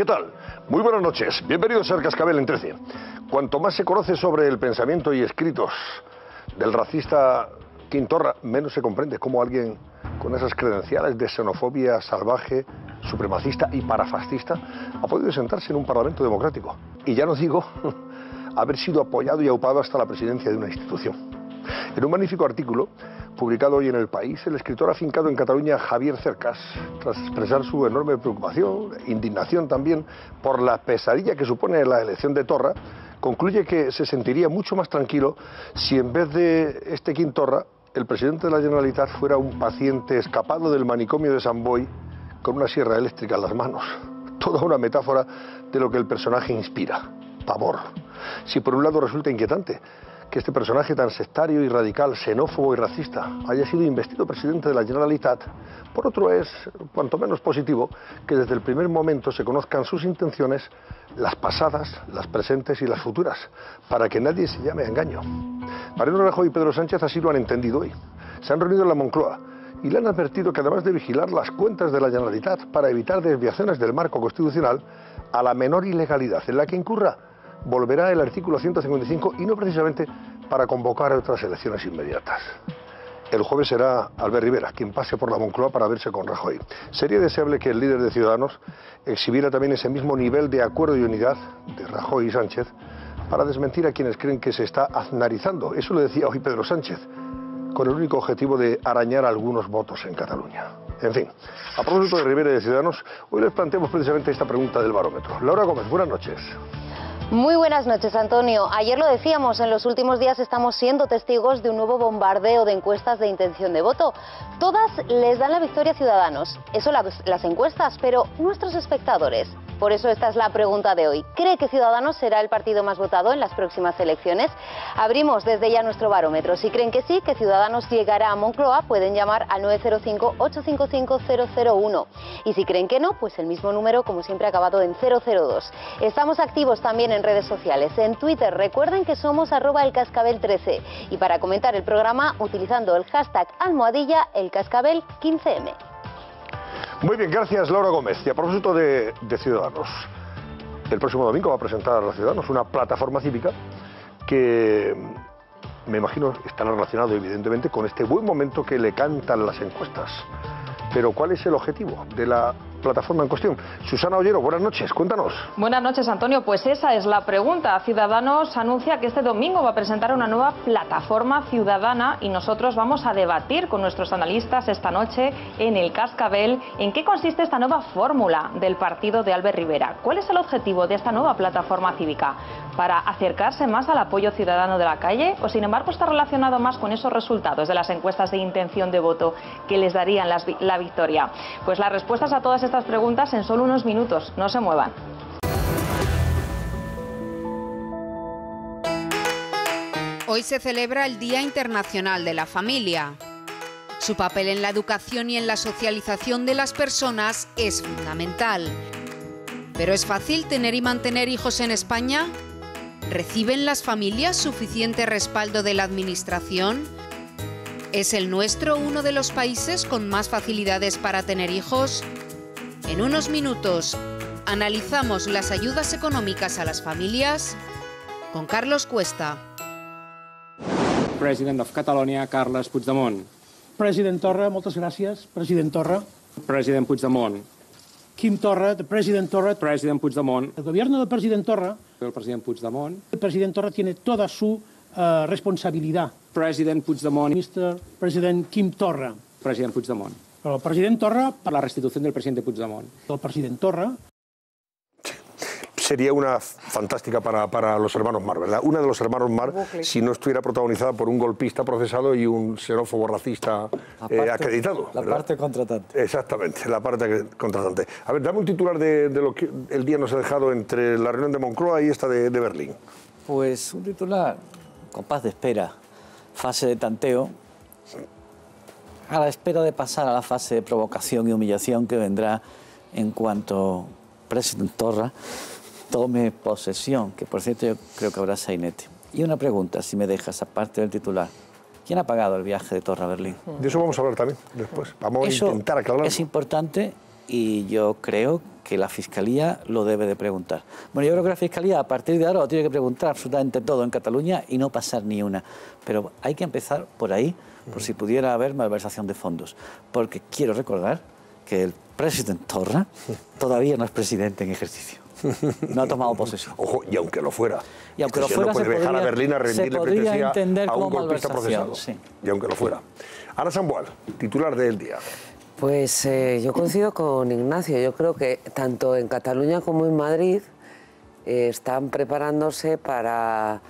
¿Qué tal? Muy buenas noches. Bienvenidos al Cascabel en 13. Cuanto más se conoce sobre el pensamiento y escritos del racista Quim Torra, menos se comprende cómo alguien con esas credenciales de xenofobia salvaje, supremacista y parafascista ha podido sentarse en un parlamento democrático. Y ya no digo haber sido apoyado y aupado hasta la presidencia de una institución. En un magnífico artículo publicado hoy en El País, el escritor afincado en Cataluña, Javier Cercas, tras expresar su enorme preocupación, indignación también, por la pesadilla que supone la elección de Torra, concluye que se sentiría mucho más tranquilo si en vez de este Quim Torra, el presidente de la Generalitat fuera un paciente escapado del manicomio de Sant Boi con una sierra eléctrica en las manos. Toda una metáfora de lo que el personaje inspira, pavor. Si por un lado resulta inquietante que este personaje tan sectario y radical, xenófobo y racista haya sido investido presidente de la Generalitat, por otro es, cuanto menos positivo, que desde el primer momento se conozcan sus intenciones, las pasadas, las presentes y las futuras, para que nadie se llame a engaño. Mariano Rajoy y Pedro Sánchez así lo han entendido hoy. Se han reunido en la Moncloa y le han advertido que además de vigilar las cuentas de la Generalitat para evitar desviaciones del marco constitucional, a la menor ilegalidad en la que incurra, volverá el artículo 155 y no precisamente para convocar otras elecciones inmediatas. El jueves será Albert Rivera quien pase por la Moncloa para verse con Rajoy. Sería deseable que el líder de Ciudadanos exhibiera también ese mismo nivel de acuerdo y unidad de Rajoy y Sánchez para desmentir a quienes creen que se está aznarizando. Eso lo decía hoy Pedro Sánchez, con el único objetivo de arañar algunos votos en Cataluña. En fin, a propósito de Rivera y de Ciudadanos, hoy les planteamos precisamente esta pregunta del barómetro. Laura Gómez, buenas noches. Muy buenas noches, Antonio. Ayer lo decíamos, en los últimos días estamos siendo testigos de un nuevo bombardeo de encuestas de intención de voto. Todas les dan la victoria a Ciudadanos. Eso las encuestas, pero nuestros espectadores. Por eso esta es la pregunta de hoy. ¿Cree que Ciudadanos será el partido más votado en las próximas elecciones? Abrimos desde ya nuestro barómetro. Si creen que sí, que Ciudadanos llegará a Moncloa, pueden llamar al 905-855-001. Y si creen que no, pues el mismo número, como siempre, acabado en 002. Estamos activos también en redes sociales. En Twitter, recuerden que somos @elcascabel13. Y para comentar el programa, utilizando el hashtag #elcascabel15m. Muy bien, gracias Laura Gómez. Y a propósito de Ciudadanos, el próximo domingo va a presentar a los Ciudadanos una plataforma cívica que me imagino estará relacionado evidentemente con este buen momento que le cantan las encuestas. Pero ¿cuál es el objetivo de la plataforma en cuestión? Susana Ollero, buenas noches, cuéntanos. Buenas noches, Antonio. Pues esa es la pregunta. Ciudadanos anuncia que este domingo va a presentar una nueva plataforma ciudadana y nosotros vamos a debatir con nuestros analistas esta noche en el Cascabel en qué consiste esta nueva fórmula del partido de Albert Rivera. ¿Cuál es el objetivo de esta nueva plataforma cívica? ¿Para acercarse más al apoyo ciudadano de la calle o sin embargo está relacionado más con esos resultados de las encuestas de intención de voto que les darían la victoria? Pues las respuestas a todas estas preguntas en solo unos minutos. No se muevan. Hoy se celebra el Día Internacional de la Familia. Su papel en la educación y en la socialización de las personas es fundamental. ¿Pero es fácil tener y mantener hijos en España? ¿Reciben las familias suficiente respaldo de la administración? ¿Es el nuestro uno de los países con más facilidades para tener hijos? En unos minutos analizamos las ayudas económicas a las familias con Carlos Cuesta. President of Catalonia, Carles Puigdemont. President Torra, moltes gràcies. President Torra. President Puigdemont. Quim Torra, the President Torra. President Puigdemont. El gobierno del President Torra. El President Puigdemont. El President Torra tiene toda su responsabilidad. President Puigdemont. Mr. President Quim Torra. President Puigdemont. Pero el President Torra. Para la restitución del presidente Puigdemont. El President Torra. Sería una fantástica para los hermanos Mar, ¿verdad? Una de los hermanos Mar, si no estuviera protagonizada por un golpista procesado y un xenófobo racista acreditado. La parte contratante. Exactamente, la parte contratante. A ver, dame un titular de lo que el día nos ha dejado entre la reunión de Moncloa y esta de Berlín. Pues un titular, compás de espera, fase de tanteo, a la espera de pasar a la fase de provocación y humillación que vendrá en cuanto President Torra tome posesión, que por cierto yo creo que habrá sainete. Y una pregunta, si me dejas, aparte del titular. ¿Quién ha pagado el viaje de Torra a Berlín? De eso vamos a hablar también después. Vamos a intentar aclararlo. Es importante y yo creo que la Fiscalía lo debe de preguntar. Bueno, yo creo que la Fiscalía a partir de ahora lo tiene que preguntar absolutamente todo en Cataluña y no pasar ni una. Pero hay que empezar por ahí, por si pudiera haber malversación de fondos. Porque quiero recordar que el presidente Torra todavía no es presidente en ejercicio. No ha tomado posesión. Ojo, y aunque lo fuera. Y aunque lo no fuera, puede dejar a Berlín a rendirle pleitesía entender a un como golpista malversación. procesado. Sí. Y aunque lo fuera. Ana Samboal, titular del día. Pues yo coincido con Ignacio. Yo creo que tanto en Cataluña como en Madrid están preparándose para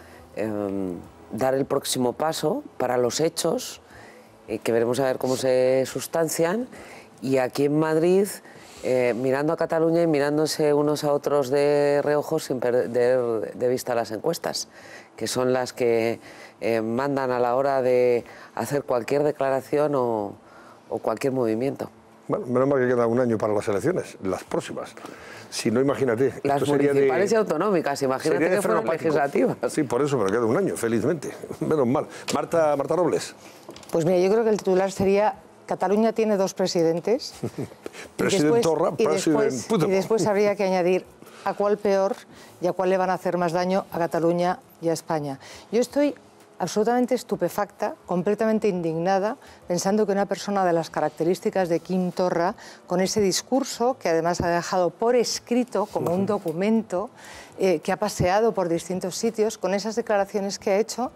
dar el próximo paso, para los hechos, que veremos a ver cómo se sustancian. Y aquí en Madrid, mirando a Cataluña y mirándose unos a otros de reojo sin perder de vista las encuestas, que son las que mandan a la hora de hacer cualquier declaración o cualquier movimiento. Bueno, menos mal que queda un año para las elecciones, las próximas. Si no, imagínate. Las municipales y autonómicas, imagínate que fueron legislativas. Sí, por eso, pero queda un año, felizmente. Menos mal. Marta Robles. Pues mira, yo creo que el titular sería: Cataluña tiene dos presidentes. Presidente Torra, presidente Puigdemont. Y después habría que añadir a cuál peor y a cuál le van a hacer más daño a Cataluña y a España. Yo estoy absolutamente estupefacta, completamente indignada, pensando que una persona de las características de Quim Torra, con ese discurso que además ha dejado por escrito como un documento, que ha paseado por distintos sitios, con esas declaraciones que ha hecho,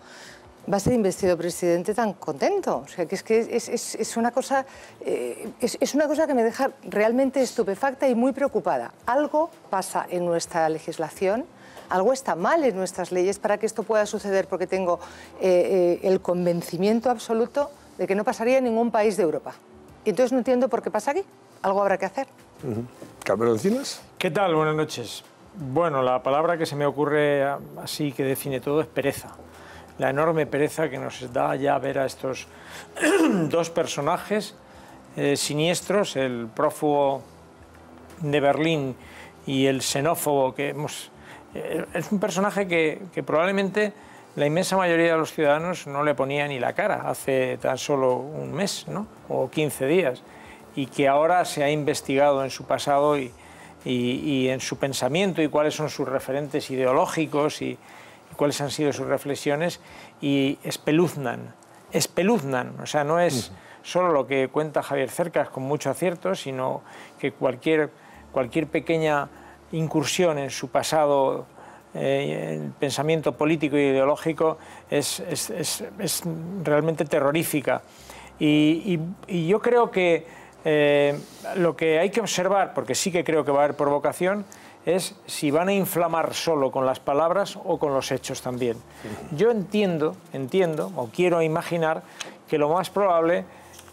va a ser investido presidente tan contento. O sea, que es una cosa que me deja realmente estupefacta y muy preocupada. Algo pasa en nuestra legislación, algo está mal en nuestras leyes para que esto pueda suceder, porque tengo el convencimiento absoluto de que no pasaría en ningún país de Europa. Y entonces no entiendo por qué pasa aquí. Algo habrá que hacer. Carmelo Encinas. ¿Qué tal? Buenas noches. Bueno, la palabra que se me ocurre así que define todo es pereza. La enorme pereza que nos da ya ver a estos dos personajes siniestros, el prófugo de Berlín y el xenófobo que hemos... Es un personaje que probablemente la inmensa mayoría de los ciudadanos no le ponía ni la cara hace tan solo un mes, ¿no? O 15 días, y que ahora se ha investigado en su pasado y en su pensamiento y cuáles son sus referentes ideológicos y cuáles han sido sus reflexiones, y espeluznan, o sea, no es solo lo que cuenta Javier Cercas con mucho acierto, sino que cualquier pequeña incursión en su pasado, el pensamiento político e ideológico es realmente terrorífica. Y yo creo que lo que hay que observar, porque sí que creo que va a haber provocación, es si van a inflamar solo con las palabras o con los hechos también. Yo entiendo, o quiero imaginar, que lo más probable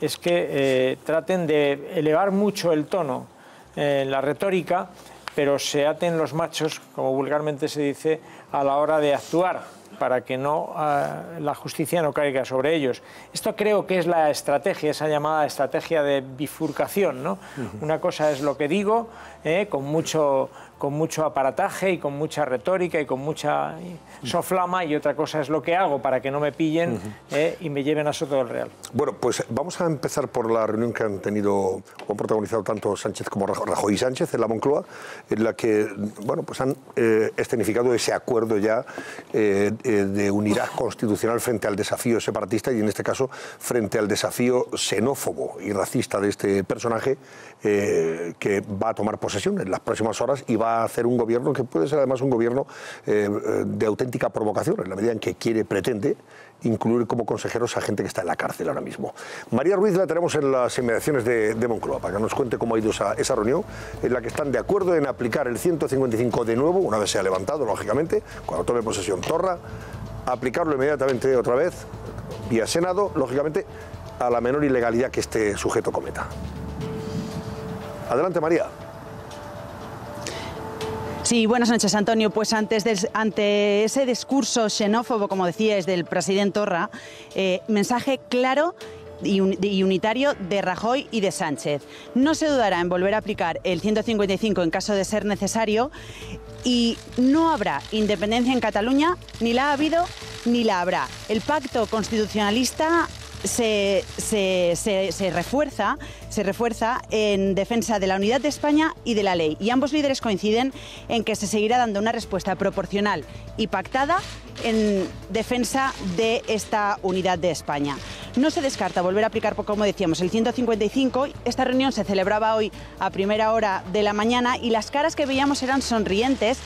es que traten de elevar mucho el tono, la retórica, pero se aten los machos, como vulgarmente se dice, a la hora de actuar, para que la justicia no caiga sobre ellos. Esto creo que es la estrategia, esa llamada estrategia de bifurcación, ¿no? Una cosa es lo que digo, con mucho aparataje y con mucha retórica y con mucha soflama, y otra cosa es lo que hago para que no me pillen y me lleven a Soto del Real. Bueno, pues vamos a empezar por la reunión que han tenido o han protagonizado tanto Sánchez como Rajoy y Sánchez en la Moncloa, en la que, bueno, pues han escenificado ese acuerdo ya de unidad constitucional frente al desafío separatista y, en este caso, frente al desafío xenófobo y racista de este personaje que va a tomar posesión en las próximas horas y va a hacer un gobierno que puede ser además un gobierno de auténtica provocación, en la medida en que pretende incluir como consejeros a gente que está en la cárcel ahora mismo. María Ruiz la tenemos en las inmediaciones de Moncloa para que nos cuente cómo ha ido esa reunión, en la que están de acuerdo en aplicar el 155 de nuevo, una vez se ha levantado, lógicamente, cuando tome posesión Torra, aplicarlo inmediatamente otra vez, vía Senado, lógicamente, a la menor ilegalidad que este sujeto cometa. Adelante, María. Sí, buenas noches, Antonio. Pues ante ese discurso xenófobo, como decías, del presidente Torra, mensaje claro y unitario de Rajoy y de Sánchez. No se dudará en volver a aplicar el 155 en caso de ser necesario, y no habrá independencia en Cataluña, ni la ha habido ni la habrá. El pacto constitucionalista se refuerza en defensa de la unidad de España y de la ley. Y ambos líderes coinciden en que se seguirá dando una respuesta proporcional y pactada en defensa de esta unidad de España. No se descarta volver a aplicar, como decíamos, el 155. Esta reunión se celebraba hoy a primera hora de la mañana y las caras que veíamos eran sonrientes,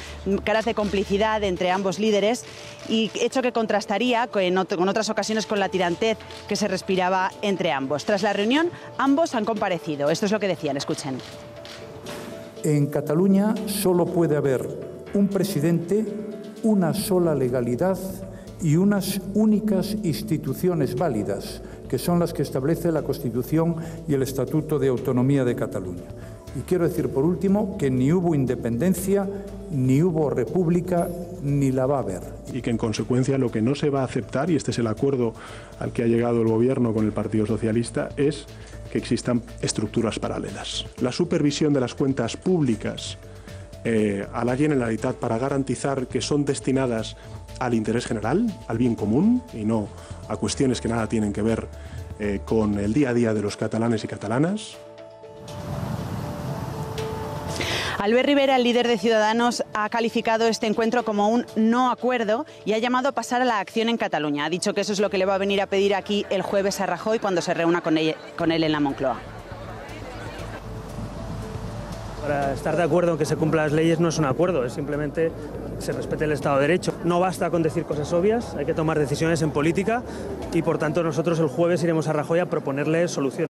caras de complicidad entre ambos líderes, y hecho que contrastaría con otras ocasiones con la tirantez que se respiraba entre ambos. Tras la reunión, ambos han comparecido. Esto es lo que decían, escuchen. En Cataluña solo puede haber un presidente, una sola legalidad y unas únicas instituciones válidas, que son las que establece la Constitución y el Estatuto de Autonomía de Cataluña. Y quiero decir, por último, que ni hubo independencia, ni hubo república, ni la va a haber. Y que, en consecuencia, lo que no se va a aceptar, y este es el acuerdo al que ha llegado el Gobierno con el Partido Socialista, es que existan estructuras paralelas. La supervisión de las cuentas públicas a la Generalitat para garantizar que son destinadas al interés general, al bien común, y no a cuestiones que nada tienen que ver con el día a día de los catalanes y catalanas. Albert Rivera, el líder de Ciudadanos, ha calificado este encuentro como un no acuerdo y ha llamado a pasar a la acción en Cataluña. Ha dicho que eso es lo que le va a venir a pedir aquí el jueves a Rajoy cuando se reúna con él en la Moncloa. Para estar de acuerdo en que se cumplan las leyes no es un acuerdo, es simplemente que se respete el Estado de Derecho. No basta con decir cosas obvias, hay que tomar decisiones en política y, por tanto, nosotros el jueves iremos a Rajoy a proponerle soluciones.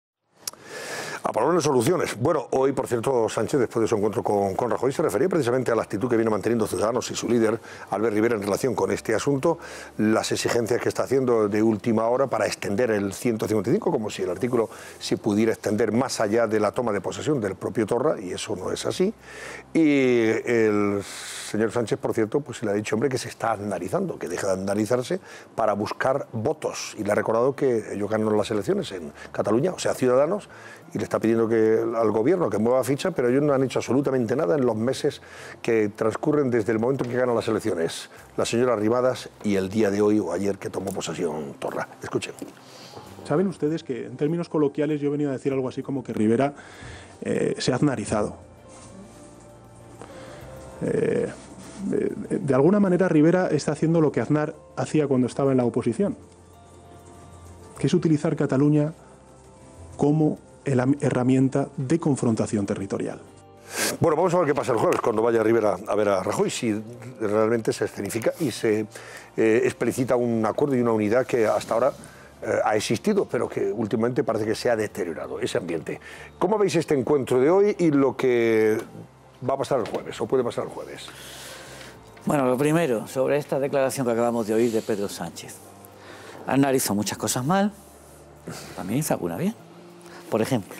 A proponer soluciones. Bueno, hoy, por cierto, Sánchez, después de su encuentro con Rajoy, se refería precisamente a la actitud que viene manteniendo Ciudadanos y su líder, Albert Rivera, en relación con este asunto, las exigencias que está haciendo de última hora para extender el 155, como si el artículo se pudiera extender más allá de la toma de posesión del propio Torra, y eso no es así. Y el señor Sánchez, por cierto, pues le ha dicho, hombre, que se está analizando, que deje de analizarse para buscar votos. Y le ha recordado que ellos ganaron las elecciones en Cataluña, o sea, Ciudadanos, y le está pidiendo al gobierno que mueva ficha, pero ellos no han hecho absolutamente nada en los meses que transcurren desde el momento en que ganan las elecciones la señora Arrimadas y el día de hoy o ayer que tomó posesión Torra. Escuchen. Saben ustedes que, en términos coloquiales, yo he venido a decir algo así como que Rivera se ha aznarizado. De alguna manera Rivera está haciendo lo que Aznar hacía cuando estaba en la oposición, que es utilizar Cataluña como herramienta de confrontación territorial. Bueno, vamos a ver qué pasa el jueves cuando vaya Rivera a ver a Rajoy, si realmente se escenifica y se explicita un acuerdo y una unidad que hasta ahora ha existido, pero que últimamente parece que se ha deteriorado ese ambiente. ¿Cómo veis este encuentro de hoy y lo que va a pasar el jueves, o puede pasar el jueves? Bueno, lo primero, sobre esta declaración que acabamos de oír de Pedro Sánchez. Aznar hizo muchas cosas mal, también hizo alguna bien. Por ejemplo,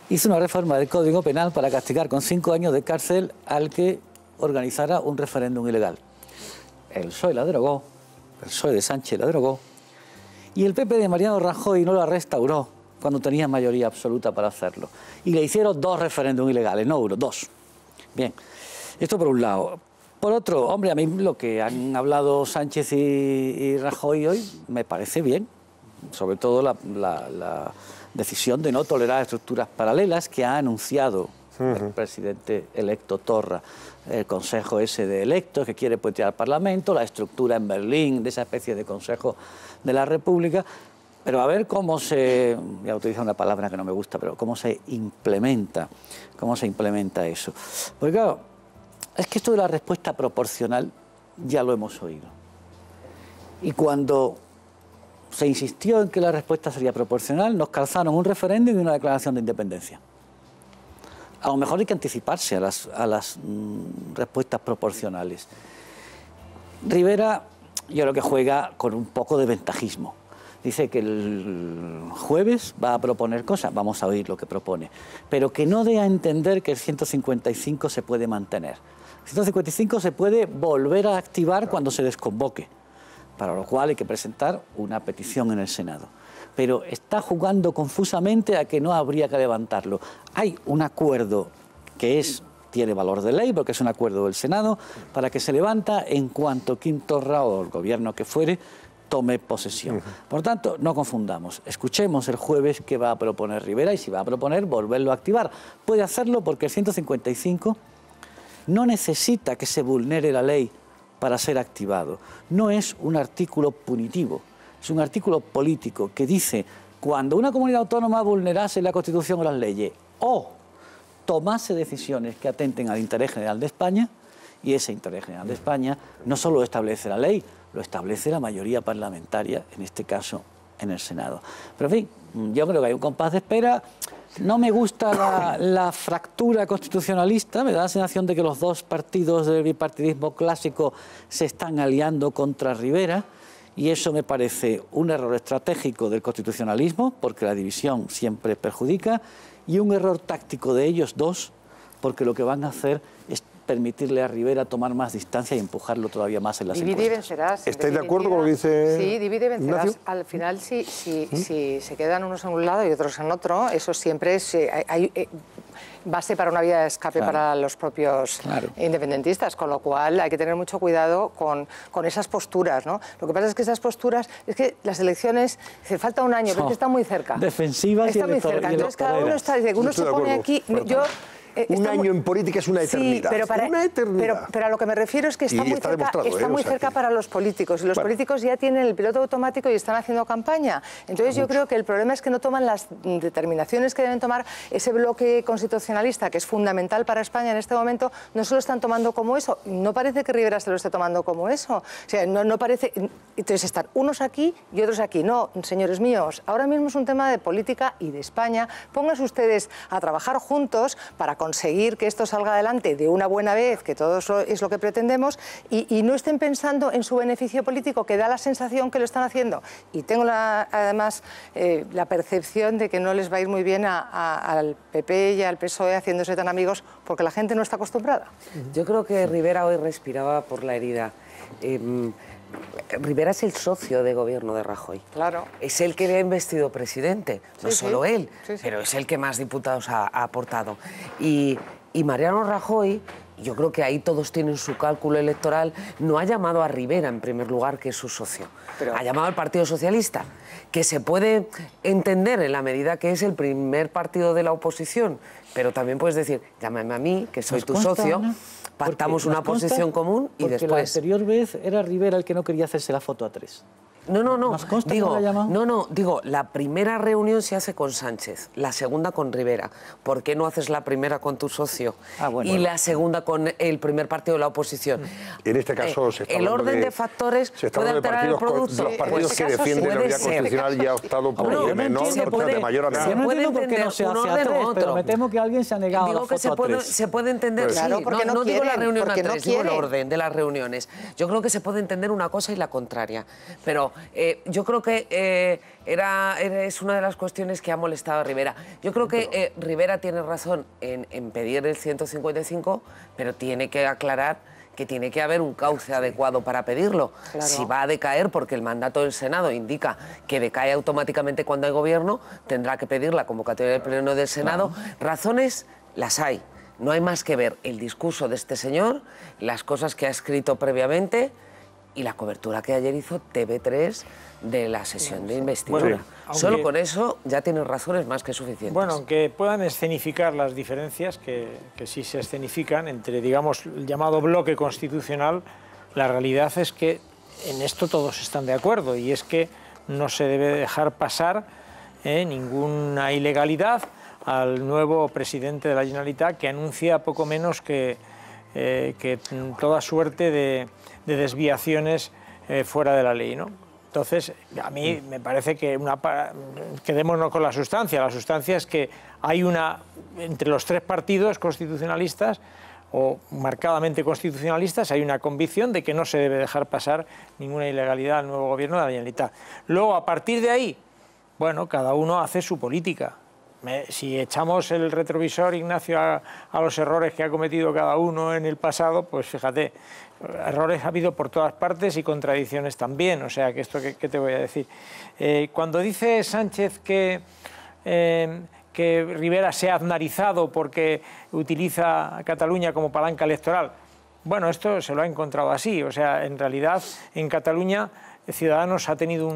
hizo una reforma del Código Penal para castigar con 5 años de cárcel al que organizara un referéndum ilegal. El PSOE la derogó, el PSOE de Sánchez la derogó, y el PP de Mariano Rajoy no la restauró cuando tenía mayoría absoluta para hacerlo. Y le hicieron 2 referéndums ilegales, no 1, 2. Bien, esto por un lado. Por otro, hombre, a mí lo que han hablado Sánchez y Rajoy hoy me parece bien, sobre todo la decisión de no tolerar estructuras paralelas que ha anunciado el presidente electo Torra, el consejo ese de electos que quiere puentear al Parlamento, la estructura en Berlín de esa especie de consejo de la República, pero a ver cómo se, voy a utilizar una palabra que no me gusta, pero cómo se implementa eso. Porque claro, es que esto de la respuesta proporcional ya lo hemos oído. Y cuando se insistió en que la respuesta sería proporcional, nos calzaron un referéndum y una declaración de independencia. A lo mejor hay que anticiparse a las respuestas proporcionales. Rivera, yo creo que juega con un poco de ventajismo. Dice que el jueves va a proponer cosas, vamos a oír lo que propone, pero que no dé a entender que el 155 se puede mantener. El 155 se puede volver a activar cuando se desconvoque, para lo cual hay que presentar una petición en el Senado. Pero está jugando confusamente a que no habría que levantarlo. Hay un acuerdo que tiene valor de ley, porque es un acuerdo del Senado, para que se levanta en cuanto Quim Torra o el gobierno que fuere tome posesión. Por tanto, no confundamos. Escuchemos el jueves qué va a proponer Rivera y si va a proponer volverlo a activar. Puede hacerlo porque el 155 no necesita que se vulnere la ley para ser activado. No es un artículo punitivo, es un artículo político que dice cuando una comunidad autónoma vulnerase la Constitución o las leyes o tomase decisiones que atenten al interés general de España, y ese interés general de España no solo lo establece la ley, lo establece la mayoría parlamentaria, en este caso en el Senado. Pero en fin, yo creo que hay un compás de espera. No me gusta la fractura constitucionalista, me da la sensación de que los dos partidos del bipartidismo clásico se están aliando contra Rivera y eso me parece un error estratégico del constitucionalismo, porque la división siempre perjudica, y un error táctico de ellos dos, porque lo que van a hacer es permitirle a Rivera tomar más distancia y empujarlo todavía más en las encuestas. Divide y vencerás. ¿Estáis de acuerdo con lo que dice Sí, divide y vencerás. Ignacio? Al final, si se quedan unos en un lado y otros en otro, eso siempre es base para una vía de escape para los propios independentistas, con lo cual hay que tener mucho cuidado con esas posturas, ¿no? Lo que pasa es que esas posturas, es que las elecciones, falta un año, pero es que están muy cerca. Defensivas está muy cerca, entonces cada uno está, uno se pone aquí... Un año en política es una eternidad. Sí, pero a lo que me refiero es que está muy cerca para los políticos. Y los políticos ya tienen el piloto automático y están haciendo campaña. Entonces yo creo que el problema es que no toman las determinaciones que deben tomar. Ese bloque constitucionalista, que es fundamental para España en este momento, no se lo están tomando como eso. No parece que Rivera se lo esté tomando como eso. O sea, no parece... Entonces están unos aquí y otros aquí. No, señores míos, ahora mismo es un tema de política y de España. Pónganse ustedes a trabajar juntos para conseguir que esto salga adelante de una buena vez, que todo eso es lo que pretendemos, y no estén pensando en su beneficio político, que da la sensación que lo están haciendo. Y tengo además la percepción de que no les va a ir muy bien al PP y al PSOE haciéndose tan amigos, porque la gente no está acostumbrada. Yo creo que Rivera hoy respiraba por la herida. Rivera es el socio de gobierno de Rajoy. Claro. Es el que le ha investido presidente, no solo él, pero es el que más diputados ha aportado. Y Mariano Rajoy, yo creo que ahí todos tienen su cálculo electoral, no ha llamado a Rivera en primer lugar, que es su socio. Ha llamado al Partido Socialista, que se puede entender en la medida que es el primer partido de la oposición, pero también puedes decir, llámame a mí, que soy tu socio, pactamos una posición común y después... Porque la anterior vez era Rivera el que no quería hacerse la foto a tres. Digo, la primera reunión se hace con Sánchez, la segunda con Rivera. ¿Por qué no haces la primera con tu socio y la segunda con el primer partido de la oposición? En este caso el orden de factores puede alterar el producto. Los partidos que defienden la vía constitucional ya ha optado por de menor, de mayor a menor. Se puede entender un orden u otro. Pero me temo que alguien se ha negado a la foto a tres. Se puede entender, claro, porque no digo la reunión a tres, digo el orden de las reuniones. Yo creo que se puede entender una cosa y la contraria. Pero yo creo que es una de las cuestiones que ha molestado a Rivera. Yo creo que Rivera tiene razón en pedir el 155, pero tiene que aclarar que tiene que haber un cauce adecuado para pedirlo. Claro. Si va a decaer, porque el mandato del Senado indica que decae automáticamente cuando hay gobierno, tendrá que pedir la convocatoria del Pleno del Senado. Claro. Razones las hay. No hay más que ver el discurso de este señor, las cosas que ha escrito previamente y la cobertura que ayer hizo TV3 de la sesión de investidura. Bueno, solo con eso ya tienes razones más que suficientes. Bueno, aunque puedan escenificar las diferencias, que sí se escenifican, entre, digamos, el llamado bloque constitucional, la realidad es que en esto todos están de acuerdo, y es que no se debe dejar pasar ninguna ilegalidad al nuevo presidente de la Generalitat, que anuncia poco menos que toda suerte de desviaciones fuera de la ley, ¿no? Entonces, a mí me parece que quedémonos con la sustancia. La sustancia es que hay entre los tres partidos constitucionalistas, o marcadamente constitucionalistas, hay una convicción de que no se debe dejar pasar ninguna ilegalidad al nuevo gobierno de la Generalitat. Luego, a partir de ahí, bueno, cada uno hace su política. Si echamos el retrovisor, Ignacio, a los errores que ha cometido cada uno en el pasado, pues fíjate, errores ha habido por todas partes y contradicciones también. O sea, que esto, ¿qué te voy a decir? Cuando dice Sánchez que Rivera se ha aznarizado porque utiliza a Cataluña como palanca electoral, bueno, esto se lo ha encontrado así. O sea, en realidad, en Cataluña Ciudadanos ha tenido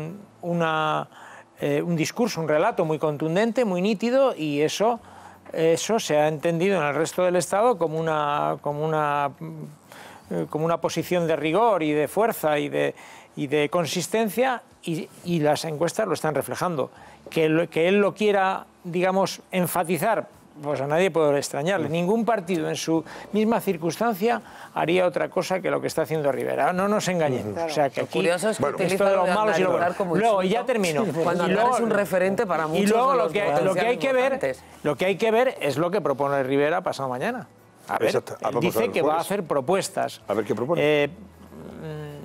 un discurso, un relato muy contundente, muy nítido, y eso se ha entendido en el resto del Estado como una posición de rigor y de fuerza y de consistencia, y las encuestas lo están reflejando. Que él lo quiera, digamos, enfatizar, pues a nadie puede extrañarle. Ningún partido en su misma circunstancia haría otra cosa que lo que está haciendo Rivera. No nos engañemos. Claro. O sea, que aquí curioso es que esto de los malos y lo bueno. Luego, y ya termino. Cuando Aznar es un referente para muchos. Y luego lo que hay que ver es lo que propone Rivera pasado mañana. A ver, dice que va a hacer propuestas. A ver qué propone.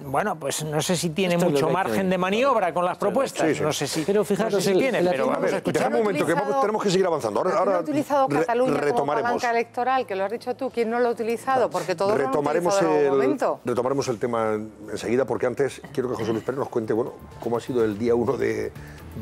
Bueno, pues no sé si tiene mucho margen de maniobra con las propuestas. Sí. No sé si, pero fijaros, no sé si tiene, pero a ver, déjame un momento, que tenemos que seguir avanzando. Ahora ha utilizado Cataluña como palanca electoral, que lo has dicho tú. ¿Quién no lo ha utilizado? Porque todos lo han utilizado en algún momento. Retomaremos el tema enseguida, porque antes quiero que José Luis Pérez nos cuente, bueno, cómo ha sido el día 1 de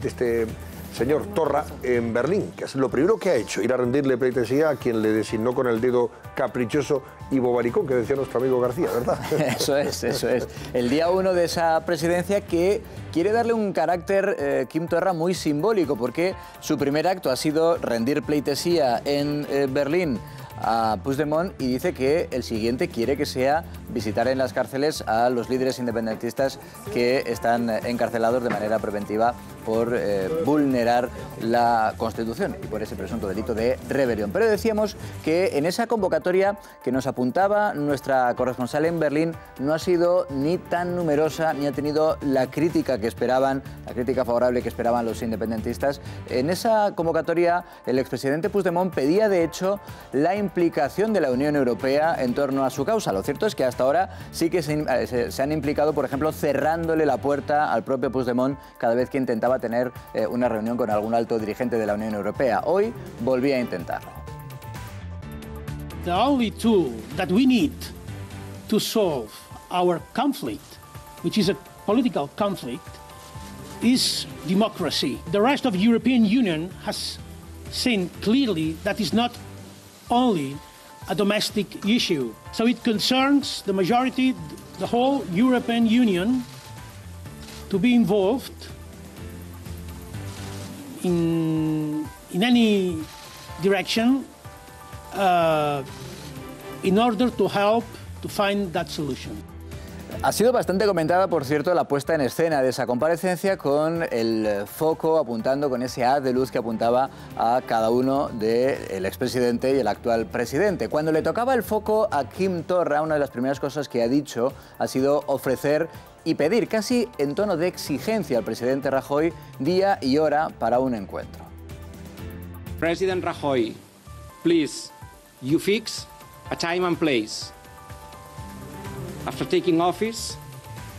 este señor Torra en Berlín, que es lo primero que ha hecho, ir a rendirle pleitesía a quien le designó con el dedo caprichoso y bobaricón, que decía nuestro amigo García, ¿verdad? Eso es. El día 1 de esa presidencia, que quiere darle un carácter, Quim Torra, muy simbólico, porque su primer acto ha sido rendir pleitesía en Berlín a Puigdemont, y dice que el siguiente quiere que sea visitar en las cárceles a los líderes independentistas que están encarcelados de manera preventiva por vulnerar la Constitución y por ese presunto delito de rebelión. Pero decíamos que en esa convocatoria que nos apuntaba nuestra corresponsal en Berlín no ha sido ni tan numerosa ni ha tenido la crítica que esperaban, la crítica favorable que esperaban los independentistas. En esa convocatoria el expresidente Puigdemont pedía de hecho la implicación de la Unión Europea en torno a su causa. Lo cierto es que hasta ahora sí que se han implicado, por ejemplo, cerrándole la puerta al propio Puigdemont cada vez que intentaba tener una reunión con algún alto dirigente de la Unión Europea. Hoy volvía a intentarlo. The only tool that we need to solve our conflict, which is a political conflict, is democracy. The rest of the European Union has seen clearly that is not only a domestic issue. So it concerns the majority, the whole European Union, to be involved in any direction in order to help to find that solution. Ha sido bastante comentada, por cierto, la puesta en escena de esa comparecencia, con el foco apuntando, con ese haz de luz que apuntaba a cada uno del expresidente y el actual presidente. Cuando le tocaba el foco a Quim Torra, una de las primeras cosas que ha dicho ha sido ofrecer y pedir, casi en tono de exigencia, al presidente Rajoy día y hora para un encuentro. President Rajoy, please, you fix a time and place. After taking office,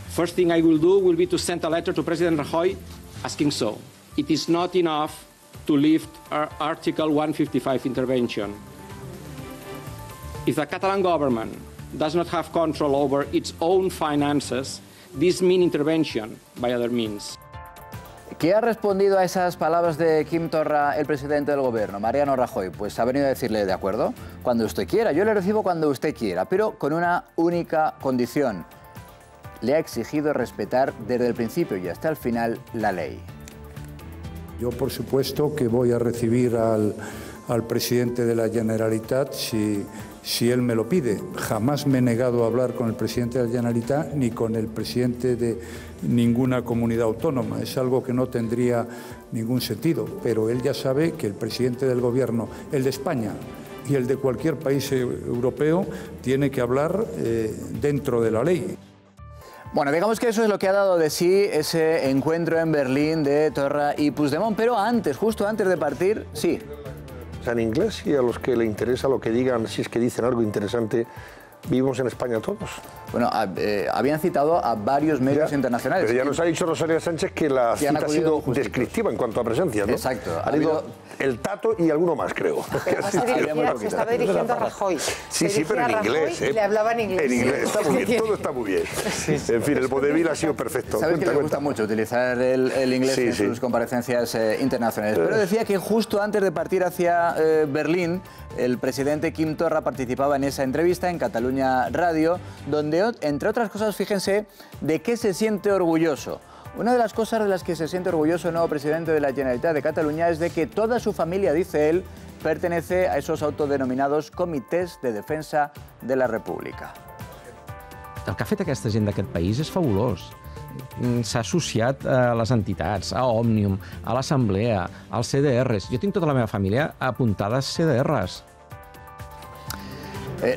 first thing I will do will be to send a letter to President Rajoy asking so. It is not enough to lift our Article 155 intervention. If the Catalan government does not have control over its own finances, this means intervention by other means. ¿Qué ha respondido a esas palabras de Quim Torra el presidente del gobierno, Mariano Rajoy? Pues ha venido a decirle, de acuerdo, cuando usted quiera, yo le recibo cuando usted quiera, pero con una única condición. Le ha exigido respetar desde el principio y hasta el final la ley. Yo, por supuesto, que voy a recibir al presidente de la Generalitat si él me lo pide. Jamás me he negado a hablar con el presidente de la Generalitat ni con el presidente de ninguna comunidad autónoma. Es algo que no tendría ningún sentido, pero él ya sabe que el presidente del gobierno, el de España y el de cualquier país europeo, tiene que hablar dentro de la ley. Bueno, digamos que eso es lo que ha dado de sí ese encuentro en Berlín de Torra y Puigdemont, pero antes, justo antes de partir, sí. O sea, en inglés, y a los que le interesa lo que digan, si es que dicen algo interesante, ¿vivimos en España todos? Bueno, habían citado a varios medios internacionales. Pero ya nos ha dicho Rosalía Sánchez que la cita ha sido descriptiva en cuanto a presencia, ¿no? Exacto. Ha habido el Tato y alguno más, creo. Se estaba dirigiendo a Rajoy. Sí, pero en inglés. Y le hablaba en inglés. En inglés, está muy bien, todo está muy bien. En fin, el vodevil ha sido perfecto. Sabes que le gusta mucho utilizar el inglés en sus comparecencias internacionales. Pero decía que justo antes de partir hacia Berlín, el presidente Quim Torra participaba en esa entrevista en Cataluña Catalunya Radio, donde, entre otras cosas, fíjense de qué se siente orgulloso. Una de las cosas de las que se siente orgulloso el nuevo presidente de la Generalitat de Cataluña es de que toda su familia, dice él, pertenece a esos autodenominados comités de defensa de la República. El que ha fet aquesta gent d'aquest país és fabulós. S'ha associat a les entitats, a Òmnium, a l'Assemblea, als CDRs. Jo tinc tota la meva família apuntada a CDRs.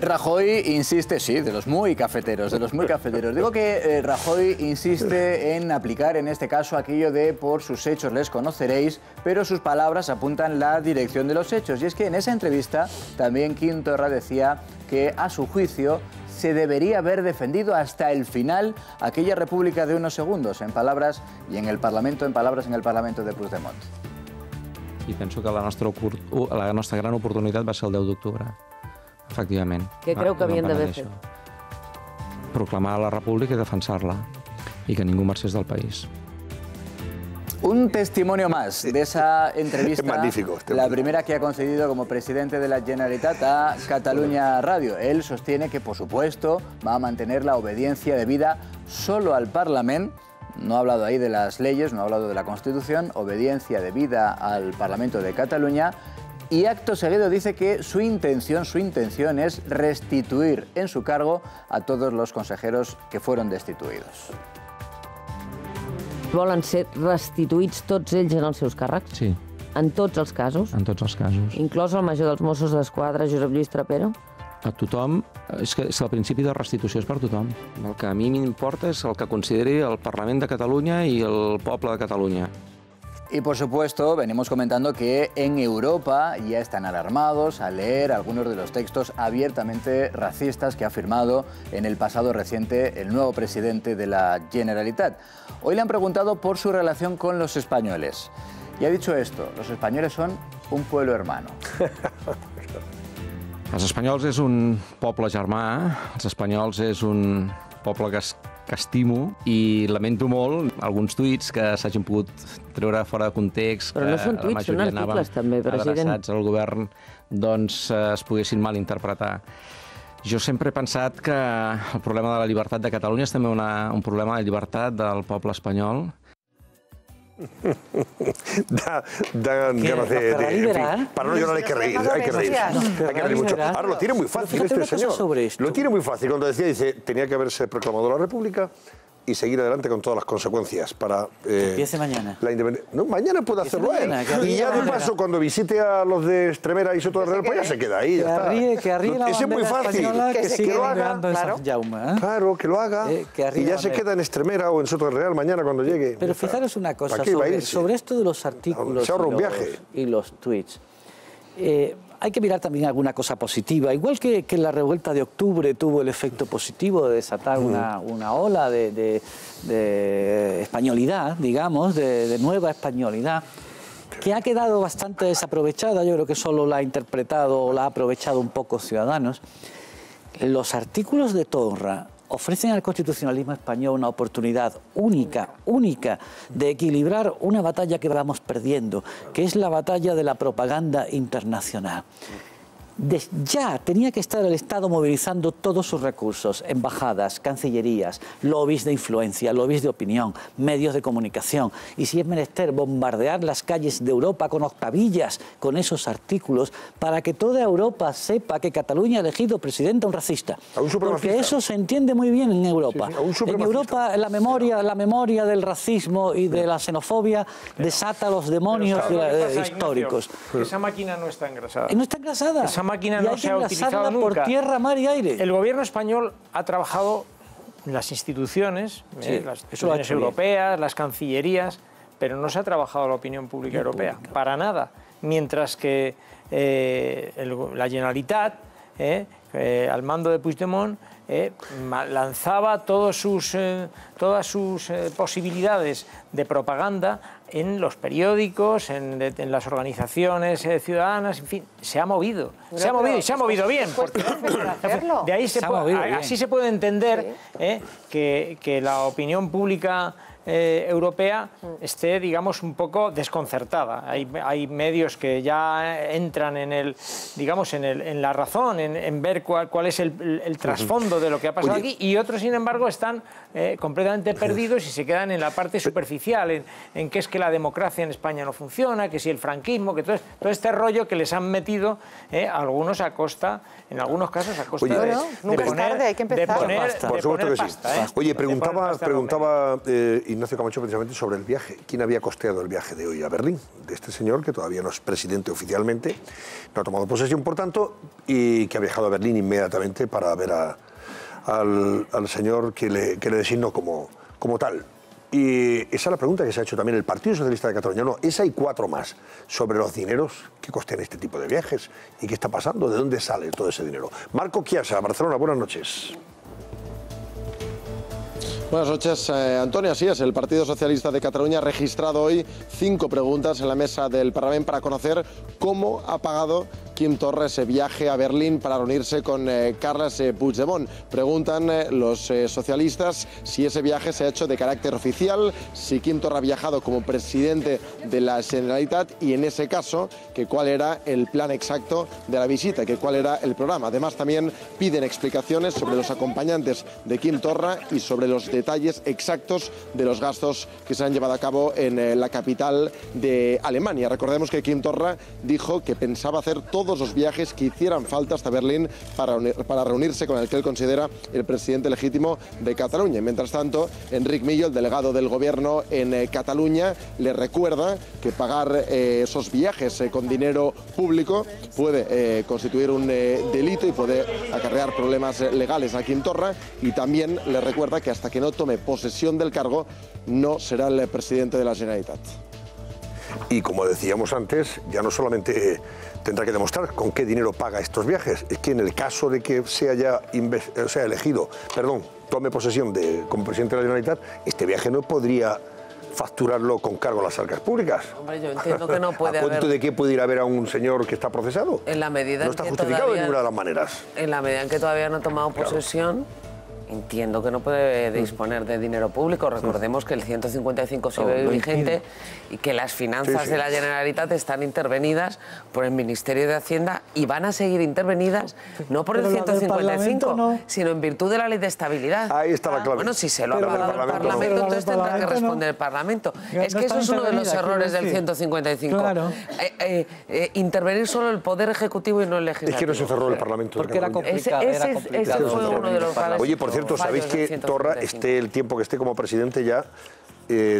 Rajoy insiste, sí, de los muy cafeteros, Digo que Rajoy insiste en aplicar en este caso aquello de por sus hechos les conoceréis, pero sus palabras apuntan la dirección de los hechos. Y es que en esa entrevista también Quim Torra decía que a su juicio se debería haber defendido hasta el final aquella república de unos segundos, en palabras y en el Parlamento, en palabras en el Parlamento de Puigdemont. I penso que la nostra gran oportunitat va ser el 10 d'octubre. Efectivament. Què creu que havien d'haver fet? Proclamar la república i defensar-la, i que ningú marxés del país. Un testimonio más de esa entrevista, magnífico, la primera que ha concedido como presidente de la Generalitat a Catalunya Radio. Él sostiene que, por supuesto, va a mantener la obediencia debida solo al Parlamento. No ha hablado ahí de las leyes, no ha hablado de la Constitución, obediencia debida al Parlamento de Cataluña. Y acto seguido dice que su intención es restituir en su cargo a todos los consejeros que fueron destituidos. Volen ser restituïts tots ells en els seus càrrecs? Sí. En tots els casos? En tots els casos. Inclòs el major dels Mossos d'Esquadra, Josep Lluís Trapero? A tothom, és que el principi de restitució és per tothom. El que a mi m'importa és el que consideri el Parlament de Catalunya i el poble de Catalunya. Y por supuesto, venimos comentando que en Europa ya están alarmados al leer algunos de los textos abiertamente racistas que ha firmado en el pasado reciente el nuevo presidente de la Generalitat. Hoy le han preguntado por su relación con los españoles. Y ha dicho esto: los españoles son un pueblo hermano. Els espanyols és un poble germà, els espanyols és un poble que estimo i lamento molt alguns tuits que s'hagin pogut treure fora de context. Però no són tuits, són articles també, president. Adreçats al govern, doncs es poguessin malinterpretar. Jo sempre he pensat que el problema de la llibertat de Catalunya és també un problema de llibertat del poble espanyol. Dan ganas de para no llorar hay que reír, hay que reír mucho. Ahora lo tiene muy fácil este señor. Lo tiene muy fácil cuando dice, tenía que haberse proclamado la República y seguir adelante con todas las consecuencias para... empiece mañana. La independencia. No, mañana puede hacerlo él. Y ya de paso, cuando visite a los de Extremera y Soto del Real, pues ya se queda ahí. Que arríe la es muy fácil. Que lo haga, claro, que lo haga. Y ya se queda en Extremera o en Soto del Real mañana cuando llegue. Pero fijaros una cosa, sobre esto de los artículos y los tweets. Hay que mirar también alguna cosa positiva. Igual que la revuelta de octubre tuvo el efecto positivo de desatar una ola de españolidad, digamos, de nueva españolidad, que ha quedado bastante desaprovechada. Yo creo que solo la ha interpretado o la ha aprovechado un poco Ciudadanos. Los artículos de Torra ofrecen al constitucionalismo español una oportunidad única de equilibrar una batalla que vamos perdiendo, que es la batalla de la propaganda internacional. Ya tenía que estar el Estado movilizando todos sus recursos, embajadas, cancillerías, lobbies de influencia, lobbies de opinión, medios de comunicación, y si es menester bombardear las calles de Europa con octavillas, con esos artículos, para que toda Europa sepa que Cataluña ha elegido presidente a un racista. Porque eso se entiende muy bien en Europa. En Europa la memoria del racismo y de la xenofobia desata los demonios históricos. Esa máquina no está engrasada. No está engrasada. Esa máquina no se ha utilizado nunca. Por tierra, mar y aire. El gobierno español ha trabajado en las instituciones, las instituciones europeas, las cancillerías, pero no se ha trabajado la opinión pública europea, para nada. Mientras que la Generalitat, al mando de Puigdemont, lanzaba todas sus posibilidades de propaganda en los periódicos, en las organizaciones ciudadanas, en fin, se ha movido. Se ha movido y se ha movido bien. De ahí así se puede entender que la opinión pública Europea esté, digamos, un poco desconcertada. Hay medios que ya entran en la razón, en ver cuál es el trasfondo de lo que ha pasado aquí, y otros, sin embargo, están completamente perdidos y se quedan en la parte superficial, en que es que la democracia en España no funciona, que si el franquismo, que todo este rollo que les han metido algunos a costa, en algunos casos a costa nunca es tarde, hay que empezar. Por supuesto que sí. Oye, preguntaba Ignacio Camacho precisamente sobre el viaje. ¿Quién había costeado el viaje de hoy a Berlín? De este señor, que todavía no es presidente oficialmente, no ha tomado posesión, por tanto, y que ha viajado a Berlín inmediatamente para ver al señor que le designó como tal. Y esa es la pregunta que se ha hecho también el Partido Socialista de Cataluña. No, esa y 4 más sobre los dineros que costean este tipo de viajes y qué está pasando, de dónde sale todo ese dinero. Marco Chiasa, Barcelona, buenas noches. Buenas noches, Antonio. Así es, el Partido Socialista de Cataluña ha registrado hoy 5 preguntas en la mesa del Parlamento para conocer cómo ha pagado Quim Torra ese viaje a Berlín para reunirse con Carles Puigdemont. Preguntan los socialistas si ese viaje se ha hecho de carácter oficial, si Quim Torra ha viajado como presidente de la Generalitat y, en ese caso, que cuál era el plan exacto de la visita, que cuál era el programa. Además, también piden explicaciones sobre los acompañantes de Quim Torra y sobre los detalles exactos de los gastos que se han llevado a cabo en la capital de Alemania. Recordemos que Quim Torra dijo que pensaba hacer todos los viajes que hicieran falta hasta Berlín para reunirse con el que él considera el presidente legítimo de Cataluña. Mientras tanto, Enric Millo, el delegado del gobierno en Cataluña, le recuerda que pagar esos viajes con dinero público puede constituir un delito y puede acarrear problemas legales a Quim Torra, y también le recuerda que hasta que no tome posesión del cargo no será el presidente de la Generalitat. Y como decíamos antes, ya no solamente tendrá que demostrar con qué dinero paga estos viajes, es que en el caso de que tome posesión como presidente de la Generalitat, este viaje no podría facturarlo con cargo a las arcas públicas. Hombre, yo entiendo que no puede haber... ¿A cuento de qué puede ir a ver a un señor que está procesado? En la medida no está justificado de ninguna de las maneras. En la medida en que todavía no ha tomado posesión, entiendo que no puede disponer de dinero público. Recordemos que el 155 sigue vigente y que las finanzas de la Generalitat están intervenidas por el Ministerio de Hacienda y van a seguir intervenidas no por el 155, sino en virtud de la Ley de Estabilidad. Ahí está la clave. Bueno, si se lo ha pagado el Parlamento, entonces tendrá que responder el Parlamento. Es que eso es uno de los errores del 155. Claro. Intervenir solo el Poder Ejecutivo y no el Legislativo. Es que no se cerró el Parlamento. Porque era complicado. Ese fue uno de los graves. Oye, por cierto, ¿sabéis que Torra, el tiempo que esté como presidente ya,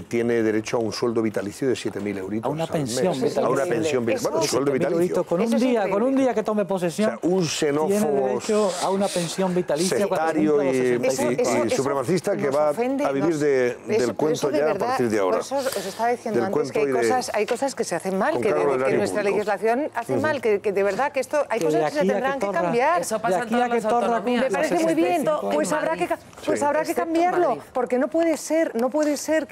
tiene derecho a un sueldo vitalicio de 7.000 euritos. A una pensión vitalicia. A una pensión vitalicia. Bueno, sueldo vitalicio. Con un día que tome posesión, un xenófobo, tiene derecho a una pensión vitalicia. Sectario y supremacista que va a vivir del cuento ya a partir de ahora. Por eso os estaba diciendo antes que hay cosas que se hacen mal, que nuestra legislación hace mal, que de verdad que esto hay cosas que se tendrán que cambiar. Eso pasa en todas las autonomías. Me parece muy bien, pues habrá que cambiarlo, porque no puede ser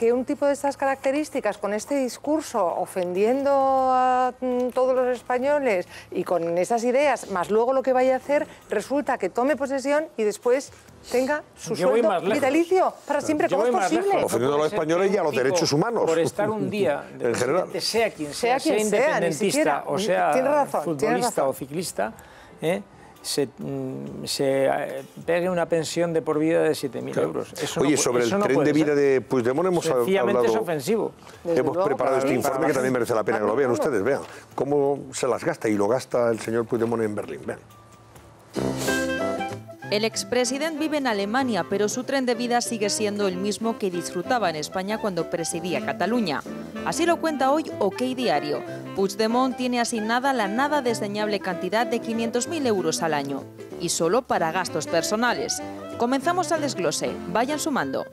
que un tipo de estas características, con este discurso ofendiendo a todos los españoles y con esas ideas, más luego lo que vaya a hacer, resulta que tome posesión y después tenga su sueldo vitalicio para siempre. ¿Cómo es posible? Ofendiendo a los españoles y a los derechos humanos. Por estar un día, en general, sea quien sea independentista o sea futbolista o ciclista, se pegue una pensión de por vida de 7.000 euros. Oye, sobre el tren de vida de Puigdemont hemos hablado... Sencillamente es ofensivo. Hemos preparado este informe que también merece la pena que lo vean ustedes. Vean cómo se las gasta y lo gasta el señor Puigdemont en Berlín. Vean. El expresidente vive en Alemania, pero su tren de vida sigue siendo el mismo que disfrutaba en España cuando presidía Cataluña. Así lo cuenta hoy OK Diario. Puigdemont tiene asignada la nada desdeñable cantidad de 500.000 euros al año, y solo para gastos personales. Comenzamos al desglose, vayan sumando.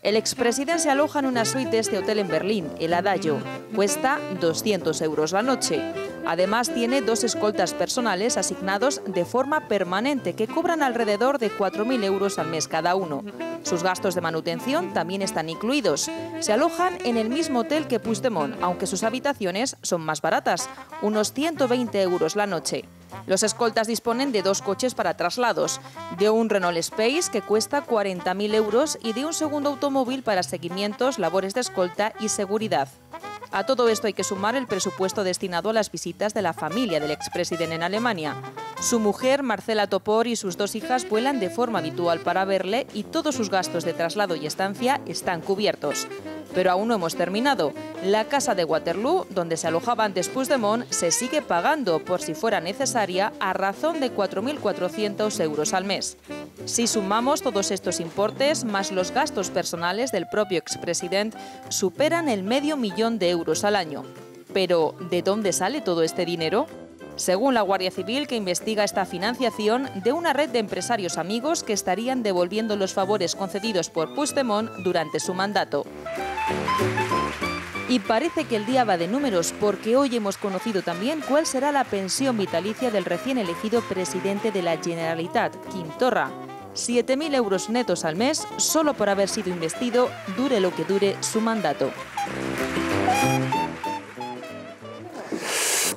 El expresidente se aloja en una suite de este hotel en Berlín, el Adagio. Cuesta 200 euros la noche. Además, tiene 2 escoltas personales asignados de forma permanente que cobran alrededor de 4.000 euros al mes cada uno. Sus gastos de manutención también están incluidos. Se alojan en el mismo hotel que Puigdemont, aunque sus habitaciones son más baratas, unos 120 euros la noche. Los escoltas disponen de 2 coches para traslados, de un Renault Space que cuesta 40.000 euros y de un segundo automóvil para seguimientos, labores de escolta y seguridad. A todo esto hay que sumar el presupuesto destinado a las visitas de la familia del expresidente en Alemania. Su mujer, Marcela Topor, y sus 2 hijas vuelan de forma habitual para verle y todos sus gastos de traslado y estancia están cubiertos. Pero aún no hemos terminado. La casa de Waterloo, donde se alojaba antes Puigdemont, se sigue pagando, por si fuera necesaria, a razón de 4.400 euros al mes. Si sumamos todos estos importes, más los gastos personales del propio expresidente, superan el $500.000 al año. Pero, ¿de dónde sale todo este dinero? Según la Guardia Civil, que investiga esta financiación, de una red de empresarios amigos que estarían devolviendo los favores concedidos por Puigdemont durante su mandato. Y parece que el día va de números, porque hoy hemos conocido también cuál será la pensión vitalicia del recién elegido presidente de la Generalitat, Quim Torra. 7.000 euros netos al mes, solo por haber sido investido, dure lo que dure su mandato.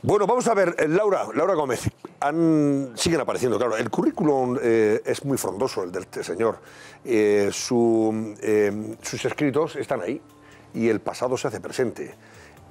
Bueno, vamos a ver, Laura Gómez, siguen apareciendo, claro, el currículum es muy frondoso, el del señor, sus escritos están ahí y el pasado se hace presente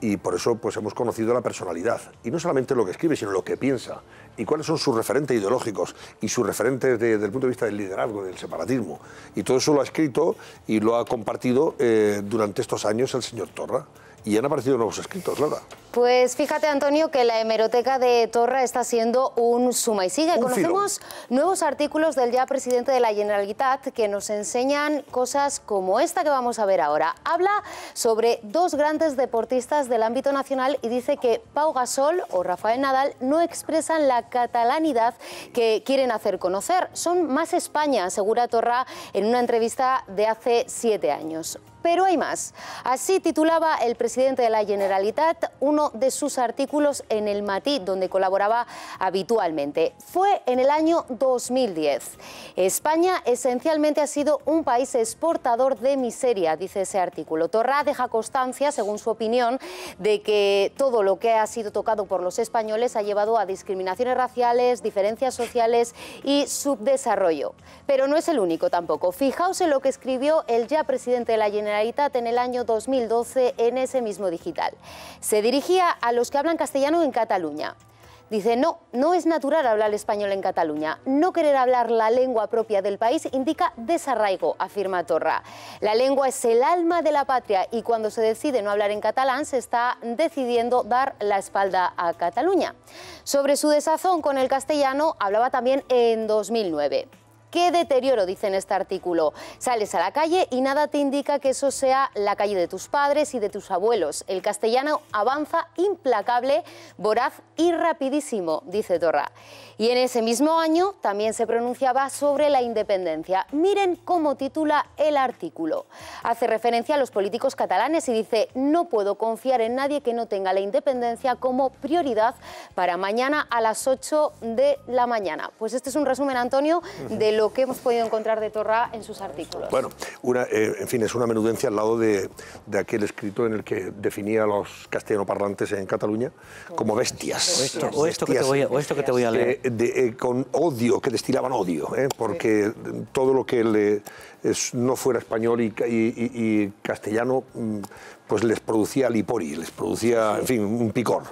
y por eso pues hemos conocido la personalidad y no solamente lo que escribe, sino lo que piensa y cuáles son sus referentes ideológicos y sus referentes desde el punto de vista del liderazgo, del separatismo, y todo eso lo ha escrito y lo ha compartido durante estos años el señor Torra. Y han aparecido nuevos escritos, Laura. Pues fíjate, Antonio, que la hemeroteca de Torra está siendo un suma y sigue. Conocemos nuevos artículos del ya presidente de la Generalitat que nos enseñan cosas como esta que vamos a ver ahora. Habla sobre 2 grandes deportistas del ámbito nacional y dice que Pau Gasol o Rafael Nadal no expresan la catalanidad que quieren hacer conocer. Son más España, asegura Torra en una entrevista de hace 7 años. Pero hay más. Así titulaba el presidente de la Generalitat uno de sus artículos en El Matí, donde colaboraba habitualmente. Fue en el año 2010. España esencialmente ha sido un país exportador de miseria, dice ese artículo. Torra deja constancia, según su opinión, de que todo lo que ha sido tocado por los españoles ha llevado a discriminaciones raciales, diferencias sociales y subdesarrollo. Pero no es el único tampoco. Fijaos en lo que escribió el ya presidente de la Generalitat en el año 2012 en ese mismo digital. Se dirigía a los que hablan castellano en Cataluña. Dice, no es natural hablar español en Cataluña. No querer hablar la lengua propia del país indica desarraigo, afirma Torra. La lengua es el alma de la patria y cuando se decide no hablar en catalán se está decidiendo dar la espalda a Cataluña. Sobre su desazón con el castellano hablaba también en 2009. ¿Qué deterioro?, dice en este artículo. Sales a la calle y nada te indica que eso sea la calle de tus padres y de tus abuelos. El castellano avanza implacable, voraz y rapidísimo, dice Torra. Y en ese mismo año también se pronunciaba sobre la independencia. Miren cómo titula el artículo. Hace referencia a los políticos catalanes y dice: no puedo confiar en nadie que no tenga la independencia como prioridad para mañana a las 8 de la mañana. Pues este es un resumen, Antonio, de lo que hemos podido encontrar de Torra en sus artículos. Bueno, en fin, es una menudencia al lado de aquel escrito en el que definía a los castellanoparlantes en Cataluña como bestias. O esto que te voy a leer. Con odio, que destilaban odio, porque todo lo que no fuera español y castellano, pues les producía lipori, les producía, en fin, un picor.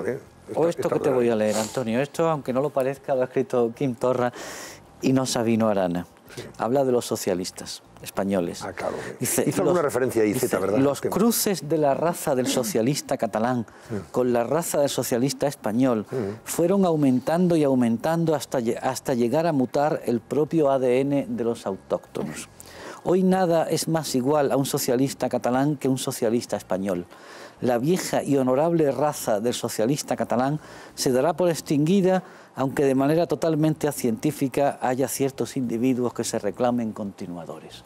O esto que te voy a leer, Antonio. Esto, aunque no lo parezca, lo ha escrito Quim Torra y no Sabino Arana. Sí. Habla de los socialistas españoles. Ah, claro. Hizo alguna referencia ahí, ¿verdad? Los cruces de la raza del socialista catalán con la raza del socialista español fueron aumentando y aumentando hasta llegar a mutar el propio ADN de los autóctonos. Hoy nada es más igual a un socialista catalán que un socialista español. La vieja y honorable raza del socialista catalán se dará por extinguida, aunque de manera totalmente científica haya ciertos individuos que se reclamen continuadores.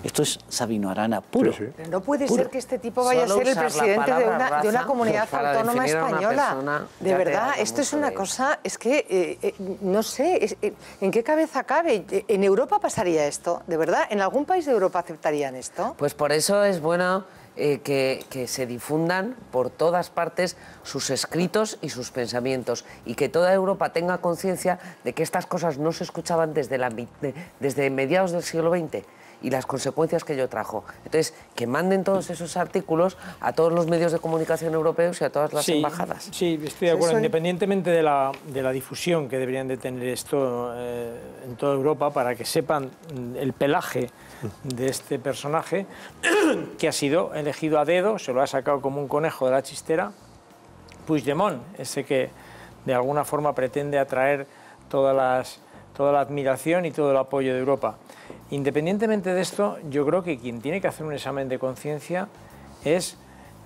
Esto es Sabino Arana puro. Sí, sí. No puede ser que este tipo vaya a ser el presidente de una comunidad autónoma española. De verdad, esto es una cosa, es que no sé, ¿en qué cabeza cabe? ¿En Europa pasaría esto? ¿De verdad? ¿En algún país de Europa aceptarían esto? Pues por eso es bueno que se difundan por todas partes sus escritos y sus pensamientos, y que toda Europa tenga conciencia de que estas cosas no se escuchaban desde mediados del siglo XX y las consecuencias que ello trajo. Entonces, que manden todos esos artículos a todos los medios de comunicación europeos y a todas las embajadas. Sí, estoy de acuerdo, independientemente de la difusión que deberían de tener esto en toda Europa, para que sepan el pelaje de este personaje, que ha sido elegido a dedo, se lo ha sacado como un conejo de la chistera, Puigdemont, ese que de alguna forma pretende atraer toda la admiración y todo el apoyo de Europa. Independientemente de esto, yo creo que quien tiene que hacer un examen de conciencia es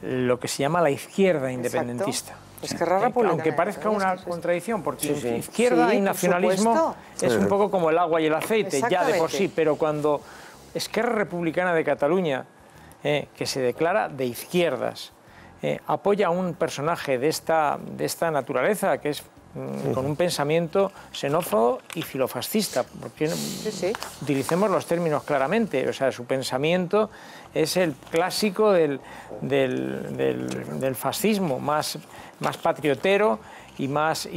lo que se llama la izquierda independentista. Aunque parezca una contradicción, porque izquierda y nacionalismo es un poco como el agua y el aceite, ya de por sí, pero cuando Esquerra Republicana de Cataluña, que se declara de izquierdas, apoya a un personaje de esta naturaleza, que es con un pensamiento xenófobo y filofascista, porque utilicemos los términos claramente, o sea, su pensamiento es el clásico del fascismo, más patriotero y más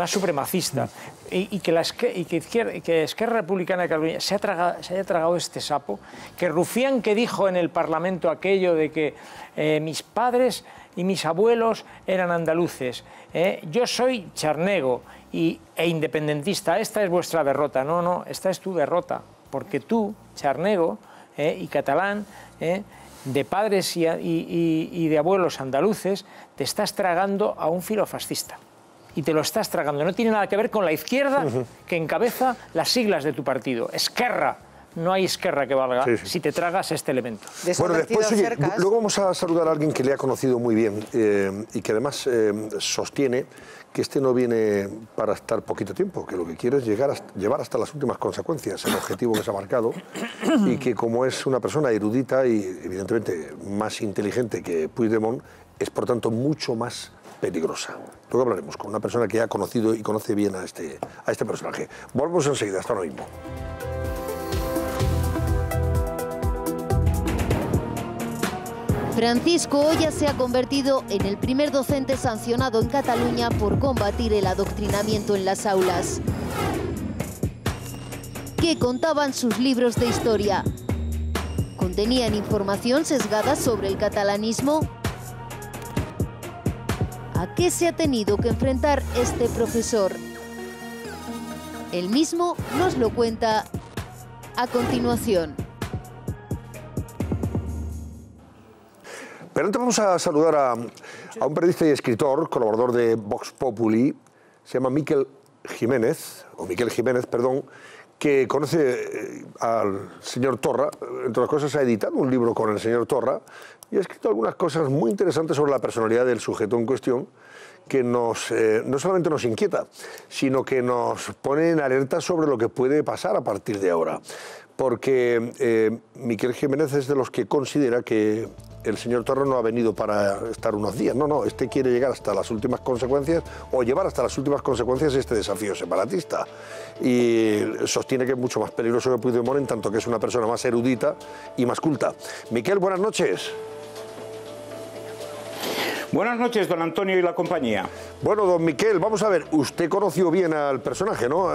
supremacista, y que Esquerra Republicana de Cataluña se haya tragado este sapo, que Rufián, que dijo en el Parlamento aquello de que mis padres y mis abuelos eran andaluces, yo soy charnego e independentista, esta es vuestra derrota. No, esta es tu derrota, porque tú, charnego y catalán, de padres y de abuelos andaluces, te estás tragando a un filofascista. Y te lo estás tragando. No tiene nada que ver con la izquierda que encabeza las siglas de tu partido. Esquerra. No hay Esquerra que valga si te tragas este elemento. Bueno, después, luego vamos a saludar a alguien que le ha conocido muy bien y que además sostiene que este no viene para estar poquito tiempo, que lo que quiere es llevar hasta las últimas consecuencias el objetivo que se ha marcado, y que como es una persona erudita y evidentemente más inteligente que Puigdemont, es por tanto mucho más peligrosa. Luego hablaremos con una persona que ha conocido y conoce bien a este personaje. Volvemos enseguida, hasta ahora mismo. Francisco Oya se ha convertido en el primer docente sancionado en Cataluña por combatir el adoctrinamiento en las aulas. ¿Qué contaban sus libros de historia? ¿Contenían información sesgada sobre el catalanismo? ¿A qué se ha tenido que enfrentar este profesor? Él mismo nos lo cuenta a continuación. Pero antes vamos a saludar a un periodista y escritor, colaborador de Vox Populi, se llama Miquel Jiménez, que conoce al señor Torra. Entre las cosas, ha editado un libro con el señor Torra y ha escrito algunas cosas muy interesantes sobre la personalidad del sujeto en cuestión, que no solamente nos inquieta, sino que nos pone en alerta sobre lo que puede pasar a partir de ahora. Porque Miquel Jiménez es de los que considera que el señor Torra no ha venido para estar unos días. No, este quiere llegar hasta las últimas consecuencias, o llevar hasta las últimas consecuencias este desafío separatista. Y sostiene que es mucho más peligroso que Puigdemont, en tanto que es una persona más erudita y más culta. Miquel, buenas noches. Buenas noches, don Antonio y la compañía. Bueno, don Miquel, vamos a ver, usted conoció bien al personaje, ¿no?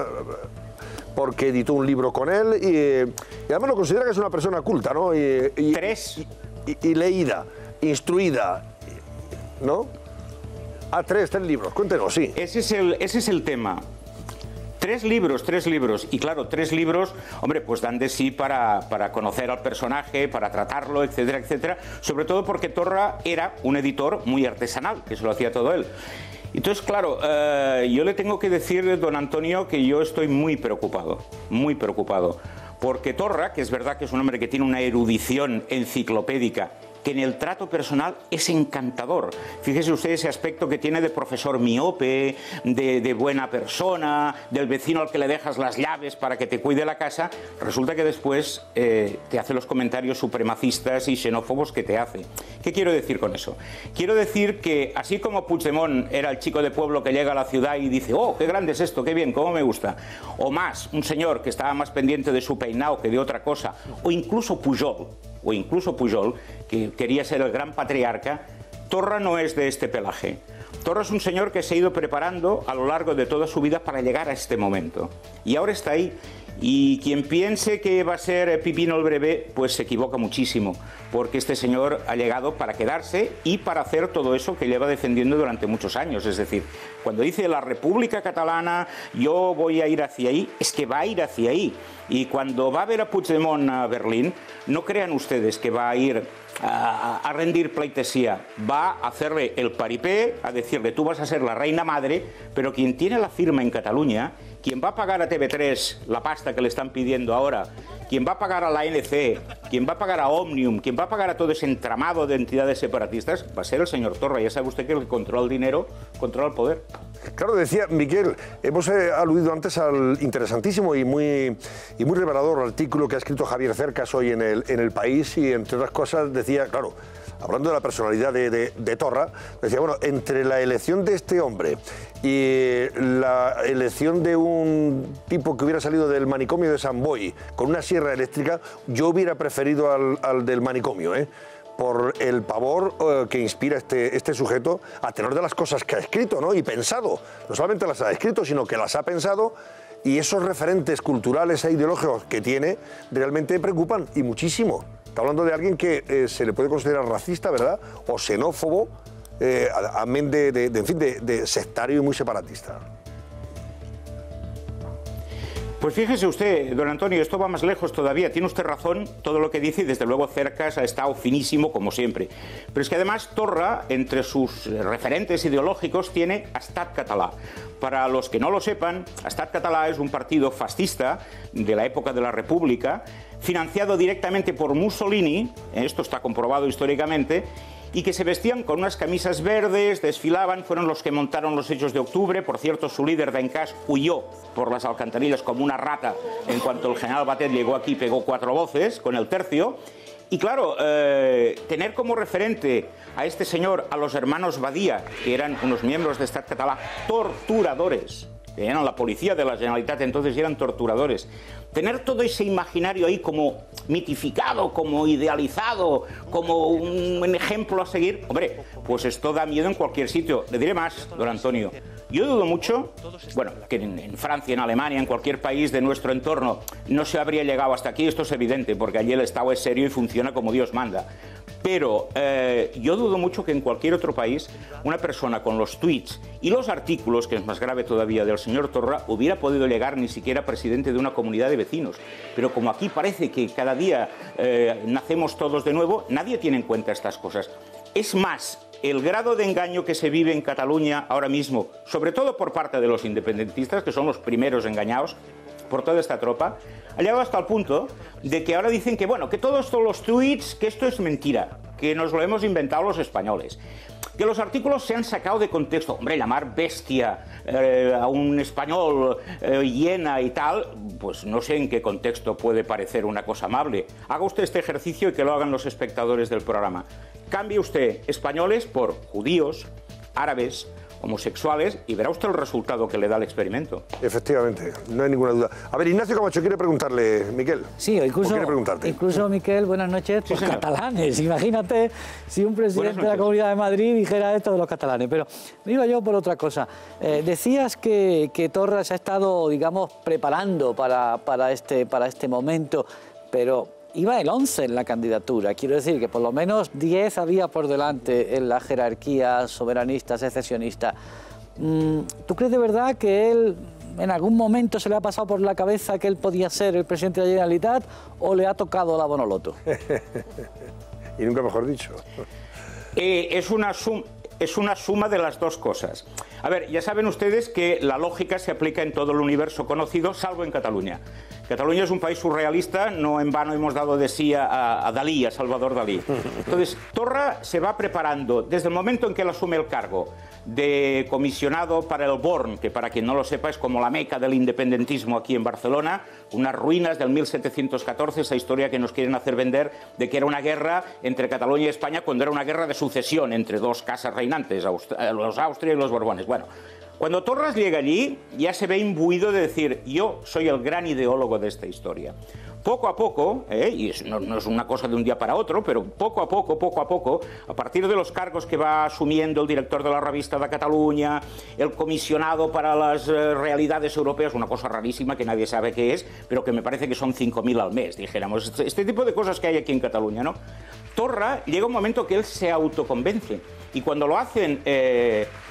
Porque editó un libro con él y además lo considera que es una persona culta, ¿no? Y leída, instruida, ¿no? Tres libros, cuéntenos, sí. Ese es el tema. Tres libros, y claro, 3 libros, hombre, pues dan de sí para conocer al personaje, para tratarlo, etcétera, etcétera, sobre todo porque Torra era un editor muy artesanal, que se lo hacía todo él. Entonces, claro, yo le tengo que decir, don Antonio, que yo estoy muy preocupado, porque Torra, que es verdad que es un hombre que tiene una erudición enciclopédica, que en el trato personal es encantador. Fíjese usted ese aspecto que tiene de profesor miope, de buena persona, del vecino al que le dejas las llaves para que te cuide la casa. Resulta que después te hace los comentarios supremacistas y xenófobos que te hace. ¿Qué quiero decir con eso? Quiero decir que así como Puigdemont era el chico de pueblo que llega a la ciudad y dice, oh, qué grande es esto, qué bien, cómo me gusta, o más, un señor que estaba más pendiente de su peinado que de otra cosa, o incluso Pujol, o incluso Pujol, que quería ser el gran patriarca, Torra no es de este pelaje. Torra es un señor que se ha ido preparando a lo largo de toda su vida para llegar a este momento. Y ahora está ahí. Y quien piense que va a ser Pipino el Breve, pues se equivoca muchísimo, porque este señor ha llegado para quedarse y para hacer todo eso que lleva defendiendo durante muchos años. Es decir, cuando dice la República Catalana, yo voy a ir hacia ahí, es que va a ir hacia ahí. Y cuando va a ver a Puigdemont a Berlín, no crean ustedes que va a ir a rendir pleitesía, va a hacerle el paripé, a decirle tú vas a ser la reina madre, pero quien tiene la firma en Cataluña, quien va a pagar a TV3 la pasta que le están pidiendo ahora, quien va a pagar a la ANC, quien va a pagar a Òmnium, quien va a pagar a todo ese entramado de entidades separatistas, va a ser el señor Torra. Ya sabe usted que el que controla el dinero, controla el poder. Claro, decía Miquel, hemos aludido antes al interesantísimo y muy revelador artículo que ha escrito Javier Cercas hoy en el País, y entre otras cosas decía, claro, hablando de la personalidad de Torra, decía, bueno, entre la elección de este hombre y la elección de un tipo que hubiera salido del manicomio de San Boi con una sierra eléctrica, yo hubiera preferido al del manicomio, por el pavor que inspira este sujeto a tenor de las cosas que ha escrito, ¿no? Y pensado. No solamente las ha escrito, sino que las ha pensado, y esos referentes culturales e ideológicos que tiene realmente preocupan, y muchísimo. Está hablando de alguien que se le puede considerar racista, ¿verdad? O xenófobo, amén de sectario y muy separatista. Pues fíjese usted, don Antonio, esto va más lejos todavía. Tiene usted razón todo lo que dice, y desde luego Cercas ha estado finísimo como siempre. Pero es que además Torra, entre sus referentes ideológicos, tiene Estat Català. Para los que no lo sepan, Estat Català es un partido fascista de la época de la República, financiado directamente por Mussolini, esto está comprobado históricamente, y que se vestían con unas camisas verdes, desfilaban, fueron los que montaron los hechos de octubre. Por cierto, su líder, Dencas, huyó por las alcantarillas como una rata en cuanto el general Batet llegó aquí, pegó 4 voces con el tercio. Y claro, tener como referente a este señor, a los hermanos Badía, que eran unos miembros de Estat Català, torturadores, que eran la policía de la Generalitat entonces y eran torturadores. Tener todo ese imaginario ahí como mitificado, como idealizado, como un ejemplo a seguir, hombre, pues esto da miedo en cualquier sitio. Le diré más, don Antonio. Yo dudo mucho, bueno, que en Francia, en Alemania, en cualquier país de nuestro entorno no se habría llegado hasta aquí, esto es evidente, porque allí el Estado es serio y funciona como Dios manda. Pero yo dudo mucho que en cualquier otro país una persona con los tweets y los artículos, que es más grave todavía, del señor Torra, hubiera podido llegar ni siquiera presidente de una comunidad de vecinos. Pero como aquí parece que cada día nacemos todos de nuevo, nadie tiene en cuenta estas cosas. Es más, el grado de engaño que se vive en Cataluña ahora mismo, sobre todo por parte de los independentistas, que son los primeros engañados por toda esta tropa, ha llegado hasta el punto de que ahora dicen que, bueno, que todos los tweets, que esto es mentira, que nos lo hemos inventado los españoles, que los artículos se han sacado de contexto. Hombre, llamar bestia a un español, hiena y tal, pues no sé en qué contexto puede parecer una cosa amable. Haga usted este ejercicio y que lo hagan los espectadores del programa. Cambie usted españoles por judíos, árabes, homosexuales, y verá usted el resultado que le da el experimento. Efectivamente, no hay ninguna duda. A ver, Ignacio Camacho quiere preguntarle, Miquel. Sí, incluso Miquel, buenas noches, los catalanes. Imagínate si un presidente de la Comunidad de Madrid dijera esto de los catalanes. Pero me iba yo por otra cosa. Decías que Torra se ha estado, digamos, preparando para este momento, pero iba el 11 en la candidatura. Quiero decir que por lo menos 10 había por delante en la jerarquía soberanista, secesionista. ¿Tú crees de verdad que él en algún momento se le ha pasado por la cabeza que él podía ser el presidente de la Generalitat, o le ha tocado la bonoloto? Y nunca mejor dicho. Es una suma de las dos cosas. A ver, ya saben ustedes que la lógica se aplica en todo el universo conocido, salvo en Cataluña. Cataluña es un país surrealista, no en vano hemos dado de sí a Dalí, a Salvador Dalí. Entonces, Torra se va preparando desde el momento en que él asume el cargo de comisionado para el Born, que para quien no lo sepa es como la meca del independentismo aquí en Barcelona, unas ruinas del 1714, esa historia que nos quieren hacer vender de que era una guerra entre Cataluña y España cuando era una guerra de sucesión entre dos casas reinantes, los Austria y los Borbones. Bueno, cuando Torras llega allí ya se ve imbuido de decir, yo soy el gran ideólogo de esta historia. poco a poco, y no es una cosa de un día para otro, pero poco a poco, a partir de los cargos que va asumiendo el director de la revista de Cataluña, el comisionado para las realidades europeas, una cosa rarísima que nadie sabe qué es, pero que me parece que son 5.000 al mes, dijéramos, este tipo de cosas que hay aquí en Cataluña, ¿no? Torra llega un momento que él se autoconvence, y cuando lo hacen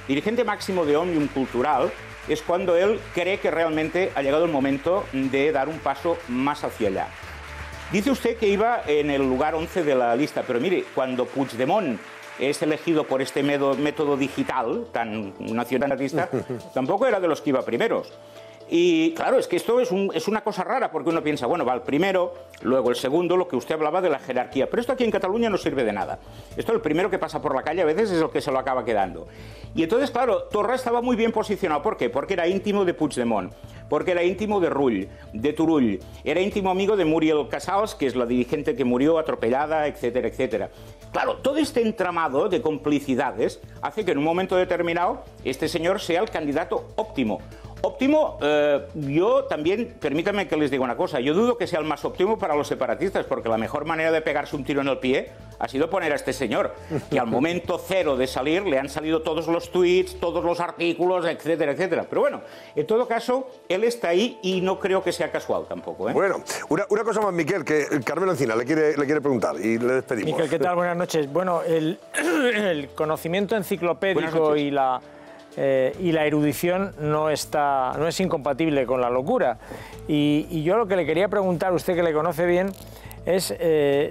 dirigente máximo de Òmnium Cultural, es cuando él cree que realmente ha llegado el momento de dar un paso más hacia allá. Dice usted que iba en el lugar 11 de la lista, pero mire, cuando Puigdemont es elegido por este método digital tan nacionalista, tampoco era de los que iba primeros. Y claro, es que esto es una cosa rara, porque uno piensa, bueno, va el primero, luego el segundo, lo que usted hablaba de la jerarquía. Pero esto aquí en Cataluña no sirve de nada. Esto el primero que pasa por la calle a veces es el que se lo acaba quedando. Y entonces, claro, Torra estaba muy bien posicionado. ¿Por qué? Porque era íntimo de Puigdemont, porque era íntimo de Rull, de Turull, era íntimo amigo de Muriel Casals, que es la dirigente que murió atropellada, etcétera, etcétera. Claro, todo este entramado de complicidades hace que en un momento determinado este señor sea el candidato óptimo. Óptimo, yo también, permítanme que les diga una cosa, yo dudo que sea el más óptimo para los separatistas, porque la mejor manera de pegarse un tiro en el pie ha sido poner a este señor, que al momento cero de salir le han salido todos los tweets, todos los artículos, etcétera, etcétera. Pero bueno, en todo caso, él está ahí y no creo que sea casual tampoco, ¿eh? Bueno, una cosa más, Miquel, que Carmelo Encina le quiere preguntar y le despedimos. Miquel, ¿qué tal? Buenas noches. Bueno, el conocimiento enciclopédico y la erudición no es incompatible con la locura. Y yo lo que le quería preguntar, usted que le conoce bien, es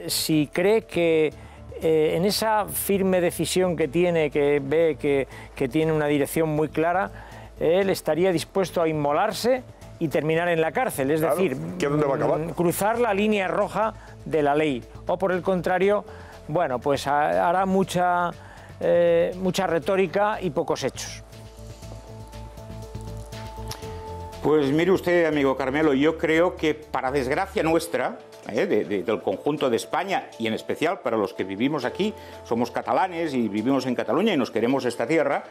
si cree que en esa firme decisión que tiene, que ve que tiene una dirección muy clara, él estaría dispuesto a inmolarse y terminar en la cárcel, es decir, ¿qué dónde va a acabar? Cruzar la línea roja de la ley, o por el contrario, bueno, pues hará mucha retórica y pocos hechos. Pues mire usted, amigo Carmelo, yo creo que para desgracia nuestra, del conjunto de España, y en especial para los que vivimos aquí, somos catalanes y vivimos en Cataluña y nos queremos esta tierra,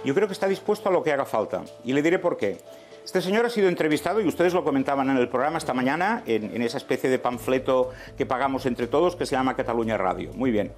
yo creo que está dispuesto a lo que haga falta. Y le diré por qué. Este señor ha sido entrevistado, y ustedes lo comentaban en el programa esta mañana, en esa especie de panfleto que pagamos entre todos, que se llama Cataluña Radio. Muy bien.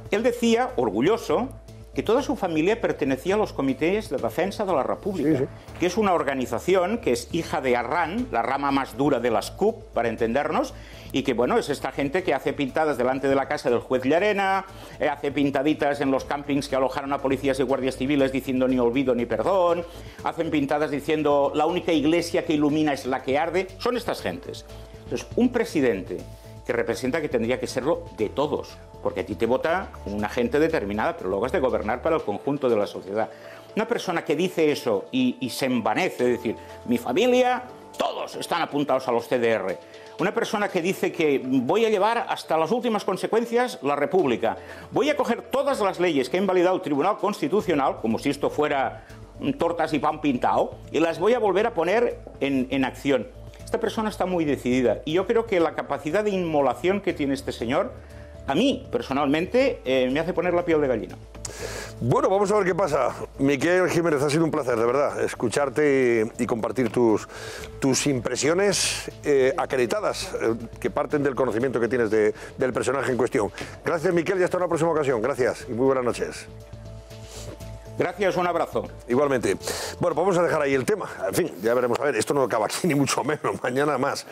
Él decía, orgulloso, que toda su familia pertenecía a los comités de defensa de la República, que es una organización que es hija de Arran, la rama más dura de las CUP, para entendernos, y que, bueno, es esta gente que hace pintadas delante de la casa del juez Llarena, hace pintaditas en los campings que alojaron a policías y guardias civiles diciendo ni olvido ni perdón, hacen pintadas diciendo la única iglesia que ilumina es la que arde. Son estas gentes. Entonces, un presidente que representa que tendría que serlo de todos, porque a ti te vota una gente determinada, pero luego has de gobernar para el conjunto de la sociedad. Una persona que dice eso y se envanece, es decir, mi familia, todos están apuntados a los CDR. Una persona que dice que voy a llevar hasta las últimas consecuencias la República. Voy a coger todas las leyes que ha invalidado el Tribunal Constitucional, como si esto fuera tortas y pan pintado, y las voy a volver a poner en acción. Esta persona está muy decidida y yo creo que la capacidad de inmolación que tiene este señor, a mí, personalmente, me hace poner la piel de gallina. Bueno, vamos a ver qué pasa. Miquel Jiménez, ha sido un placer, de verdad, escucharte y compartir tus impresiones acreditadas, que parten del conocimiento que tienes del personaje en cuestión. Gracias, Miquel, y hasta una próxima ocasión. Gracias y muy buenas noches. Gracias, un abrazo. Igualmente. Bueno, pues vamos a dejar ahí el tema. En fin, ya veremos. A ver, esto no acaba aquí, ni mucho menos. Mañana más.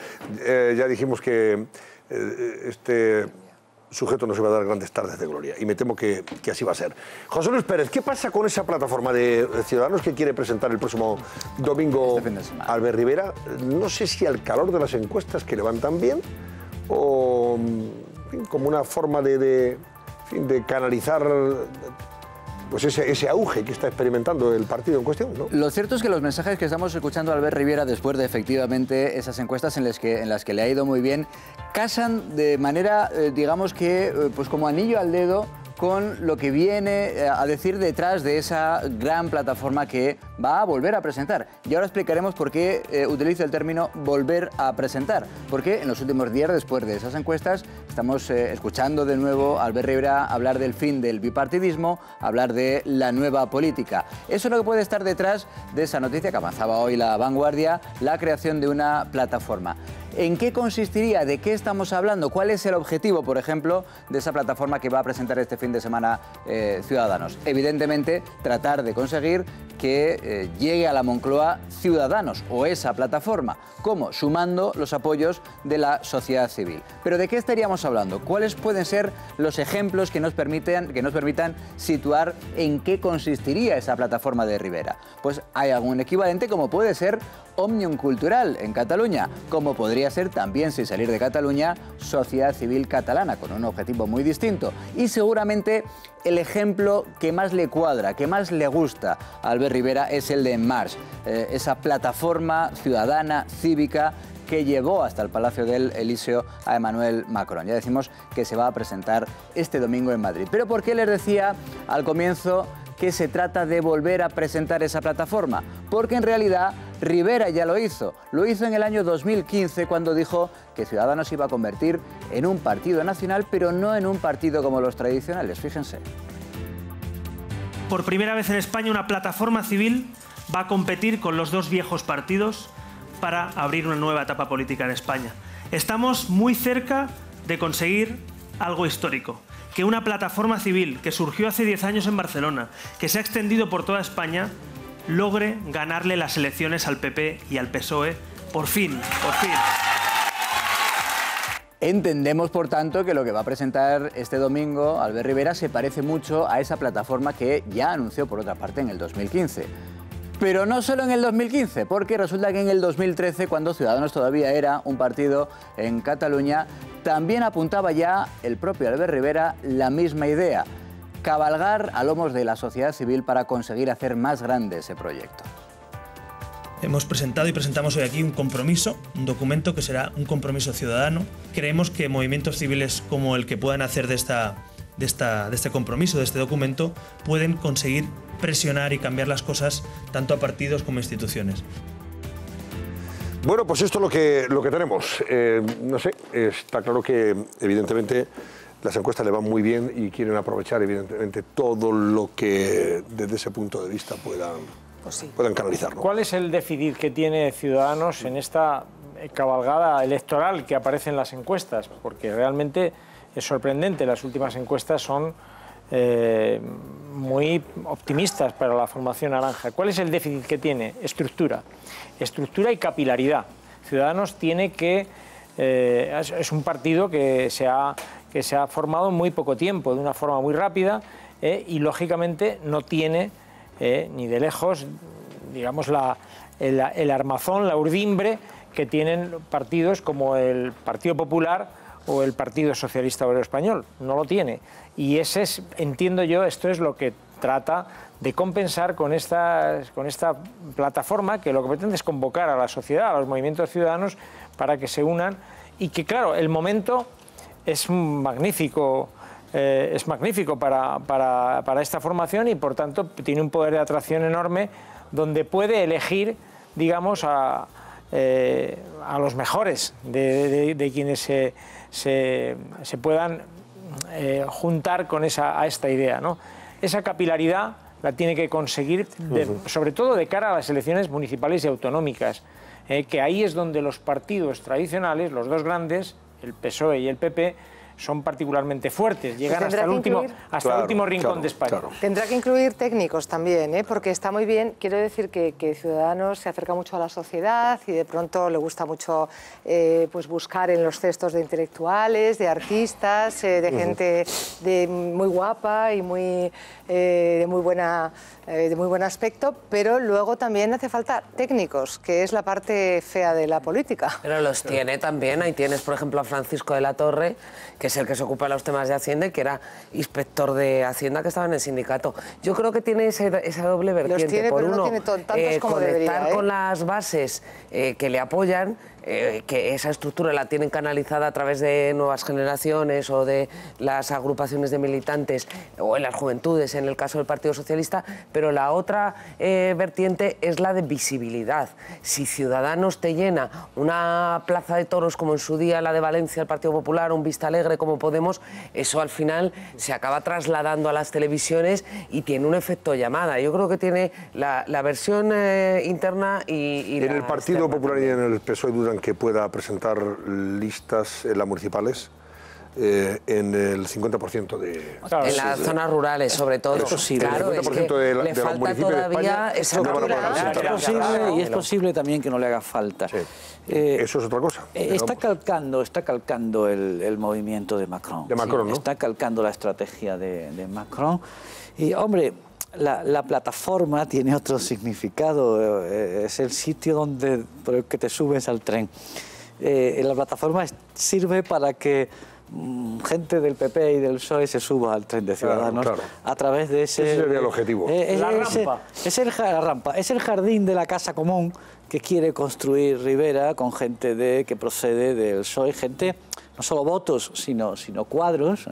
Ya dijimos que este sujeto nos iba a dar grandes tardes de gloria. Y me temo que así va a ser. José Luis Pérez, ¿qué pasa con esa plataforma de Ciudadanos que quiere presentar el próximo domingo Albert Rivera? No sé si al calor de las encuestas que le van tan bien o en fin, como una forma de canalizar pues ese auge que está experimentando el partido en cuestión, ¿no? Lo cierto es que los mensajes que estamos escuchando a Albert Rivera después de efectivamente esas encuestas en las que le ha ido muy bien, casan de manera, digamos que, pues como anillo al dedo con lo que viene a decir detrás de esa gran plataforma que va a volver a presentar. Y ahora explicaremos por qué utilizo el término volver a presentar. Porque en los últimos días, después de esas encuestas, estamos escuchando de nuevo a Albert Rivera hablar del fin del bipartidismo, hablar de la nueva política. Eso es lo que puede estar detrás de esa noticia que avanzaba hoy La Vanguardia, la creación de una plataforma. ¿En qué consistiría? ¿De qué estamos hablando? ¿Cuál es el objetivo, por ejemplo, de esa plataforma que va a presentar este fin de semana Ciudadanos? Evidentemente, tratar de conseguir que llegue a la Moncloa Ciudadanos o esa plataforma. ¿Cómo? Sumando los apoyos de la sociedad civil. ¿Pero de qué estaríamos hablando? ¿Cuáles pueden ser los ejemplos que nos permitan situar en qué consistiría esa plataforma de Rivera? Pues hay algún equivalente, como puede ser Òmnium Cultural en Cataluña, como podría ser también, sin salir de Cataluña, Sociedad Civil Catalana, con un objetivo muy distinto. Y seguramente el ejemplo que más le cuadra, que más le gusta a Albert Rivera es el de En Marche, esa plataforma ciudadana, cívica, que llevó hasta el Palacio del Elíseo a Emmanuel Macron. Ya decimos que se va a presentar este domingo en Madrid. ¿Pero por qué les decía al comienzo que se trata de volver a presentar esa plataforma? Porque en realidad Rivera ya lo hizo en el año 2015 cuando dijo que Ciudadanos iba a convertir en un partido nacional, pero no en un partido como los tradicionales, fíjense. Por primera vez en España una plataforma civil va a competir con los dos viejos partidos para abrir una nueva etapa política en España. Estamos muy cerca de conseguir algo histórico, que una plataforma civil que surgió hace 10 años en Barcelona, que se ha extendido por toda España, logre ganarle las elecciones al PP y al PSOE, por fin, por fin. Entendemos, por tanto, que lo que va a presentar este domingo Albert Rivera se parece mucho a esa plataforma que ya anunció, por otra parte, en el 2015. Pero no solo en el 2015, porque resulta que en el 2013, cuando Ciudadanos todavía era un partido en Cataluña, también apuntaba ya el propio Albert Rivera la misma idea: cabalgar a lomos de la sociedad civil para conseguir hacer más grande ese proyecto. Hemos presentado y presentamos hoy aquí un compromiso, un documento que será un compromiso ciudadano. Creemos que movimientos civiles como el que puedan hacer de este compromiso, de este documento, pueden conseguir presionar y cambiar las cosas tanto a partidos como a instituciones. Bueno, pues esto es lo que tenemos. No sé, está claro que evidentemente las encuestas le van muy bien y quieren aprovechar evidentemente todo lo que desde ese punto de vista puedan canalizar, ¿no? ¿Cuál es el déficit que tiene Ciudadanos en esta cabalgada electoral que aparece en las encuestas? Porque realmente es sorprendente, las últimas encuestas son muy optimistas para la formación naranja. ¿Cuál es el déficit que tiene? Estructura y capilaridad. Ciudadanos tiene que... es un partido que se ha formado en muy poco tiempo, de una forma muy rápida, y lógicamente no tiene ni de lejos, digamos, el armazón, la urdimbre que tienen partidos como el Partido Popular o el Partido Socialista Obrero Español. No lo tiene. Y ese es, entiendo yo, esto es lo que trata de compensar con esta plataforma, que lo que pretende es convocar a la sociedad, a los movimientos ciudadanos, para que se unan, y que, claro, el momento es magnífico. Es magnífico para esta formación y, por tanto, tiene un poder de atracción enorme, donde puede elegir, digamos, a los mejores de quienes se puedan juntar con a esta idea, ¿no? Esa capilaridad la tiene que conseguir, sobre todo de cara a las elecciones municipales y autonómicas, que ahí es donde los partidos tradicionales, los dos grandes, el PSOE y el PP, son particularmente fuertes, llegan hasta el último rincón de España. Claro. Tendrá que incluir técnicos también, porque está muy bien, quiero decir que Ciudadanos se acerca mucho a la sociedad y de pronto le gusta mucho pues buscar en los cestos de intelectuales, de artistas, de gente muy guapa y de muy buen aspecto, pero luego también hace falta técnicos, que es la parte fea de la política. Pero los tiene también, ahí tienes por ejemplo a Francisco de la Torre, que es el que se ocupa de los temas de Hacienda y que era inspector de Hacienda, que estaba en el sindicato. Yo creo que tiene esa doble vertiente. Los tiene, por pero uno, no tiene tantos como conectar debería, con las bases que le apoyan, que esa estructura la tienen canalizada a través de nuevas generaciones o de las agrupaciones de militantes o en las juventudes, en el caso del Partido Socialista, pero la otra vertiente es la de visibilidad. Si Ciudadanos te llena una plaza de toros como en su día la de Valencia, el Partido Popular, un Vista Alegre como Podemos, eso al final se acaba trasladando a las televisiones y tiene un efecto llamada. Yo creo que tiene la versión interna y en el Partido Popular y en el PSOE dudan consideran que pueda presentar listas en las municipales en el 50% de... En las zonas rurales, sobre todo. Eso sí, claro, el 50% de le falta todavía esa y es posible también que no le haga falta. Sí. Eso es otra cosa. Está calcando el movimiento de Macron. De Macron, ¿no? Está calcando la estrategia de Macron. Y, hombre, la plataforma tiene otro significado. Es el sitio por el que te subes al tren. La plataforma sirve para que gente del PP y del PSOE se suba al tren de Ciudadanos a través de ese... Ese sería el objetivo. La rampa. Es el jardín de la casa común que quiere construir Rivera con gente que procede del PSOE, gente, no solo votos, sino cuadros,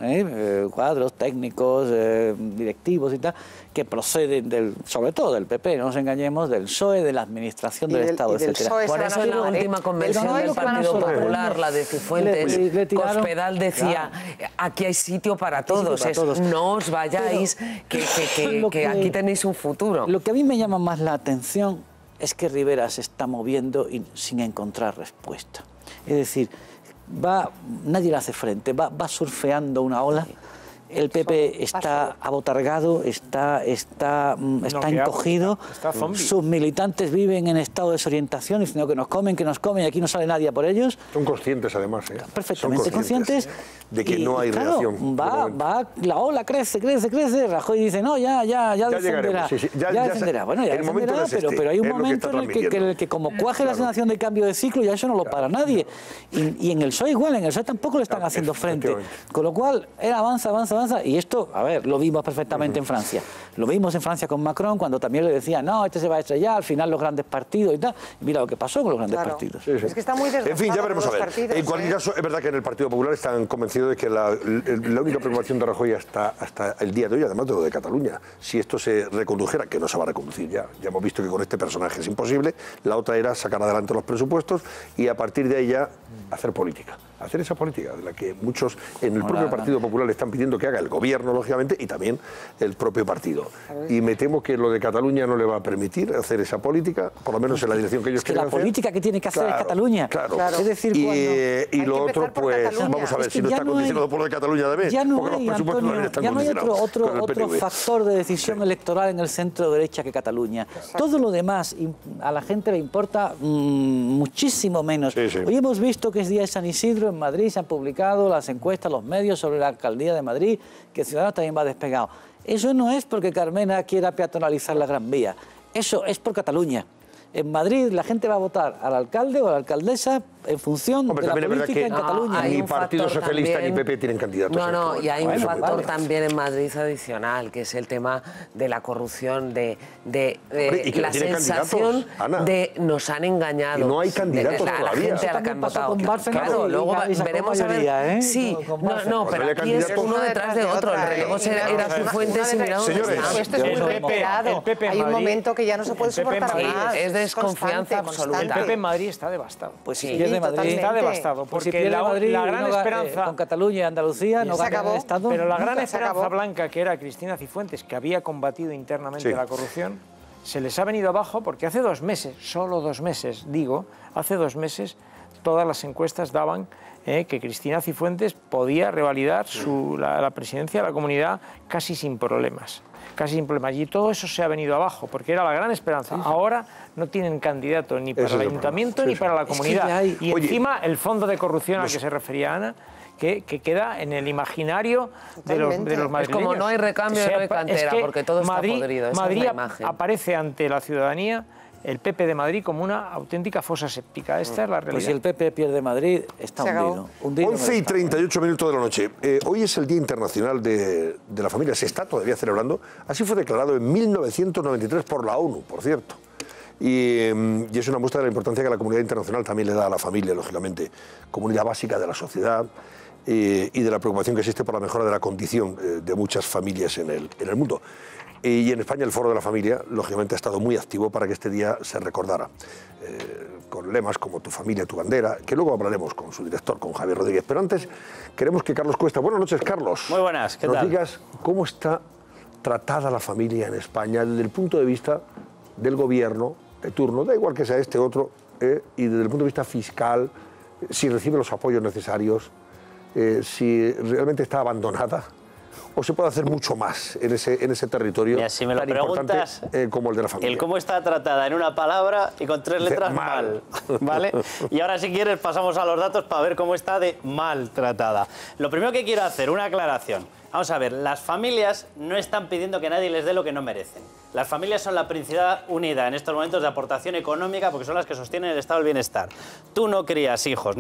cuadros técnicos, directivos y tal, que proceden sobre todo del PP, no nos engañemos, del PSOE, de la administración del Estado, etc. Por eso en la última convención del Partido Popular, la de Cifuentes, Cospedal decía, aquí hay sitio para todos, no os vayáis, que aquí tenéis un futuro. Lo que a mí me llama más la atención es que Rivera se está moviendo sin encontrar respuesta. Es decir, nadie le hace frente, va surfeando una ola. El PP está abotargado, está encogido, sus militantes viven en estado de desorientación, diciendo que nos comen, y aquí no sale nadie por ellos. Son conscientes, además. Perfectamente conscientes de que no hay reacción. La ola crece, Rajoy dice, no, ya descenderá. Ya descenderá. Bueno, ya descenderá, pero hay un momento en el que como cuaje la sensación de cambio de ciclo, ya eso no lo para nadie. Y en el PSOE igual, en el PSOE tampoco le están haciendo frente. Con lo cual, él avanza. Y esto, a ver, lo vimos perfectamente en Francia. Lo vimos en Francia con Macron, cuando también le decían, no, este se va a estrellar, al final los grandes partidos y tal. Y mira lo que pasó con los grandes partidos. Es que está muy desgastado. En fin, ya veremos a ver. Partidos, en cualquier caso, es verdad que en el Partido Popular están convencidos de que la única preocupación de Rajoy hasta el día de hoy, además de lo de Cataluña, si esto se recondujera, que no se va a reconducir ya hemos visto que con este personaje es imposible, la otra era sacar adelante los presupuestos y a partir de ahí ya hacer política. Hacer esa política de la que muchos en el propio Partido Popular están pidiendo que haga el gobierno, lógicamente, y también el propio partido. Y me temo que lo de Cataluña no le va a permitir hacer esa política, por lo menos en la dirección que ellos quieren hacer. La política que tiene que hacer es Cataluña. Claro. Es decir, y lo otro, pues, vamos a ver si no está condicionado por lo de Cataluña también. Ya no hay otro factor de decisión electoral en el centro derecha que Cataluña. Todo lo demás a la gente le importa muchísimo menos. Hoy hemos visto que es día de San Isidro en Madrid, se han publicado las encuestas, los medios sobre la alcaldía de Madrid, que Ciudadanos también va despegado. Eso no es porque Carmena quiera peatonalizar la Gran Vía, eso es por Cataluña. En Madrid la gente va a votar al alcalde o a la alcaldesa en función de la política en Cataluña. Ni Partido Socialista ni PP tienen candidatos. Y hay un factor también en Madrid adicional, que es el tema de la corrupción, de la sensación de nos han engañado. Y no hay candidatos todavía. La gente a la que han votado. Claro, luego veremos a ver. Sí, pero aquí es uno detrás de otro. El relevo era Cifuentes y mirado. Señores, esto es muy desesperado. Hay un momento que ya no se puede soportar más. Es desconfianza absoluta. El PP en Madrid está devastado. Pues sí, de Madrid está devastado, porque la gran esperanza con Cataluña y Andalucía no gana el Estado. Pero la gran esperanza blanca que era Cristina Cifuentes, que había combatido internamente la corrupción, se les ha venido abajo porque hace 2 meses, solo 2 meses, hace 2 meses todas las encuestas daban que Cristina Cifuentes podía revalidar la presidencia de la Comunidad casi sin problemas. Y todo eso se ha venido abajo, porque era la gran esperanza. Ahora no tienen candidato ni para el ayuntamiento ni para la comunidad. Y encima el fondo de corrupción al que se refería Ana, que queda en el imaginario de los madrileños. Es como no hay recambio, no hay cantera, porque todo está podrido. Madrid aparece ante la ciudadanía, el PP de Madrid, como una auténtica fosa séptica. Esta es la realidad. Pues si el PP pierde Madrid, está hundido. 11:38 de la noche. Hoy es el Día Internacional de la Familia. Se está todavía celebrando. Así fue declarado en 1993 por la ONU, por cierto. Y es una muestra de la importancia que la comunidad internacional también le da a la familia, lógicamente. Comunidad básica de la sociedad y de la preocupación que existe por la mejora de la condición de muchas familias en el mundo. Y en España el Foro de la Familia, lógicamente, ha estado muy activo para que este día se recordara, con lemas como Tu familia, tu bandera, que luego hablaremos con su director, con Javier Rodríguez. Pero antes queremos que Carlos Cuesta, buenas noches, Carlos. Muy buenas, ¿qué tal? Nos digas cómo está tratada la familia en España desde el punto de vista del gobierno de turno, da igual que sea este otro, y desde el punto de vista fiscal, si recibe los apoyos necesarios, si realmente está abandonada, o se puede hacer mucho más en ese territorio Mira, si me lo tan preguntas, importante como el de la familia. El cómo está tratada en una palabra y con 3 letras, mal. ¿Vale? Y ahora, si quieres, pasamos a los datos para ver cómo está de mal tratada. Lo primero que quiero hacer, una aclaración. Vamos a ver, las familias no están pidiendo que nadie les dé lo que no merecen. Las familias son la principal unidad en estos momentos de aportación económica porque son las que sostienen el estado del bienestar. Tú no crías hijos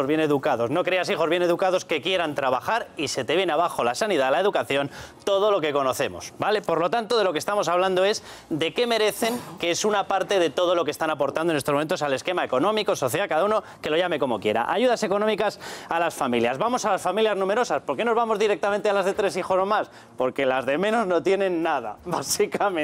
bien educados, no crías hijos bien educados que quieran trabajar y se te viene abajo la sanidad, la educación, todo lo que conocemos, ¿vale? Por lo tanto, de lo que estamos hablando es de qué merecen, que es una parte de todo lo que están aportando en estos momentos al esquema económico, social, cada uno que lo llame como quiera. Ayudas económicas a las familias. Vamos a las familias numerosas. ¿Por qué nos vamos directamente a las de 3 hijos o más? Porque las de menos no tienen nada, básicamente.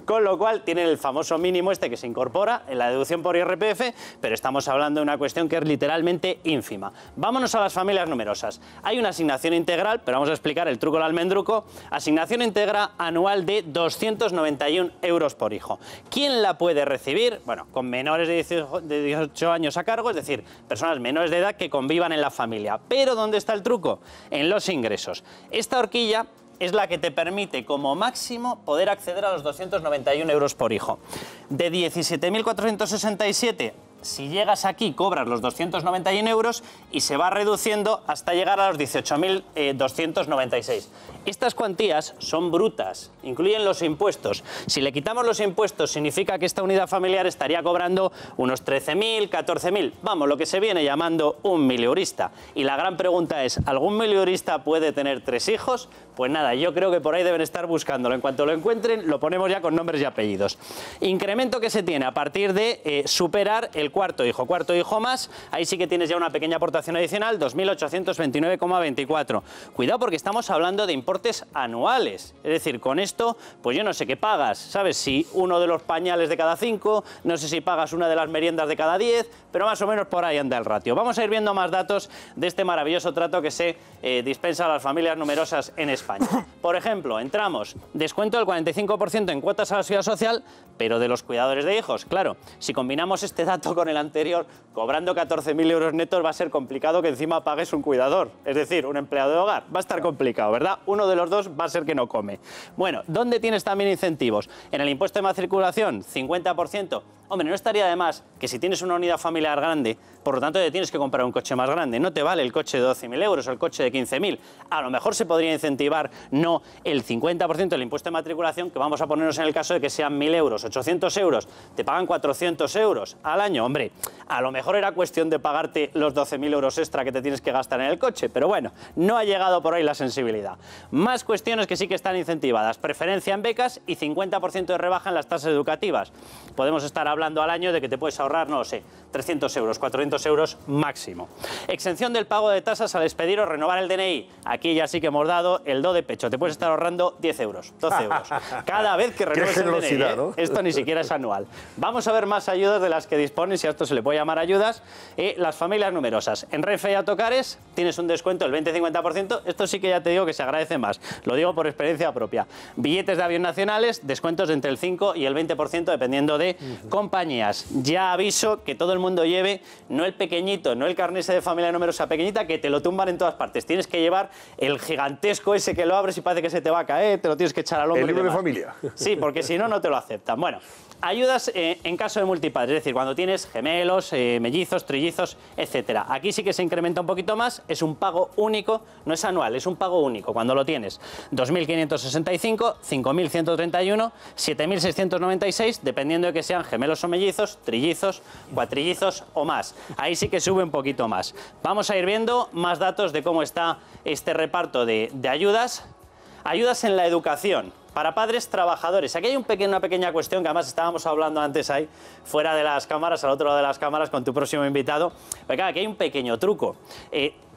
Con lo cual tienen el famoso mínimo que se incorpora en la deducción por IRPF, pero estamos hablando de una cuestión que es literalmente ínfima. Vámonos a las familias numerosas. Hay una asignación integral, pero vamos a explicar el truco del almendruco. Asignación íntegra anual de 291 euros por hijo. ¿Quién la puede recibir? Bueno, con menores de 18 años a cargo, es decir, personas menores de edad que convivan en la familia. Pero ¿dónde está el truco? En los ingresos. Esta horquilla es la que te permite como máximo poder acceder a los 291 euros por hijo. De 17.467, si llegas aquí cobras los 291 euros y se va reduciendo hasta llegar a los 18.296. Estas cuantías son brutas, incluyen los impuestos. Si le quitamos los impuestos significa que esta unidad familiar estaría cobrando unos 13.000, 14.000, vamos, lo que se viene llamando un milieurista. Y la gran pregunta es, ¿algún milieurista puede tener 3 hijos? Pues nada, yo creo que por ahí deben estar buscándolo. En cuanto lo encuentren, lo ponemos ya con nombres y apellidos. Incremento que se tiene a partir de superar el cuarto hijo más, ahí sí que tienes ya una pequeña aportación adicional, 2.829,24. Cuidado porque estamos hablando de importes anuales, es decir, con esto, pues yo no sé qué pagas, ¿sabes? Si uno de los pañales de cada 5, no sé si pagas una de las meriendas de cada 10, pero más o menos por ahí anda el ratio. Vamos a ir viendo más datos de este maravilloso trato que se dispensa a las familias numerosas en España. Por ejemplo, entramos, descuento del 45% en cuotas a la seguridad social, pero de los cuidadores de hijos. Claro, si combinamos este dato con el anterior, cobrando 14.000 euros netos va a ser complicado que encima pagues un cuidador, es decir, un empleado de hogar. Va a estar complicado, ¿verdad? Uno de los dos va a ser que no come. Bueno, ¿dónde tienes también incentivos? En el impuesto de matriculación, 50%. Hombre, no estaría de más que si tienes una unidad familiar grande, por lo tanto te tienes que comprar un coche más grande. No te vale el coche de 12.000 euros o el coche de 15.000. A lo mejor se podría incentivar no el 50% del impuesto de matriculación, que vamos a ponernos en el caso de que sean 1.000 euros, 800 euros, te pagan 400 euros al año. Hombre, a lo mejor era cuestión de pagarte los 12.000 euros extra que te tienes que gastar en el coche, pero bueno, no ha llegado por ahí la sensibilidad. Más cuestiones que sí que están incentivadas, preferencia en becas y 50% de rebaja en las tasas educativas. Podemos estar hablando al año de que te puedes ahorrar, no lo sé, 300 euros, 400 euros máximo. Exención del pago de tasas al expedir o renovar el DNI. Aquí ya sí que hemos dado el do de pecho. Te puedes estar ahorrando 10 euros, 12 euros. Cada vez que renueves el DNI, ¿no? Esto ni siquiera es anual. Vamos a ver más ayudas de las que disponen, si a esto se le puede llamar ayudas, las familias numerosas. En Renfe y Autocares tienes un descuento del 20-50%. Esto sí que ya te digo que se agradece más. Lo digo por experiencia propia. Billetes de avión nacionales, descuentos de entre el 5 y el 20% dependiendo de compañías. Ya aviso que todo el mundo lleve no el pequeñito, no el carnet de familia numerosa pequeñita, que te lo tumban en todas partes. Tienes que llevar el gigantesco ese que lo abres y parece que se te va a caer, te lo tienes que echar al hombro. El libro de familia. Sí, porque si no, no te lo aceptan. Bueno, ayudas en caso de multipadre, es decir, cuando tienes gemelos, mellizos, trillizos, etcétera. Aquí sí que se incrementa un poquito más, es un pago único, no es anual, es un pago único. Cuando lo tienes, 2.565, 5.131, 7.696, dependiendo de que sean gemelos o mellizos, trillizos, cuatrillizos o más. Ahí sí que sube un poquito más. Vamos a ir viendo más datos de cómo está este reparto de ayudas. Ayudas en la educación para padres trabajadores. Aquí hay una pequeña cuestión que además estábamos hablando antes ahí, fuera de las cámaras, al otro lado de las cámaras, con tu próximo invitado. Pero claro, aquí hay un pequeño truco.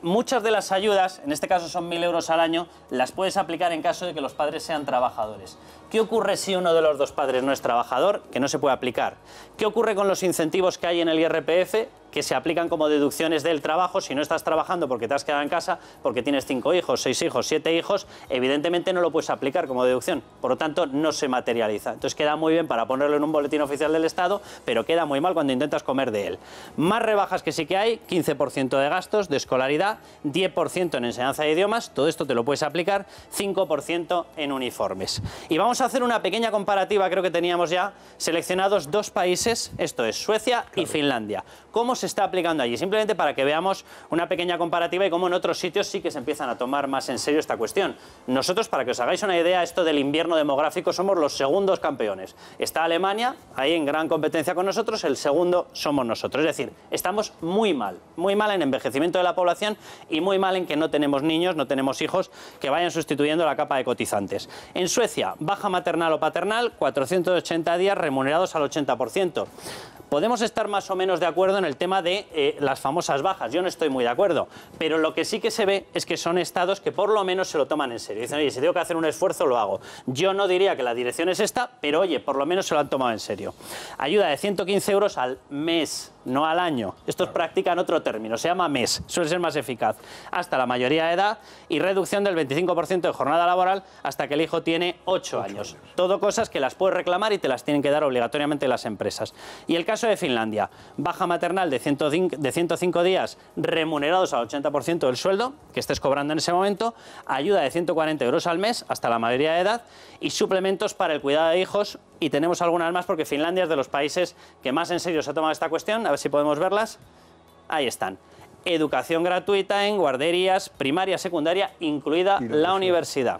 Muchas de las ayudas, en este caso son 1.000 euros al año, las puedes aplicar en caso de que los padres sean trabajadores. ¿Qué ocurre si uno de los dos padres no es trabajador? Que no se puede aplicar. ¿Qué ocurre con los incentivos que hay en el IRPF? que se aplican como deducciones del trabajo. Si no estás trabajando porque te has quedado en casa, porque tienes 5 hijos, 6 hijos, 7 hijos, evidentemente no lo puedes aplicar como deducción. Por lo tanto, no se materializa. Entonces queda muy bien para ponerlo en un boletín oficial del Estado, pero queda muy mal cuando intentas comer de él. Más rebajas que sí que hay: 15% de gastos de escolaridad, 10% en enseñanza de idiomas, todo esto te lo puedes aplicar, 5% en uniformes. Y vamos a hacer una pequeña comparativa, creo que teníamos ya seleccionados 2 países, esto es Suecia y Finlandia. ¿Cómo se está aplicando allí? Simplemente para que veamos una pequeña comparativa y cómo en otros sitios sí que se empiezan a tomar más en serio esta cuestión. Nosotros, para que os hagáis una idea, esto del invierno demográfico, somos los segundos campeones. Está Alemania ahí en gran competencia con nosotros, el segundo somos nosotros. Es decir, estamos muy mal en envejecimiento de la población y muy mal en que no tenemos niños, no tenemos hijos que vayan sustituyendo la capa de cotizantes. En Suecia, baja maternal o paternal, 480 días remunerados al 80%. Podemos estar más o menos de acuerdo en el tema de las famosas bajas. Yo no estoy muy de acuerdo, pero lo que sí que se ve es que son estados que por lo menos se lo toman en serio. Dicen, oye, si tengo que hacer un esfuerzo, lo hago. Yo no diría que la dirección es esta, pero oye, por lo menos se lo han tomado en serio. Ayuda de 115 euros al mes, no al año. Estos practican otro término, se llama mes, suele ser más eficaz. Hasta la mayoría de edad y reducción del 25% de jornada laboral hasta que el hijo tiene 8 años. Todo cosas que las puedes reclamar y te las tienen que dar obligatoriamente las empresas. Y el caso de Finlandia, baja maternal de 105 días remunerados al 80% del sueldo que estés cobrando en ese momento, ayuda de 140 euros al mes hasta la mayoría de edad y suplementos para el cuidado de hijos. Y tenemos algunas más porque Finlandia es de los países que más en serio se ha tomado esta cuestión. A ver si podemos verlas. Ahí están. Educación gratuita en guarderías primaria, secundaria, incluida la universidad.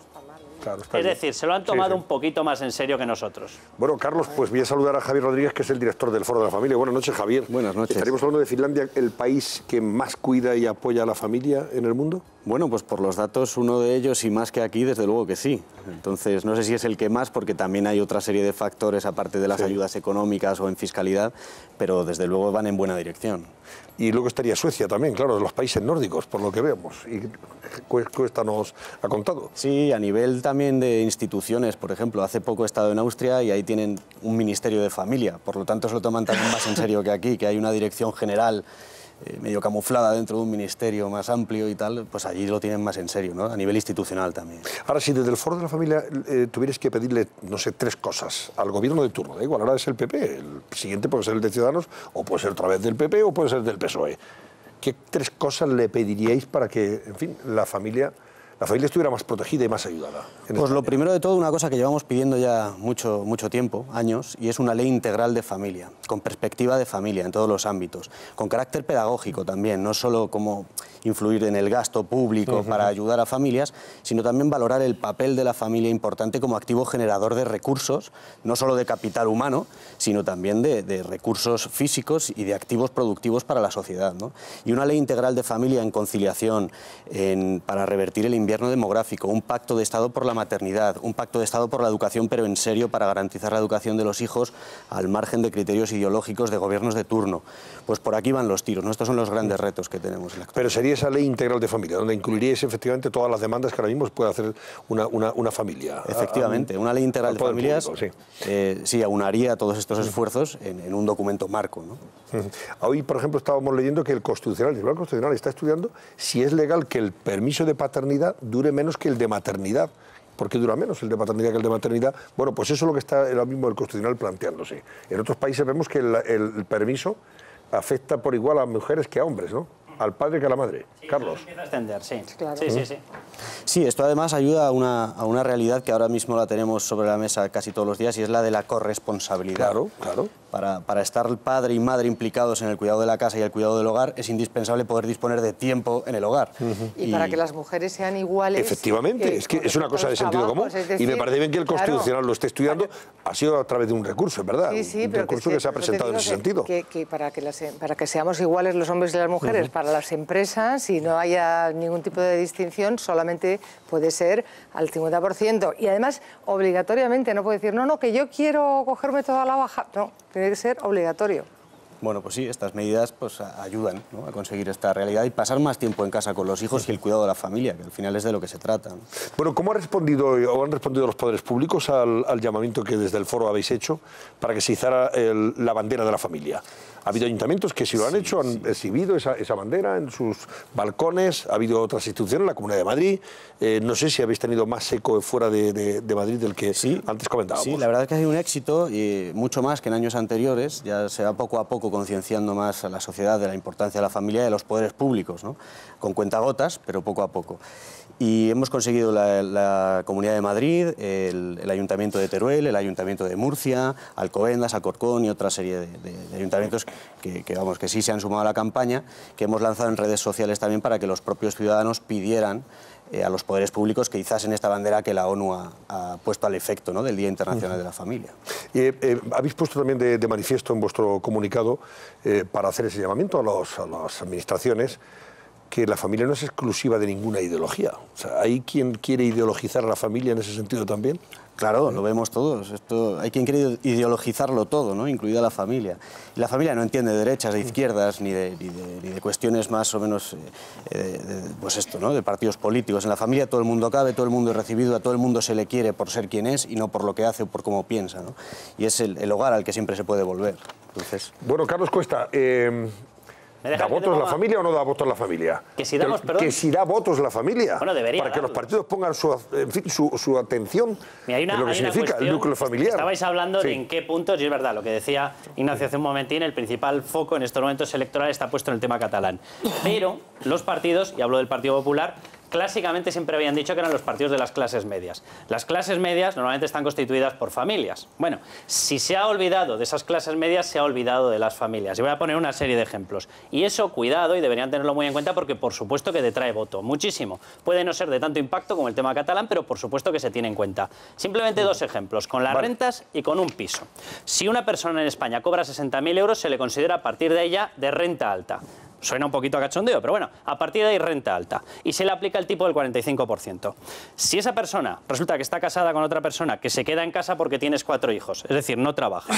Claro, es decir, se lo han tomado un poquito más en serio que nosotros. Bueno, Carlos, pues voy a saludar a Javier Rodríguez, que es el director del Foro de la Familia. Buenas noches, Javier. Buenas noches. ¿Estaremos hablando de Finlandia, el país que más cuida y apoya a la familia en el mundo? Bueno, pues por los datos, uno de ellos, y más que aquí, desde luego que sí. Entonces, no sé si es el que más, porque también hay otra serie de factores, aparte de las ayudas económicas o en fiscalidad, pero desde luego van en buena dirección. Y luego estaría Suecia también, claro, de los países nórdicos, por lo que vemos. Y Cuesta nos ha contado. Sí, a nivel también de instituciones, por ejemplo, hace poco he estado en Austria y ahí tienen un ministerio de familia, por lo tanto se lo toman también más en serio que aquí, que hay una dirección general medio camuflada dentro de un ministerio más amplio y tal, pues allí lo tienen más en serio, ¿no? A nivel institucional también. Ahora, si desde el Foro de la Familia tuvierais que pedirle, no sé, 3 cosas al gobierno de turno, da igual, ahora es el PP, el siguiente puede ser el de Ciudadanos, o puede ser otra vez del PP, o puede ser del PSOE. ¿Qué 3 cosas le pediríais para que, en fin, la familia estuviera más protegida y más ayudada? Pues lo primero de todo, una cosa que llevamos pidiendo ya mucho tiempo, años, y es una ley integral de familia, con perspectiva de familia en todos los ámbitos, con carácter pedagógico también, no solo como influir en el gasto público para ayudar a familias, sino también valorar el papel de la familia importante como activo generador de recursos, no solo de capital humano, sino también de recursos físicos y de activos productivos para la sociedad, ¿no? Y una ley integral de familia en conciliación, para revertir el invierno demográfico, un pacto de Estado por la maternidad, un pacto de Estado por la educación, pero en serio para garantizar la educación de los hijos al margen de criterios ideológicos de gobiernos de turno. Pues por aquí van los tiros, ¿no? Estos son los grandes retos que tenemos en la actualidad. Pero sería esa ley integral de familia, donde incluiríais efectivamente todas las demandas que ahora mismo puede hacer una familia. Efectivamente, una ley integral de familias público, sí, aunaría todos estos esfuerzos en un documento marco, ¿no? Hoy, por ejemplo, estábamos leyendo que el Tribunal Constitucional está estudiando si es legal que el permiso de paternidad dure menos que el de maternidad. ¿Por qué dura menos el de paternidad que el de maternidad? Bueno, pues eso es lo que está ahora mismo el Constitucional planteándose. En otros países vemos que el permiso afecta por igual a mujeres que a hombres, ¿no? Al padre que a la madre. Sí, Carlos. Empieza a extender, sí. Claro. Sí. Sí, esto además ayuda a una realidad que ahora mismo la tenemos sobre la mesa casi todos los días y es la de la corresponsabilidad. Claro. Para estar padre y madre implicados en el cuidado de la casa y el cuidado del hogar es indispensable poder disponer de tiempo en el hogar. Y para que las mujeres sean iguales... Efectivamente, es que es una cosa de sentido común. Decir, y me parece bien que el Constitucional lo esté estudiando. Ha sido a través de un recurso, ¿verdad? Sí, un recurso que se ha presentado en ese sentido. Que para que seamos iguales los hombres y las mujeres, para las empresas, y no haya ningún tipo de distinción, solamente puede ser al 50%. Y además, obligatoriamente, no puede decir, no, que yo quiero cogerme toda la baja. No, tiene que ser obligatorio. Bueno, pues sí, estas medidas pues ayudan, ¿no?, a conseguir esta realidad y pasar más tiempo en casa con los hijos y el cuidado de la familia, que al final es de lo que se trata, ¿no? Bueno, ¿cómo han respondido los poderes públicos al llamamiento que desde el Foro habéis hecho para que se izara la bandera de la familia? Ha habido ayuntamientos que sí lo han hecho, han exhibido esa bandera en sus balcones, ha habido otras instituciones, la Comunidad de Madrid. No sé si habéis tenido más eco fuera de Madrid del que antes comentábamos. Sí, la verdad es que ha sido un éxito y mucho más que en años anteriores. Ya se va poco a poco concienciando más a la sociedad de la importancia de la familia y de los poderes públicos, ¿no? Con cuentagotas, pero poco a poco. Y hemos conseguido la Comunidad de Madrid, el Ayuntamiento de Teruel, el Ayuntamiento de Murcia, Alcobendas, Alcorcón y otra serie de ayuntamientos que sí se han sumado a la campaña, que hemos lanzado en redes sociales también para que los propios ciudadanos pidieran a los poderes públicos que izasen esta bandera que la ONU ha puesto al efecto, ¿no?, del Día Internacional de la Familia. Habéis puesto también de manifiesto en vuestro comunicado, para hacer ese llamamiento a las administraciones, que la familia no es exclusiva de ninguna ideología. O sea, ¿hay quien quiere ideologizar a la familia en ese sentido también? Claro, lo vemos todos. Hay quien quiere ideologizarlo todo, ¿no?, incluida la familia. Y la familia no entiende de derechas, de izquierdas, ni de cuestiones más o menos, pues esto, ¿no?, de partidos políticos. En la familia todo el mundo cabe, todo el mundo es recibido, a todo el mundo se le quiere por ser quien es y no por lo que hace o por cómo piensa, ¿no? Y es el hogar al que siempre se puede volver. Entonces... Bueno, Carlos Cuesta, ¿da votos la familia o no da votos la familia? Que si damos, perdón. Que si da votos la familia. Bueno, debería para que los partidos pongan su atención en lo que significa el núcleo familiar. Estabais hablando de en qué puntos, y es verdad, lo que decía Ignacio hace un momentín, el principal foco en estos momentos electorales está puesto en el tema catalán. Pero los partidos, y hablo del Partido Popular, clásicamente siempre habían dicho que eran los partidos de las clases medias. Las clases medias normalmente están constituidas por familias. Bueno, si se ha olvidado de esas clases medias, se ha olvidado de las familias. Y voy a poner una serie de ejemplos. Y eso, cuidado, y deberían tenerlo muy en cuenta porque por supuesto que detrae voto, muchísimo. Puede no ser de tanto impacto como el tema catalán, pero por supuesto que se tiene en cuenta. Simplemente dos ejemplos, con las rentas y con un piso. Si una persona en España cobra 60.000 euros, se le considera a partir de ella de renta alta. Suena un poquito a cachondeo, pero bueno, a partir de ahí renta alta. Y se le aplica el tipo del 45%. Si esa persona resulta que está casada con otra persona que se queda en casa porque tienes 4 hijos, es decir, no trabaja,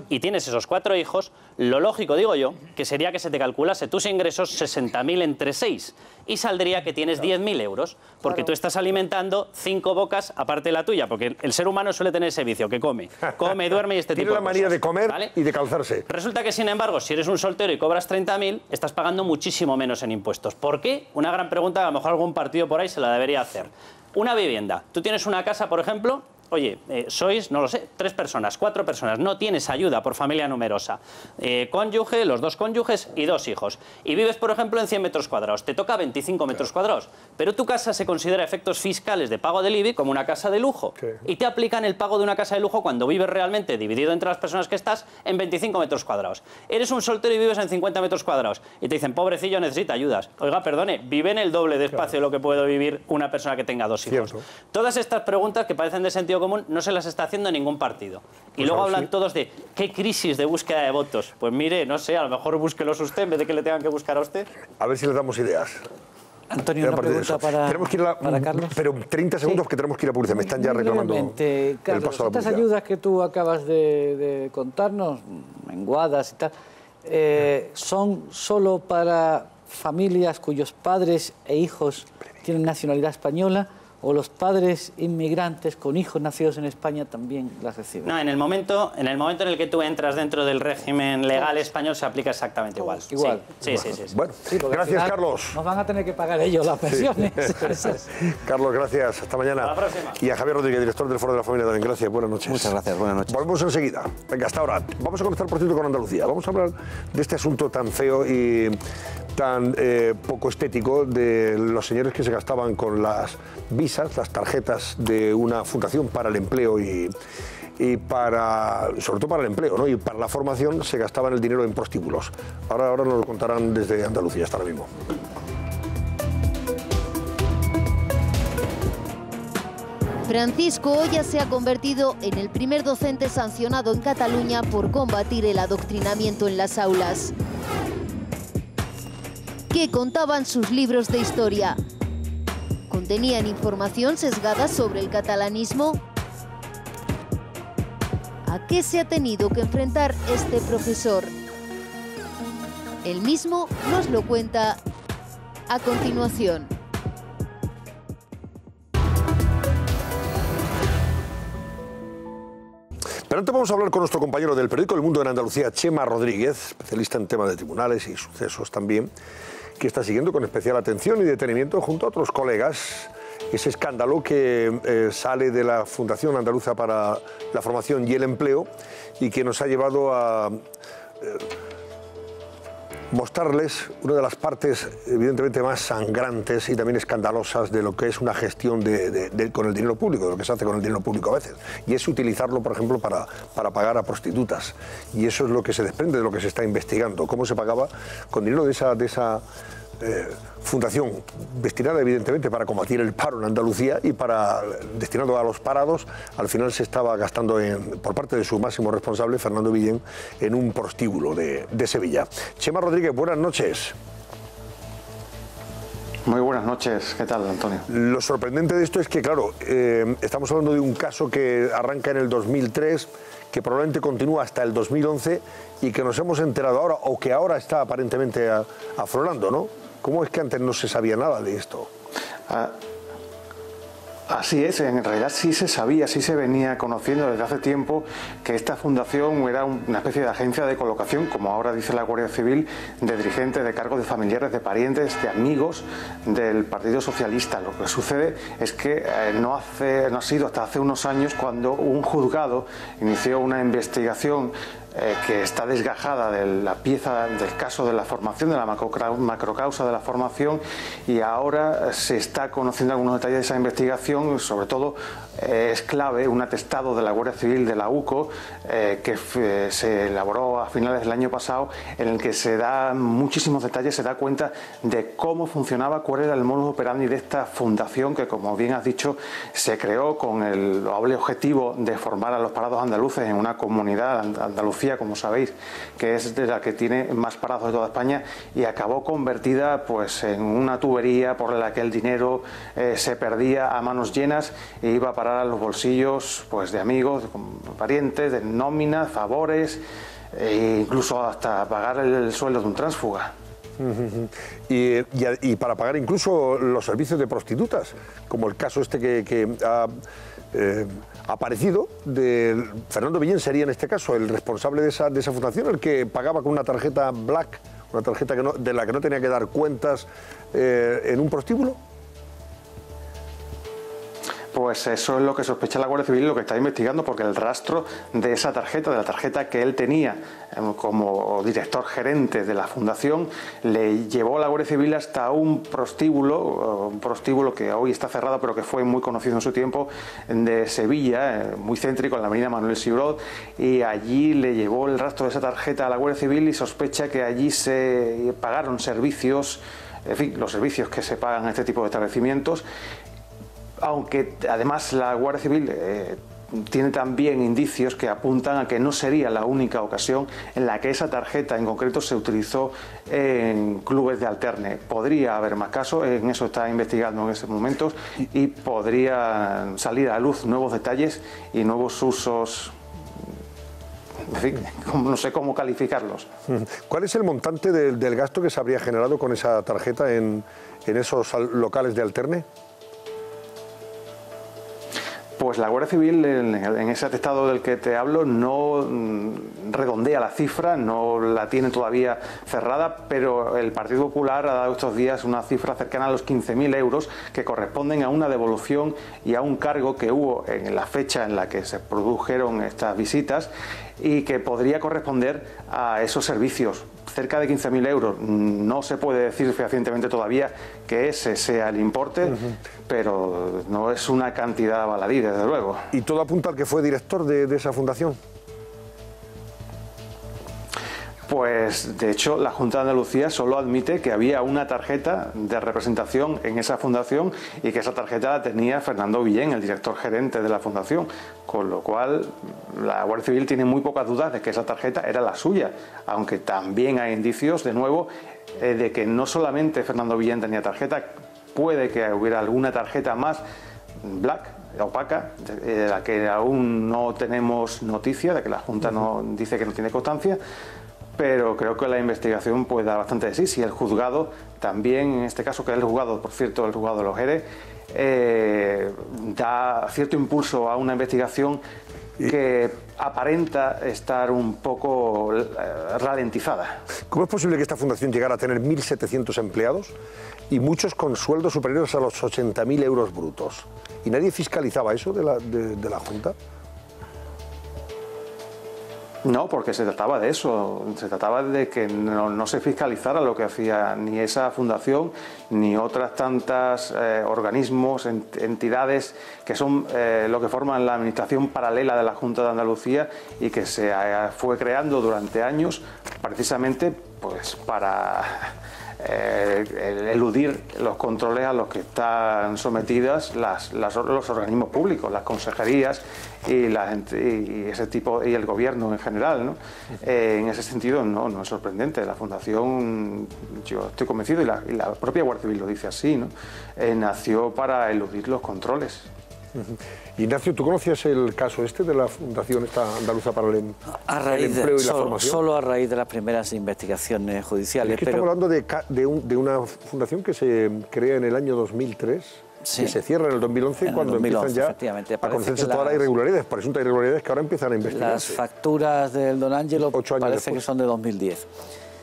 y tienes esos 4 hijos, lo lógico, digo yo, que sería que se te calculase tus ingresos 60.000 entre 6 y saldría que tienes 10.000 euros, porque tú estás alimentando 5 bocas aparte de la tuya, porque el ser humano suele tener ese vicio, que come, duerme y este tipo de cosas. Tiene la manía de comer, ¿vale?, y de calzarse. Resulta que, sin embargo, si eres un soltero y cobras 30.000, estás pagando muchísimo menos en impuestos. ¿Por qué? Una gran pregunta que a lo mejor algún partido por ahí se la debería hacer. Una vivienda. Tú tienes una casa, por ejemplo, oye, sois, no lo sé, 3 personas, 4 personas, no tienes ayuda por familia numerosa, cónyuge, los 2 cónyuges y 2 hijos, y vives, por ejemplo, en 100 metros cuadrados, te toca 25 metros cuadrados, pero tu casa se considera a efectos fiscales de pago del IBI como una casa de lujo, y te aplican el pago de una casa de lujo cuando vives realmente, dividido entre las personas que estás, en 25 metros cuadrados. Eres un soltero y vives en 50 metros cuadrados, y te dicen, pobrecillo, necesita ayudas. Oiga, perdone, vive en el doble de espacio de lo que puede vivir una persona que tenga 2 hijos. Todas estas preguntas que parecen de sentido común no se las está haciendo ningún partido. Y luego hablan todos de qué crisis de búsqueda de votos. Pues mire, no sé, a lo mejor búsquelos usted en vez de que le tengan que buscar a usted. A ver si les damos ideas. Antonio, una pregunta para Carlos. Pero 30 segundos, que tenemos que ir a publicidad. Me están ya reclamando el paso a la publicidad. Estas ayudas que tú acabas de contarnos, menguadas y tal, ¿son solo para familias cuyos padres e hijos tienen nacionalidad española, o los padres inmigrantes con hijos nacidos en España también las reciben? No, en el momento en el que tú entras dentro del régimen legal español se aplica exactamente igual. Igual. Sí. Bueno, gracias, Carlos. Nos van a tener que pagar ellos las pensiones. Carlos, gracias. Hasta mañana. Hasta la próxima. Y a Javier Rodríguez, director del Foro de la Familia, también. Gracias. Buenas noches. Muchas gracias. Buenas noches. Volvemos enseguida. Venga, hasta ahora. Vamos a conectar, por cierto, con Andalucía. Vamos a hablar de este asunto tan feo y tan poco estético de los señores que se gastaban con las visas, las tarjetas de una fundación para el empleo y sobre todo para el empleo, ¿no? Y para la formación se gastaban el dinero en prostíbulos. Ahora nos lo contarán desde Andalucía, hasta ahora mismo. Francisco Oya se ha convertido en el primer docente sancionado en Cataluña por combatir el adoctrinamiento en las aulas. ¿Qué contaban sus libros de historia? ¿Contenían información sesgada sobre el catalanismo? ¿A qué se ha tenido que enfrentar este profesor? Él mismo nos lo cuenta a continuación. Pero antes vamos a hablar con nuestro compañero del periódico El Mundo en Andalucía, Chema Rodríguez, especialista en temas de tribunales y sucesos también, que está siguiendo con especial atención y detenimiento junto a otros colegas ese escándalo que sale de la Fundación Andaluza para la Formación y el Empleo y que nos ha llevado a mostrarles una de las partes evidentemente más sangrantes y también escandalosas de lo que es una gestión con el dinero público, de lo que se hace con el dinero público a veces, y es utilizarlo, por ejemplo, para pagar a prostitutas, y eso es lo que se desprende de lo que se está investigando, cómo se pagaba con dinero de esa fundación destinada evidentemente para combatir el paro en Andalucía y destinado a los parados. Al final se estaba gastando por parte de su máximo responsable, Fernando Villén, en un prostíbulo de Sevilla. Chema Rodríguez, buenas noches. Muy buenas noches, ¿qué tal, Antonio? Lo sorprendente de esto es que, claro, estamos hablando de un caso que arranca en el 2003, que probablemente continúa hasta el 2011 y que nos hemos enterado ahora, o que ahora está aparentemente aflorando, ¿no? ¿Cómo es que antes no se sabía nada de esto? Así es, en realidad sí se sabía, sí se venía conociendo desde hace tiempo que esta fundación era una especie de agencia de colocación, como ahora dice la Guardia Civil, de dirigentes, de cargos, de familiares, de parientes, de amigos del Partido Socialista. Lo que sucede es que no ha sido hasta hace unos años cuando un juzgado inició una investigación que está desgajada de la pieza del caso de la formación, de la macrocausa de la formación, y ahora se está conociendo algunos detalles de esa investigación. Sobre todo es clave un atestado de la Guardia Civil de la UCO que se elaboró a finales del año pasado, en el que se da muchísimos detalles, se da cuenta de cómo funcionaba, cuál era el modus operandi de esta fundación que, como bien has dicho, se creó con el loable objetivo de formar a los parados andaluces en una comunidad, Andalucía, como sabéis, que es de la que tiene más parados de toda España, y acabó convertida pues en una tubería por la que el dinero se perdía a manos llenas e iba a parar a los bolsillos pues de amigos, de parientes, de nóminas, favores e incluso hasta pagar el sueldo de un tránsfuga. Y para pagar incluso los servicios de prostitutas, como el caso este que ha aparecido de Fernando Villén. Sería en este caso el responsable de esa fundación, el que pagaba con una tarjeta black, una tarjeta de la que no tenía que dar cuentas en un prostíbulo. Pues eso es lo que sospecha la Guardia Civil, lo que está investigando, porque el rastro de esa tarjeta, de la tarjeta que él tenía como director gerente de la fundación, le llevó a la Guardia Civil hasta un prostíbulo que hoy está cerrado, pero que fue muy conocido en su tiempo, de Sevilla, muy céntrico, en la avenida Manuel Sibrod, y allí le llevó el rastro de esa tarjeta a la Guardia Civil y sospecha que allí se pagaron servicios, en fin, los servicios que se pagan en este tipo de establecimientos. Aunque además la Guardia Civil tiene también indicios que apuntan a que no sería la única ocasión en la que esa tarjeta en concreto se utilizó en clubes de alterne. Podría haber más casos, en eso está investigando en estos momentos, y podría salir a luz nuevos detalles y nuevos usos. En fin, no sé cómo calificarlos. ¿Cuál es el montante del gasto que se habría generado con esa tarjeta en esos locales de alterne? Pues la Guardia Civil en ese atestado del que te hablo no redondea la cifra, no la tiene todavía cerrada, pero el Partido Popular ha dado estos días una cifra cercana a los 15.000 euros que corresponden a una devolución y a un cargo que hubo en la fecha en la que se produjeron estas visitas y que podría corresponder a esos servicios. Cerca de 15.000 euros. No se puede decir fehacientemente todavía que ese sea el importe, pero no es una cantidad baladí, desde luego. ¿Y todo apunta al que fue director de esa fundación? Pues de hecho la Junta de Andalucía solo admite que había una tarjeta de representación en esa fundación y que esa tarjeta la tenía Fernando Villén, el director gerente de la fundación, con lo cual la Guardia Civil tiene muy pocas dudas de que esa tarjeta era la suya, aunque también hay indicios, de nuevo, de que no solamente Fernando Villén tenía tarjeta, puede que hubiera alguna tarjeta más black, opaca, de la que aún no tenemos noticia, de que la Junta no dice que no tiene constancia, pero creo que la investigación puede dar bastante de sí. Si el juzgado también, en este caso, que es el juzgado, por cierto, el juzgado de los Jerez, da cierto impulso a una investigación que aparenta estar un poco ralentizada. ¿Cómo es posible que esta fundación llegara a tener 1.700 empleados y muchos con sueldos superiores a los 80.000 euros brutos? ¿Y nadie fiscalizaba eso de la Junta? No, porque se trataba de eso, se trataba de que no se fiscalizara lo que hacía ni esa fundación ni otras tantas organismos, entidades que son lo que forman la administración paralela de la Junta de Andalucía y que se fue creando durante años precisamente pues para eludir los controles a los que están sometidas los organismos públicos, las consejerías y ese tipo, y el gobierno en general, ¿no? En ese sentido no es sorprendente. La Fundación, yo estoy convencido, y la propia Guardia Civil lo dice así, ¿no? Nació para eludir los controles. Ignacio, ¿tú conocías el caso de la Fundación Andaluza para el Empleo y la Formación? Solo a raíz de las primeras investigaciones judiciales. Es que estamos hablando de una fundación que se crea en el año 2003, que se cierra en el 2011, cuando empiezan ya a conocerse todas las irregularidades, presuntas irregularidades que ahora empiezan a investigarse. Las facturas del Don Ángelo parece que son de 2010.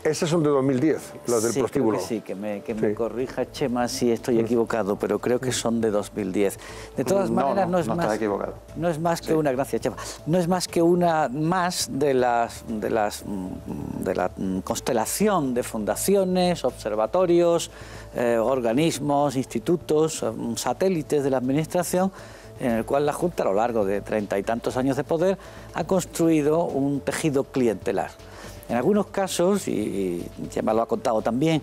Esas son de 2010, las del prostíbulo. Que me corrija Chema si estoy equivocado, pero creo que son de 2010. De todas maneras, no estás equivocado. No es más que una, gracias Chema, no es más que una más de la constelación de fundaciones, observatorios, organismos, institutos, satélites de la administración, en el cual la Junta, a lo largo de 30 y tantos años de poder, ha construido un tejido clientelar. En algunos casos, y Chema lo ha contado también,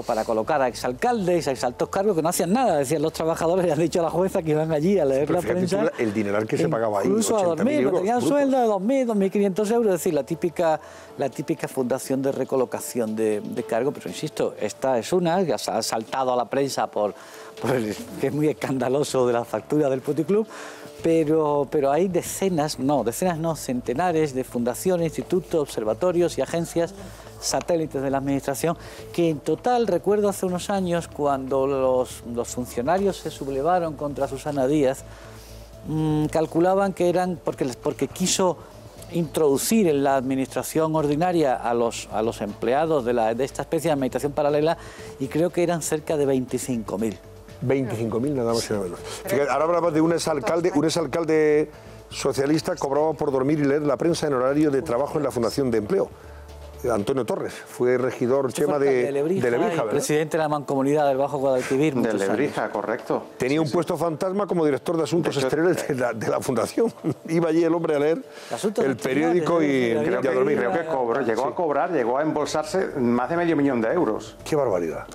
para colocar a exalcaldes, a exaltos cargos que no hacían nada, decían los trabajadores, y han dicho a la jueza que iban allí a leer la prensa. El dineral que se pagaba ahí, incluso a dormir, tenían sueldo de 2.000, 2.500 euros, es decir, la típica fundación de recolocación de cargo, pero insisto, esta es una que ha saltado a la prensa que es muy escandaloso de la factura del Puticlub. Pero hay centenares de fundaciones, institutos, observatorios y agencias satélites de la administración que en total, recuerdo hace unos años cuando los funcionarios se sublevaron contra Susana Díaz, calculaban que eran porque quiso introducir en la administración ordinaria a los empleados de esta especie de administración paralela, y creo que eran cerca de 25.000. 25.000 nada más y nada menos. Fíjate, ahora hablamos de un exalcalde socialista cobraba por dormir y leer la prensa en horario de trabajo en la Fundación de Empleo. Antonio Torres, fue regidor, Chema, de Lebrija, ¿verdad? Presidente de la Mancomunidad del Bajo Guadalquivir. De Lebrija, correcto. Tenía un puesto fantasma como director de Asuntos Exteriores de la Fundación. Iba allí el hombre a leer el periódico y a dormir. Creo que llegó a embolsarse más de medio millón de euros. ¡Qué barbaridad!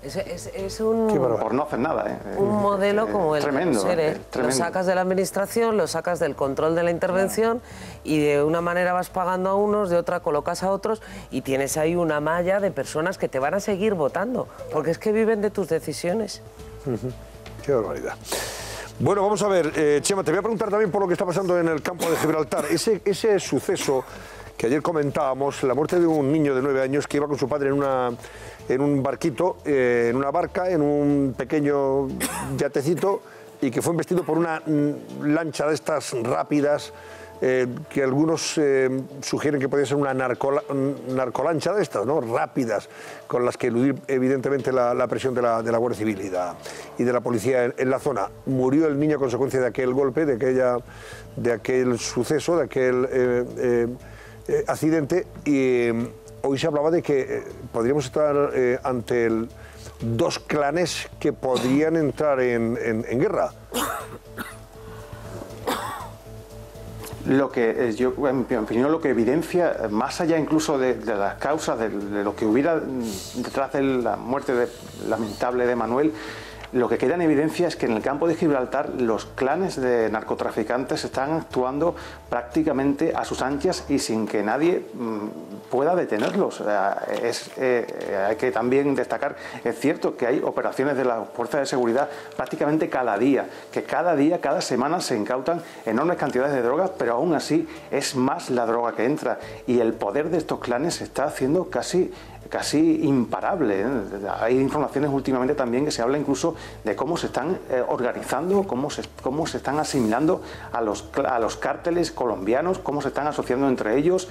Es un... Por no hacer nada, un modelo como el tremendo, de Seres. Lo sacas de la administración, lo sacas del control de la intervención y de una manera vas pagando a unos, de otra colocas a otros y tienes ahí una malla de personas que te van a seguir votando, porque es que viven de tus decisiones. Qué barbaridad. Bueno, vamos a ver, Chema, te voy a preguntar también por lo que está pasando en el campo de Gibraltar. Ese suceso que ayer comentábamos, la muerte de un niño de 9 años que iba con su padre en un barquito, en una barca, en un pequeño yatecito, y que fue embestido por una lancha de estas rápidas, que algunos sugieren que podía ser una narcolancha de estas, ¿no? Rápidas, con las que eludir evidentemente la presión de la Guardia Civil y de la policía en la zona. Murió el niño a consecuencia de aquel golpe, de aquel suceso, de aquel accidente, y hoy se hablaba de que podríamos estar ante dos clanes que podrían entrar en guerra. Lo que yo, en mi opinión, lo que evidencia, más allá incluso de las causas, de lo que hubiera detrás de la muerte lamentable de Manuel, lo que queda en evidencia es que en el campo de Gibraltar los clanes de narcotraficantes están actuando prácticamente a sus anchas y sin que nadie pueda detenerlos. Hay que también destacar, es cierto que hay operaciones de las fuerzas de seguridad prácticamente cada día, cada semana se incautan enormes cantidades de drogas, pero aún así es más la droga que entra y el poder de estos clanes se está haciendo casi casi imparable, ¿eh? Hay informaciones últimamente también que se habla incluso de cómo se están organizando, cómo se están asimilando a los cárteles colombianos, cómo se están asociando entre ellos,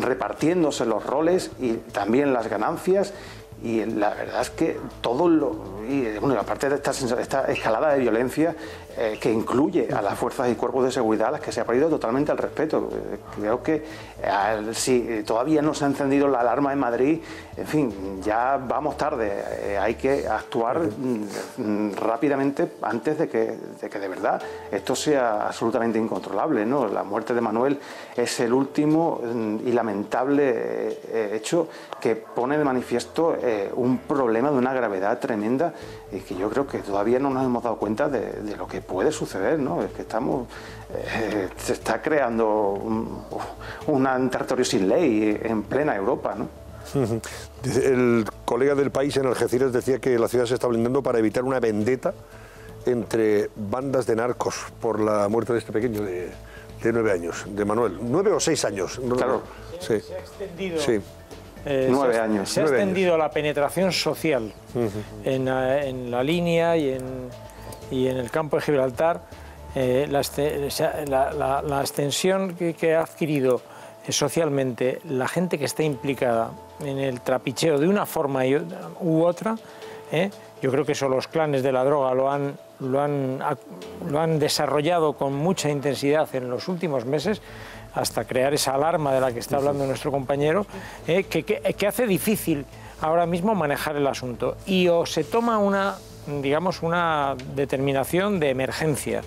repartiéndose los roles y también las ganancias. Y la verdad es que todo aparte de esta escalada de violencia que incluye a las fuerzas y cuerpos de seguridad, a las que se ha perdido totalmente el respeto. Creo que si todavía no se ha encendido la alarma en Madrid, en fin, ya vamos tarde. Hay que actuar rápidamente antes de que de verdad esto sea absolutamente incontrolable, ¿no? La muerte de Manuel es el último y lamentable hecho que pone de manifiesto un problema de una gravedad tremenda y que yo creo que todavía no nos hemos dado cuenta de lo que puede suceder, ¿no? Es que se está creando un territorio sin ley en plena Europa, ¿no? El colega del País en Algeciras decía que la ciudad se está blindando para evitar una vendetta entre bandas de narcos por la muerte de este pequeño de 9 años, de Manuel. 9 o 6 años. Claro. Sí. Se ha extendido. Sí. 9 años. Se ha extendido la penetración social en la línea y en el campo de Gibraltar. La extensión que ha adquirido socialmente la gente que está implicada en el trapicheo de una forma u otra, yo creo que eso los clanes de la droga lo han desarrollado con mucha intensidad en los últimos meses, hasta crear esa alarma de la que está hablando nuestro compañero, que hace difícil ahora mismo manejar el asunto. Y o se toma una determinación de emergencia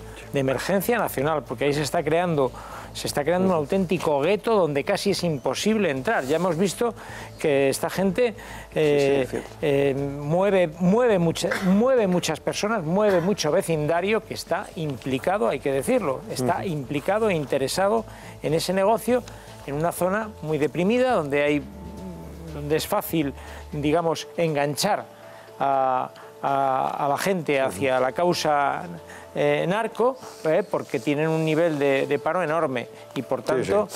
nacional, porque ahí se está creando un auténtico gueto donde casi es imposible entrar. Ya hemos visto que esta gente mueve muchas personas, mueve mucho vecindario que está implicado, hay que decirlo, está implicado e interesado en ese negocio, en una zona muy deprimida donde es fácil, digamos, enganchar a la gente hacia la causa narco, porque tienen un nivel de paro enorme y por tanto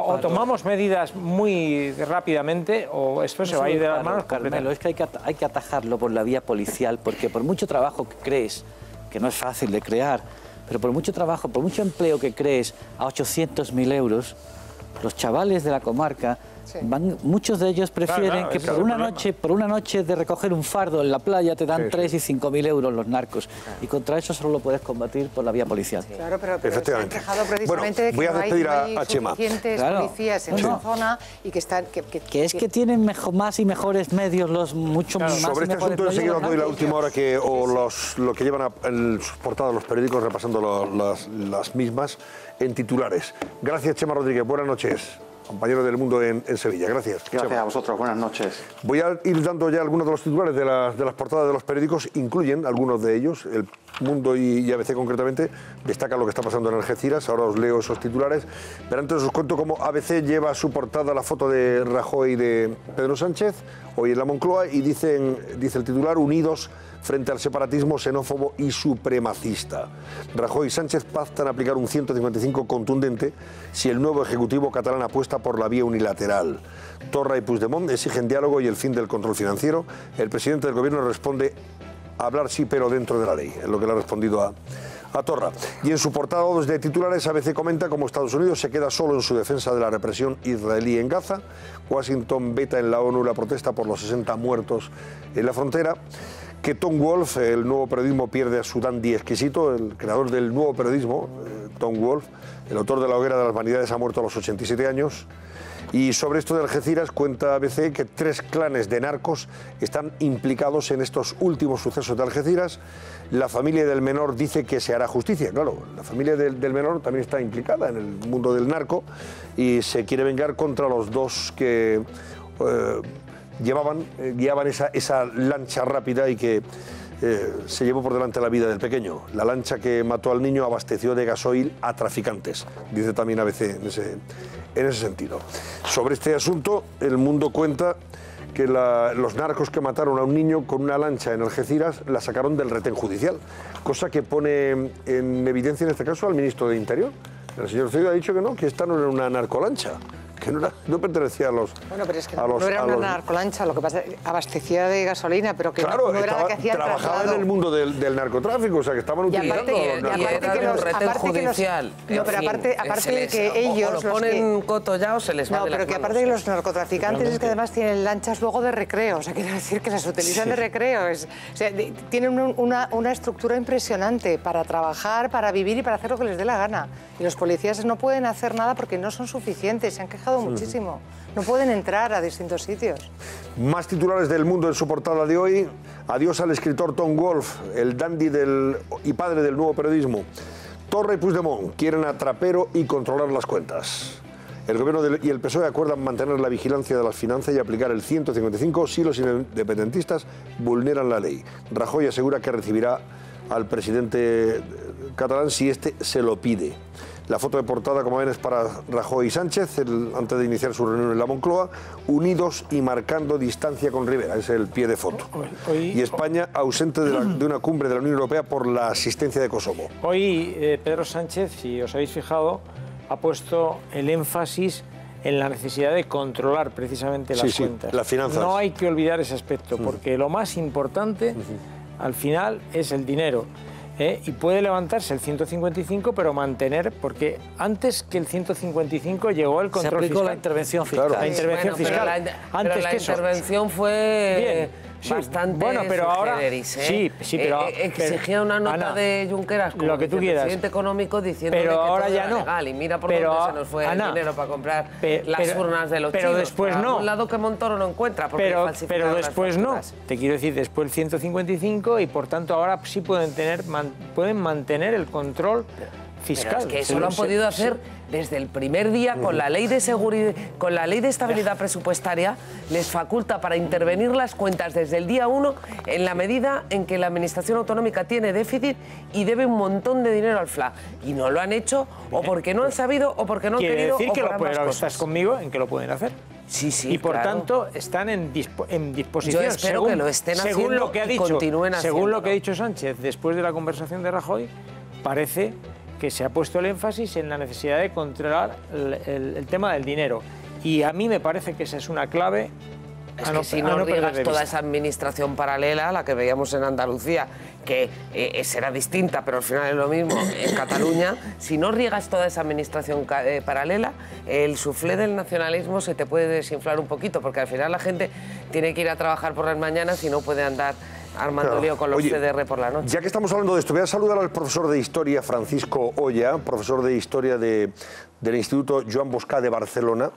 o tomamos medidas muy rápidamente o esto se va a ir de las manos. Carmelo, es que hay que atajarlo por la vía policial, porque por mucho trabajo que crees, que no es fácil de crear, pero por mucho trabajo, por mucho empleo que crees a 800.000 euros, los chavales de la comarca muchos de ellos prefieren que por una noche de recoger un fardo en la playa te dan 3 y 5.000 euros los narcos. Y contra eso solo lo puedes combatir por la vía policial. Claro, pero se han quejado precisamente de que voy a despedir no hay a Chema. suficientes policías en esa zona y que están... Que es que tienen más y mejores medios, mucho más. Sobre este asunto enseguida doy la última hora lo que llevan en sus portadas los periódicos repasando las mismas en titulares. Gracias, Chema Rodríguez. Buenas noches. Compañero del Mundo en Sevilla. Gracias. Gracias a vosotros. Buenas noches. Voy a ir dando ya algunos de los titulares de las portadas de los periódicos. Incluyen algunos de ellos. El Mundo y ABC concretamente destacan lo que está pasando en Algeciras. Ahora os leo esos titulares. Pero antes os cuento cómo ABC lleva a su portada la foto de Rajoy y de Pedro Sánchez, hoy en la Moncloa, y dice el titular: unidos frente al separatismo xenófobo y supremacista. Rajoy y Sánchez pactan aplicar un 155 contundente si el nuevo Ejecutivo catalán apuesta por la vía unilateral. Torra y Puigdemont exigen diálogo y el fin del control financiero. El presidente del Gobierno responde: hablar sí, pero dentro de la ley. Es lo que le ha respondido a Torra. Y en su portada de titulares, ABC comenta cómo Estados Unidos se queda solo en su defensa de la represión israelí en Gaza. Washington veta en la ONU la protesta por los 60 muertos en la frontera. Que Tom Wolfe, el nuevo periodismo pierde a su dandy exquisito. El creador del nuevo periodismo, Tom Wolfe, el autor de La hoguera de las vanidades, ha muerto a los 87 años. Y sobre esto de Algeciras cuenta ABC que 3 clanes de narcos están implicados en estos últimos sucesos de Algeciras. La familia del menor dice que se hará justicia. Claro, la familia del menor también está implicada en el mundo del y se quiere vengar contra los 2 que guiaban esa lancha rápida y que se llevó por delante la vida del pequeño. La lancha que mató al niño abasteció de gasoil a traficantes, dice también ABC en ese sentido. Sobre este asunto, El Mundo cuenta que los narcos que mataron a un niño con una lancha en Algeciras la sacaron del retén judicial, cosa que pone en evidencia en este caso al ministro de Interior. El señor Zoido ha dicho que no, que esta no era una narcolancha, que no pertenecía a los... Bueno, pero es que no era una narcolancha, lo que pasa es que abastecía de gasolina, pero que claro, no era la que hacía el trabajaba traslado. en el mundo del narcotráfico, o sea, que estaban utilizando... Aparte que ellos... lo ponen cotollados, se les va de las pero que aparte que los narcotraficantes es que además tienen lanchas luego de recreo, o sea, quiere decir que las utilizan de recreo. O sea, tienen una estructura impresionante para trabajar, para vivir y para hacer lo que les dé la gana. Y los policías no pueden hacer nada porque no son suficientes, se han quejado muchísimo. No pueden entrar a distintos sitios. Más titulares del Mundo en su portada de hoy. Adiós al escritor Tom Wolfe, el dandy y padre del nuevo periodismo. Torra y Puigdemont quieren a Trapero y controlar las cuentas. El Gobierno y el PSOE acuerdan mantener la vigilancia de las finanzas y aplicar el 155 si los independentistas vulneran la ley. Rajoy asegura que recibirá al presidente catalán si este se lo pide. La foto de portada, como ven, es para Rajoy y Sánchez, antes de iniciar su reunión en la Moncloa, unidos y marcando distancia con Rivera. Es el pie de foto. Y España ausente de una cumbre de la Unión Europea por la asistencia de Kosovo. Hoy Pedro Sánchez, si os habéis fijado, ha puesto el énfasis en la necesidad de controlar precisamente las cuentas. Las finanzas. No hay que olvidar ese aspecto, porque lo más importante al final es el dinero. Y puede levantarse el 155, pero mantener, porque antes que el 155 llegó el control fiscal. Se aplicó la intervención fiscal. Claro. La intervención fiscal. Pero la intervención fue bastante pero ahora exigía una nota de Junqueras como lo que tú quieras, presidente económico diciendo que ahora todo ya era no. legal. Y mira por dónde se nos fue el dinero para comprar las urnas de los chinos. Pero después por no. algún lado que Montoro no encuentra porque pero después no. Te quiero decir, después el 155 y por tanto ahora sí pueden mantener el control fiscal. Pero es que eso lo han podido hacer desde el primer día con la ley de seguridad, con la ley de estabilidad presupuestaria, les faculta para intervenir las cuentas desde el día 1 en la medida en que la administración autonómica tiene déficit y debe un montón de dinero al FLA. Y no lo han hecho o porque no han sabido o porque no han querido. Quiere decir o por que estás conmigo en que lo pueden hacer. Sí, y por tanto están en disposición. Yo espero que lo estén haciendo lo que ha dicho, continúen haciendo. Según lo que ha dicho Sánchez después de la conversación de Rajoy, parece que se ha puesto el énfasis en la necesidad de controlar el tema del dinero. Y a mí me parece que esa es una clave. Es que si no riegas toda esa administración paralela, la que veíamos en Andalucía, que será distinta, pero al final es lo mismo, en Cataluña, si no riegas toda esa administración paralela, el suflé del nacionalismo se te puede desinflar un poquito, porque al final la gente tiene que ir a trabajar por las mañanas y no puede andar armando lío con los CDR por la noche. Ya que estamos hablando de esto, voy a saludar al profesor de Historia, Francisco Oya, profesor de Historia del Instituto Joan Boscà de Barcelona,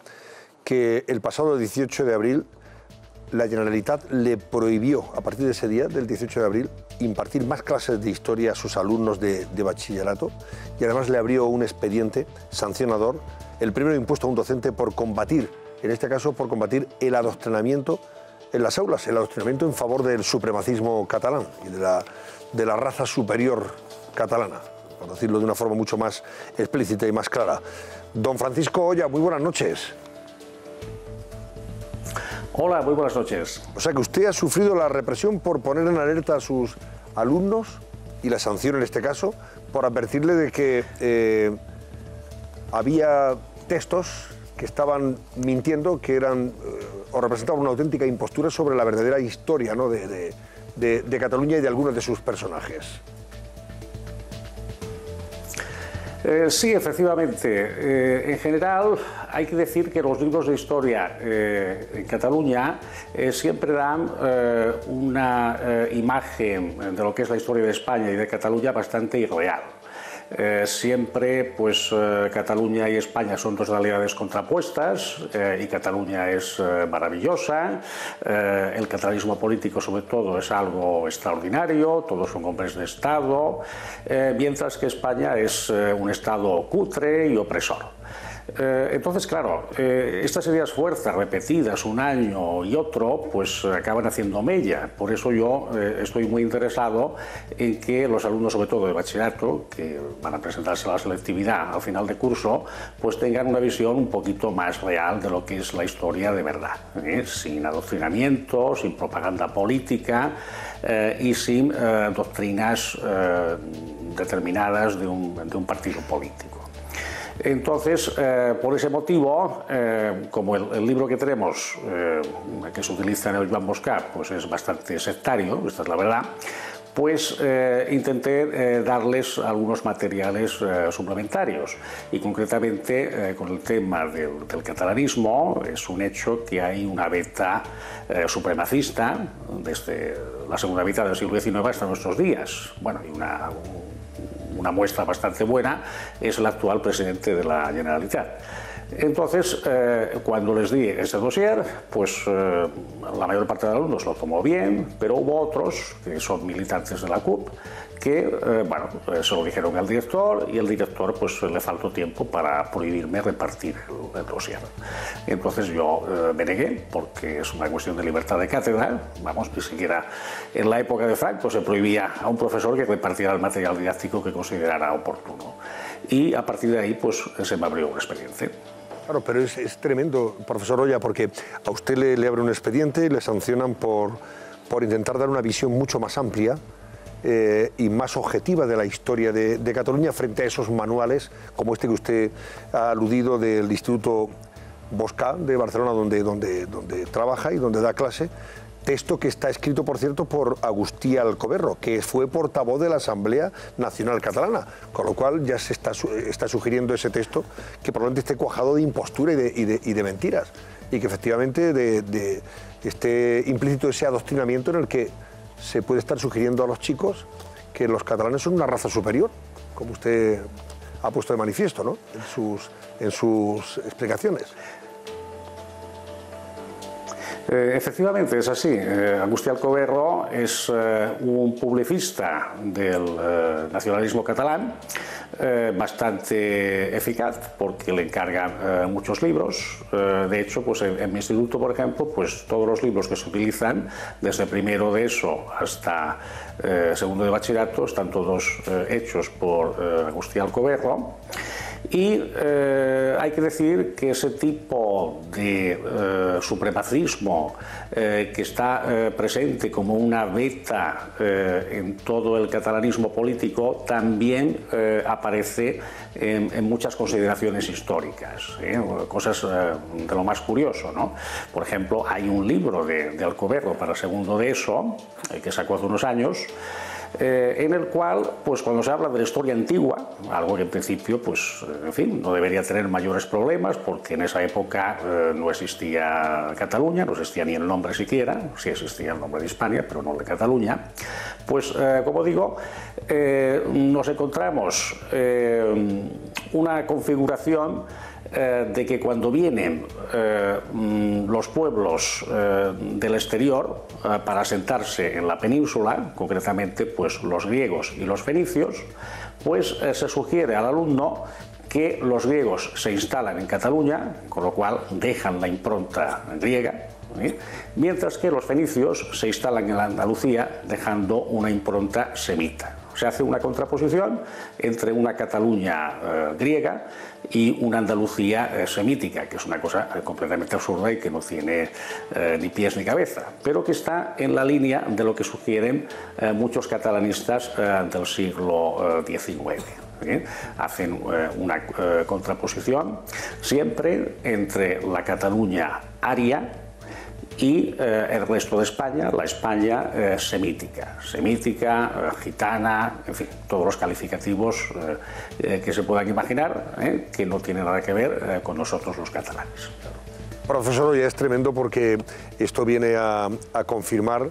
que el pasado 18 de abril la Generalitat le prohibió, a partir de ese día, del 18 de abril, impartir más clases de historia a sus alumnos de bachillerato y además le abrió un expediente sancionador, el primero impuesto a un docente por combatir, en este caso por combatir el adoctrinamiento en las aulas, el adoctrinamiento en favor del supremacismo catalán y de la raza superior catalana, por decirlo de una forma mucho más explícita y más clara. Don Francisco Oya, muy buenas noches. Hola, muy buenas noches. O sea que usted ha sufrido la represión por poner en alerta a sus alumnos, y la sanción en este caso, por advertirle de que había textos que estaban mintiendo, que eran o representaban una auténtica impostura sobre la verdadera historia, ¿no?, de Cataluña y de algunos de sus personajes. Sí, efectivamente. En general, hay que decir que los libros de historia en Cataluña siempre dan una imagen de lo que es la historia de España y de Cataluña bastante irreal. Siempre, pues, Cataluña y España son dos realidades contrapuestas y Cataluña es maravillosa. El catalanismo político, sobre todo, es algo extraordinario, todos son hombres de Estado, mientras que España es un Estado cutre y opresor. Entonces, claro, estas ideas fuerzas repetidas un año y otro, pues acaban haciendo mella. Por eso yo estoy muy interesado en que los alumnos, sobre todo de bachillerato, que van a presentarse a la selectividad al final de curso, pues tengan una visión un poquito más real de lo que es la historia de verdad, sin adoctrinamiento, sin propaganda política y sin doctrinas determinadas de un partido político. Entonces, por ese motivo, como el libro que tenemos, que se utiliza en el Joan Bosca, pues es bastante sectario, esta es la verdad, pues intenté darles algunos materiales suplementarios y concretamente con el tema del catalanismo es un hecho que hay una beta supremacista desde la segunda mitad del siglo XIX hasta nuestros días. Bueno, y una muestra bastante buena es el actual presidente de la Generalitat. Entonces, cuando les di ese dossier, pues la mayor parte de los alumnos lo tomó bien, pero hubo otros, que son militantes de la CUP, que bueno, se lo dijeron al director y el director pues le faltó tiempo para prohibirme repartir el dossier. Entonces yo me negué, porque es una cuestión de libertad de cátedra, vamos, ni siquiera en la época de Franco se prohibía a un profesor que repartiera el material didáctico que considerara oportuno. Y a partir de ahí pues se me abrió un expediente. Claro, pero es tremendo, profesor Oya, porque a usted le abre un expediente y le sancionan por intentar dar una visión mucho más amplia y más objetiva de la historia de Cataluña frente a esos manuales como este que usted ha aludido del Instituto Bosca de Barcelona, donde trabaja y donde da clase. Texto que está escrito, por cierto, por Agustí Alcoberro, que fue portavoz de la Asamblea Nacional Catalana, con lo cual ya se está sugiriendo ese texto que probablemente esté cuajado de impostura y de mentiras, y que efectivamente esté implícito ese adoctrinamiento en el que se puede estar sugiriendo a los chicos que los catalanes son una raza superior, como usted ha puesto de manifiesto, ¿no?, en sus explicaciones. Efectivamente, es así. Agustí Alcoberro es un publicista del nacionalismo catalán, bastante eficaz porque le encargan muchos libros. De hecho, pues en mi instituto, por ejemplo, pues todos los libros que se utilizan desde primero de ESO hasta segundo de bachillerato están todos hechos por Agustí Alcoberro. Y hay que decir que ese tipo de supremacismo que está presente como una beta en todo el catalanismo político también aparece en muchas consideraciones históricas, cosas de lo más curioso, ¿no? Por ejemplo, hay un libro de Alcoberro para segundo de ESO que sacó hace unos años, en el cual, pues cuando se habla de la historia antigua, algo que en principio, pues, en fin, no debería tener mayores problemas, porque en esa época no existía Cataluña, no existía ni el nombre siquiera, sí existía el nombre de Hispania, pero no el de Cataluña, pues, como digo, nos encontramos una configuración de que cuando vienen los pueblos del exterior para asentarse en la península, concretamente pues los griegos y los fenicios, pues se sugiere al alumno que los griegos se instalan en Cataluña, con lo cual dejan la impronta griega, mientras que los fenicios se instalan en la Andalucía dejando una impronta semita. Se hace una contraposición entre una Cataluña griega y una Andalucía semítica, que es una cosa completamente absurda y que no tiene ni pies ni cabeza, pero que está en la línea de lo que sugieren muchos catalanistas del siglo XIX. Hacen una contraposición siempre entre la Cataluña aria y el resto de España, la España semítica, gitana, en fin, todos los calificativos que se puedan imaginar, que no tienen nada que ver con nosotros los catalanes. Profesor, ya es tremendo porque esto viene a confirmar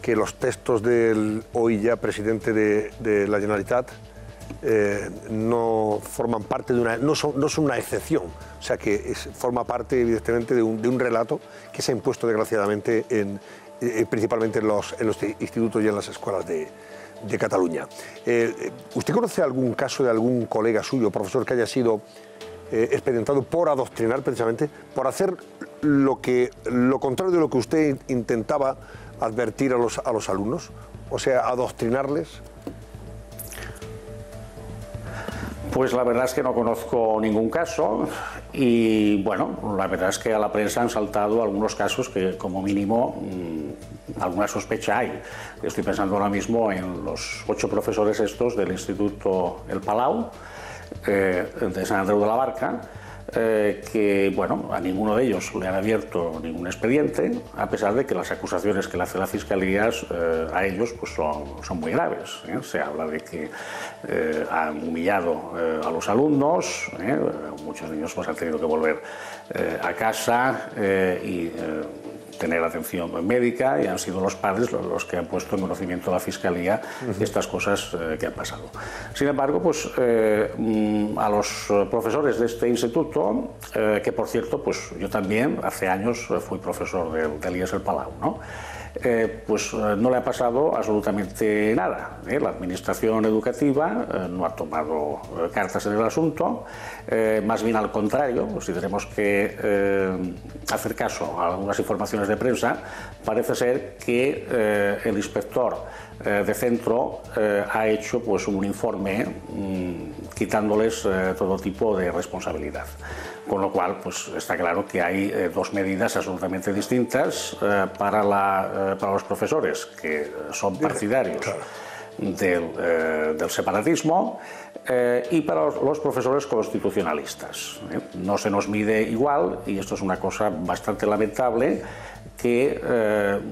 que los textos del hoy ya presidente de la Generalitat no forman parte de no son una excepción, o sea que forma parte evidentemente de un relato que se ha impuesto desgraciadamente principalmente en los institutos y en las escuelas de Cataluña. ¿Usted conoce algún caso de algún colega suyo, profesor, que haya sido experimentado por adoctrinar precisamente, por hacer lo contrario de lo que usted intentaba advertir a los alumnos, o sea, adoctrinarles? Pues la verdad es que no conozco ningún caso y bueno, la verdad es que a la prensa han saltado algunos casos que como mínimo alguna sospecha hay. Estoy pensando ahora mismo en los 8 profesores estos del Instituto El Palau, de Sant Andreu de la Barca, que bueno, a ninguno de ellos le han abierto ningún expediente, a pesar de que las acusaciones que le hace la Fiscalía a ellos pues son muy graves. Se habla de que han humillado a los alumnos, muchos niños pues han tenido que volver a casa y tener atención médica, y han sido los padres los que han puesto en conocimiento de la Fiscalía estas cosas que han pasado. Sin embargo, pues a los profesores de este instituto, que por cierto, pues yo también hace años fui profesor del IES El Palau, ¿no? Pues no le ha pasado absolutamente nada. La administración educativa no ha tomado cartas en el asunto, más bien al contrario. Si tenemos que hacer caso a algunas informaciones de prensa, parece ser que el inspector de centro ha hecho pues un informe quitándoles todo tipo de responsabilidad. Con lo cual, pues está claro que hay dos medidas absolutamente distintas para los profesores, que son partidarios del separatismo, y para los profesores constitucionalistas. No se nos mide igual, y esto es una cosa bastante lamentable, que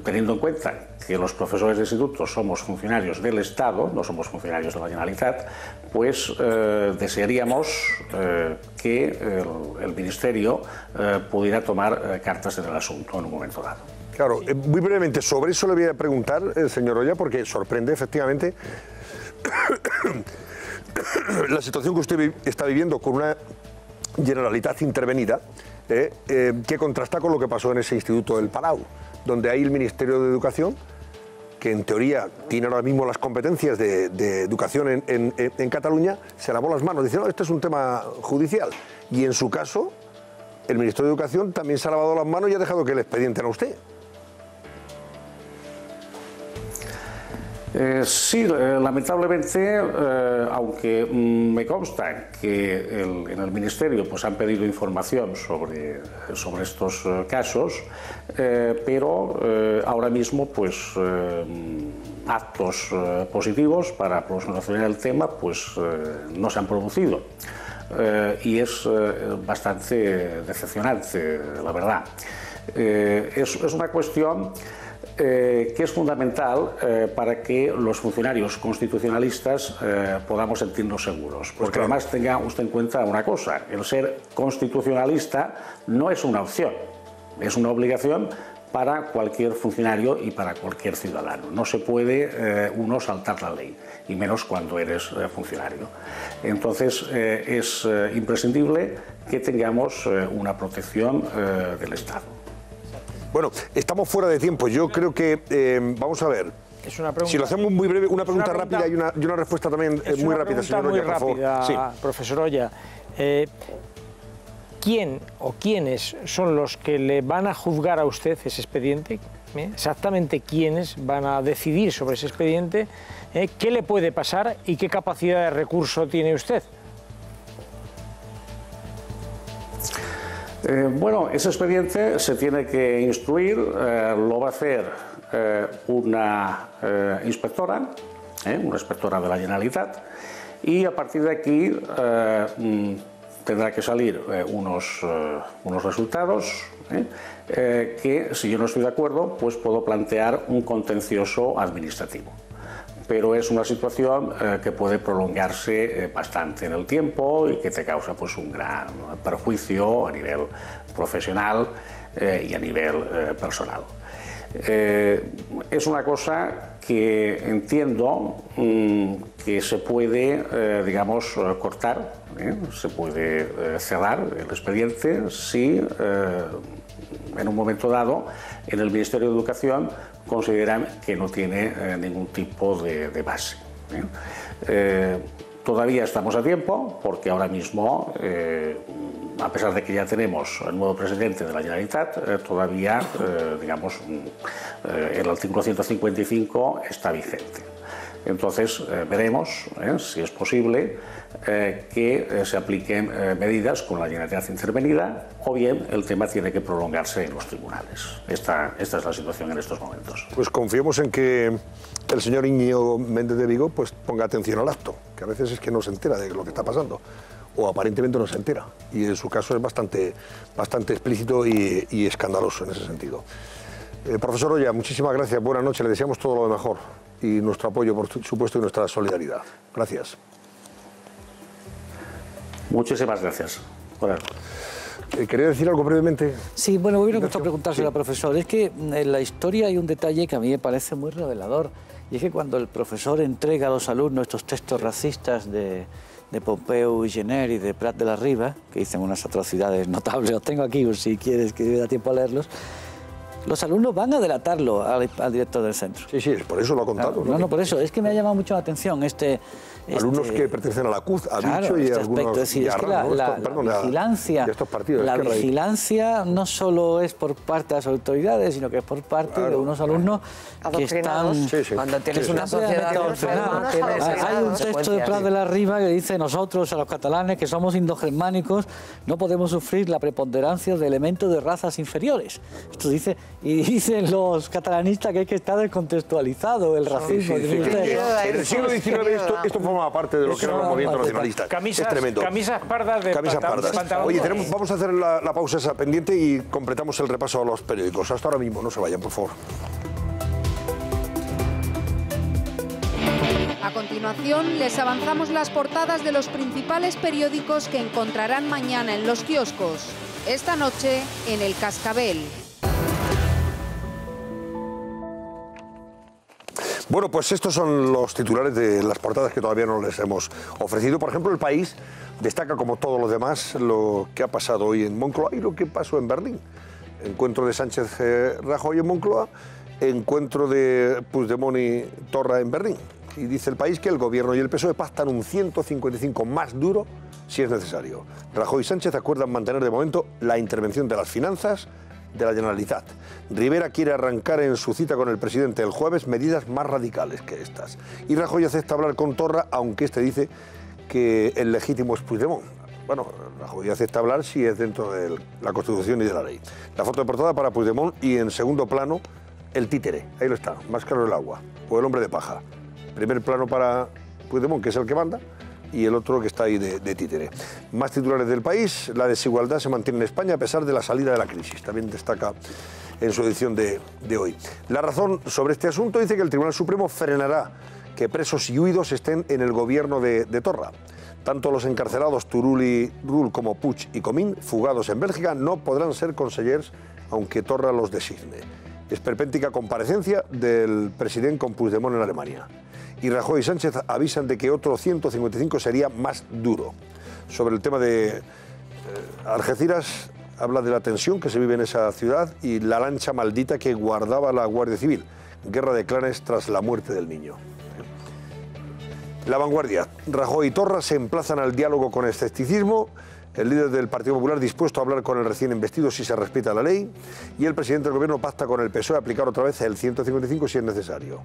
teniendo en cuenta que los profesores de institutos somos funcionarios del Estado, no somos funcionarios de la Generalitat, pues desearíamos que el Ministerio pudiera tomar cartas en el asunto en un momento dado. Claro, muy brevemente, sobre eso le voy a preguntar, señor Oya, porque sorprende efectivamente la situación que usted está viviendo con una Generalitat intervenida, que contrasta con lo que pasó en ese instituto del Palau, donde hay el Ministerio de Educación, que en teoría tiene ahora mismo las competencias de educación en Cataluña, se lavó las manos, dice, no, este es un tema judicial. Y en su caso, el Ministerio de Educación también se ha lavado las manos y ha dejado que el expediente era usted. Sí, lamentablemente, aunque me consta que en el Ministerio pues, han pedido información sobre estos casos, pero ahora mismo pues, actos positivos para solucionar el tema pues, no se han producido. Y es bastante decepcionante, la verdad. Es una cuestión que es fundamental para que los funcionarios constitucionalistas podamos sentirnos seguros. Porque además tenga usted en cuenta una cosa, el ser constitucionalista no es una opción, es una obligación para cualquier funcionario y para cualquier ciudadano. No se puede uno saltar la ley, y menos cuando eres funcionario. Entonces es imprescindible que tengamos una protección del Estado. Bueno, estamos fuera de tiempo. Yo creo que, vamos a ver, si lo hacemos muy breve, una pregunta rápida y una respuesta también muy rápida, señor Oya, por favor. Muy rápida, profesor Oya. ¿Quién o quiénes son los que le van a juzgar a usted ese expediente? Exactamente quiénes van a decidir sobre ese expediente, qué le puede pasar y qué capacidad de recurso tiene usted. Bueno, ese expediente se tiene que instruir, lo va a hacer una inspectora de la Generalitat, y a partir de aquí tendrá que salir unos resultados que, si yo no estoy de acuerdo, pues puedo plantear un contencioso administrativo. Pero es una situación que puede prolongarse bastante en el tiempo y que te causa pues, un gran perjuicio a nivel profesional y a nivel personal. Es una cosa que entiendo que se puede, digamos, cortar, se puede cerrar el expediente si en un momento dado en el Ministerio de Educación consideran que no tiene ningún tipo de base. Todavía estamos a tiempo, porque ahora mismo, a pesar de que ya tenemos el nuevo presidente de la Generalitat, todavía, digamos, el artículo 155 está vigente. Entonces veremos si es posible que se apliquen medidas con la Generalitat intervenida, o bien el tema tiene que prolongarse en los tribunales. Esta es la situación en estos momentos. Pues confiemos en que el señor Íñigo Méndez de Vigo pues ponga atención al acto, que a veces es que no se entera de lo que está pasando, o aparentemente no se entera, y en su caso es bastante explícito y escandaloso en ese sentido. Profesor Oya, muchísimas gracias, buenas noches, le deseamos todo lo mejor y nuestro apoyo, por supuesto, y nuestra solidaridad. Gracias. Muchísimas gracias. Bueno. ¿Quería decir algo brevemente? Sí, bueno, me hubiera gustado preguntárselo al profesor. Es que en la historia hay un detalle que a mí me parece muy revelador, y es que cuando el profesor entrega a los alumnos estos textos racistas de Pompeu Gener y de Prat de la Riba, que dicen unas atrocidades notables, los tengo aquí, si quieres, que me da tiempo a leerlos, los alumnos van a delatarlo al director del centro. Sí, sí, por eso lo ha contado. No, por eso. Es que me ha llamado mucho la atención alumnos que pertenecen a la CUZ, ha dicho, y algunos... Es decir, es que la vigilancia no solo es por parte de las autoridades, sino que es por parte de unos alumnos que están... Cuando tienes una sociedad... Hay un texto de Prat de la Riba que dice: nosotros, a los catalanes, que somos indogermánicos, no podemos sufrir la preponderancia de elementos de razas inferiores. Esto dice, y dicen los catalanistas que hay que estar descontextualizado el racismo. En el siglo XIX esto forma parte de lo que era el movimiento nacionalista. Camisas, es tremendo. Camisas pardas de pantalón. Oye, vamos a hacer la pausa esa pendiente y completamos el repaso a los periódicos. Hasta ahora mismo, no se vayan, por favor. A continuación, les avanzamos las portadas de los principales periódicos que encontrarán mañana en los kioscos. Esta noche, en El Cascabel. Bueno, pues estos son los titulares de las portadas que todavía no les hemos ofrecido. Por ejemplo, El País destaca, como todos los demás, lo que ha pasado hoy en Moncloa y lo que pasó en Berlín. Encuentro de Sánchez Rajoy en Moncloa, encuentro de Puigdemont y Torra en Berlín. Y dice El País que el Gobierno y el PSOE pactan un 155 más duro si es necesario. Rajoy y Sánchez acuerdan mantener de momento la intervención de las finanzas de la Generalitat. Rivera quiere arrancar en su cita con el presidente el jueves medidas más radicales que estas. Y Rajoy acepta hablar con Torra, aunque este dice que el legítimo es Puigdemont. Bueno, Rajoy acepta hablar si es dentro de la Constitución y de la ley. La foto de portada para Puigdemont y en segundo plano el títere. Ahí lo está, más claro el agua, o el hombre de paja. Primer plano para Puigdemont, que es el que manda, y el otro que está ahí de títere. Más titulares del País: la desigualdad se mantiene en España a pesar de la salida de la crisis. También destaca en su edición de hoy. La Razón sobre este asunto dice que el Tribunal Supremo frenará que presos y huidos estén en el gobierno de Torra. Tanto los encarcelados Turull y Rull como Puig y Comín, fugados en Bélgica, no podrán ser consellers aunque Torra los designe. Esperpéntica comparecencia del presidente con Puigdemont en Alemania. Y Rajoy y Sánchez avisan de que otro 155 sería más duro. Sobre el tema de Algeciras, habla de la tensión que se vive en esa ciudad y la lancha maldita que guardaba la Guardia Civil. Guerra de clanes tras la muerte del niño. La Vanguardia: Rajoy y Torra se emplazan al diálogo con escepticismo. El líder del Partido Popular dispuesto a hablar con el recién investido si se respeta la ley. Y el presidente del Gobierno pacta con el PSOE a aplicar otra vez el 155 si es necesario.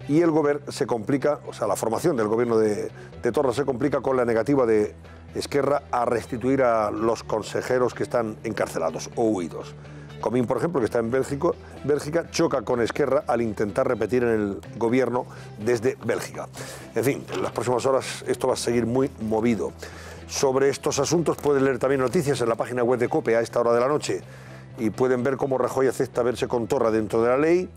Y el Gobierno se complica, o sea, la formación del Gobierno de Torra se complica con la negativa de Esquerra a restituir a los consejeros que están encarcelados o huidos. Comín, por ejemplo, que está en Bélgica, choca con Esquerra al intentar repetir en el Gobierno desde Bélgica. En fin, en las próximas horas esto va a seguir muy movido. Sobre estos asuntos pueden leer también noticias en la página web de COPE a esta hora de la noche y pueden ver cómo Rajoy acepta verse con Torra dentro de la ley,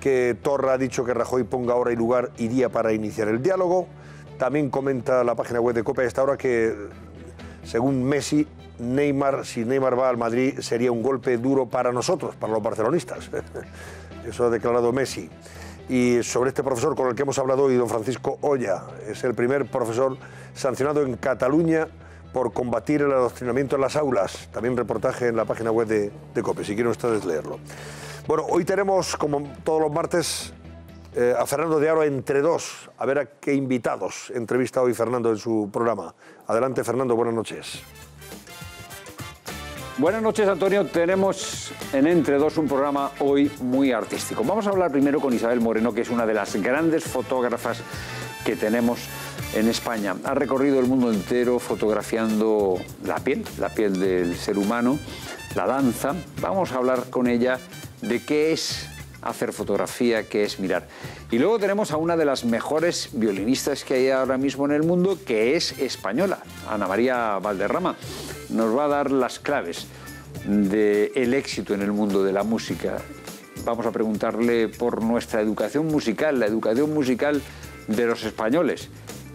que Torra ha dicho que Rajoy ponga hora y lugar y día para iniciar el diálogo. También comenta la página web de COPE a esta hora que, según Messi, si Neymar va al Madrid sería un golpe duro para nosotros, para los barcelonistas. Eso ha declarado Messi. Y sobre este profesor con el que hemos hablado hoy, don Francisco Oya, es el primer profesor sancionado en Cataluña por combatir el adoctrinamiento en las aulas. También reportaje en la página web de COPE, si quieren ustedes leerlo. Bueno, hoy tenemos, como todos los martes, a Fernando de Aro entre dos. A ver a qué invitados entrevista hoy Fernando en su programa. Adelante, Fernando, buenas noches. Buenas noches, Antonio. Tenemos en Entre Dos un programa hoy muy artístico. Vamos a hablar primero con Isabel Moreno, que es una de las grandes fotógrafas que tenemos en España. Ha recorrido el mundo entero fotografiando la piel del ser humano, la danza. Vamos a hablar con ella de qué es hacer fotografía, qué es mirar. Y luego tenemos a una de las mejores violinistas que hay ahora mismo en el mundo, que es española, Ana María Valderrama. Nos va a dar las claves del éxito en el mundo de la música. Vamos a preguntarle por nuestra educación musical, la educación musical de los españoles,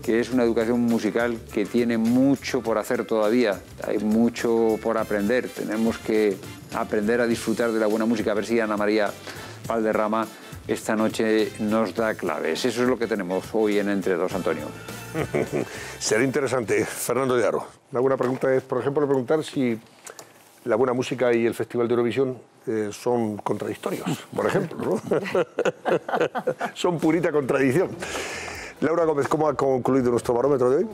que es una educación musical que tiene mucho por hacer todavía, hay mucho por aprender, tenemos que aprender a disfrutar de la buena música. A ver si Ana María Valderrama esta noche nos da claves. Eso es lo que tenemos hoy en Entre Dos, Antonio. Será interesante. Fernando de Aro, una buena pregunta es, por ejemplo, preguntar si la buena música y el Festival de Eurovisión son contradictorios, por ejemplo, ¿no? Son purita contradicción. Laura Gómez, ¿cómo ha concluido nuestro barómetro de hoy?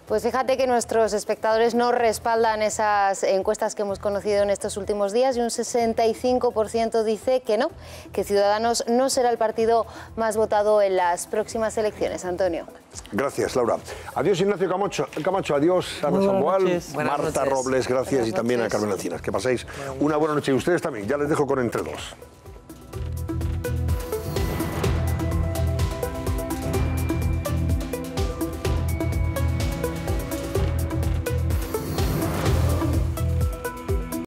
Pues fíjate que nuestros espectadores no respaldan esas encuestas que hemos conocido en estos últimos días y un 65% dice que no, que Ciudadanos no será el partido más votado en las próximas elecciones. Antonio. Gracias, Laura. Adiós, Ignacio Camacho, adiós, Ana Samboal, Marta Robles, gracias, y también a Carmen Encinas. Que paséis una buena noche y ustedes también. Ya les dejo con Entre Dos.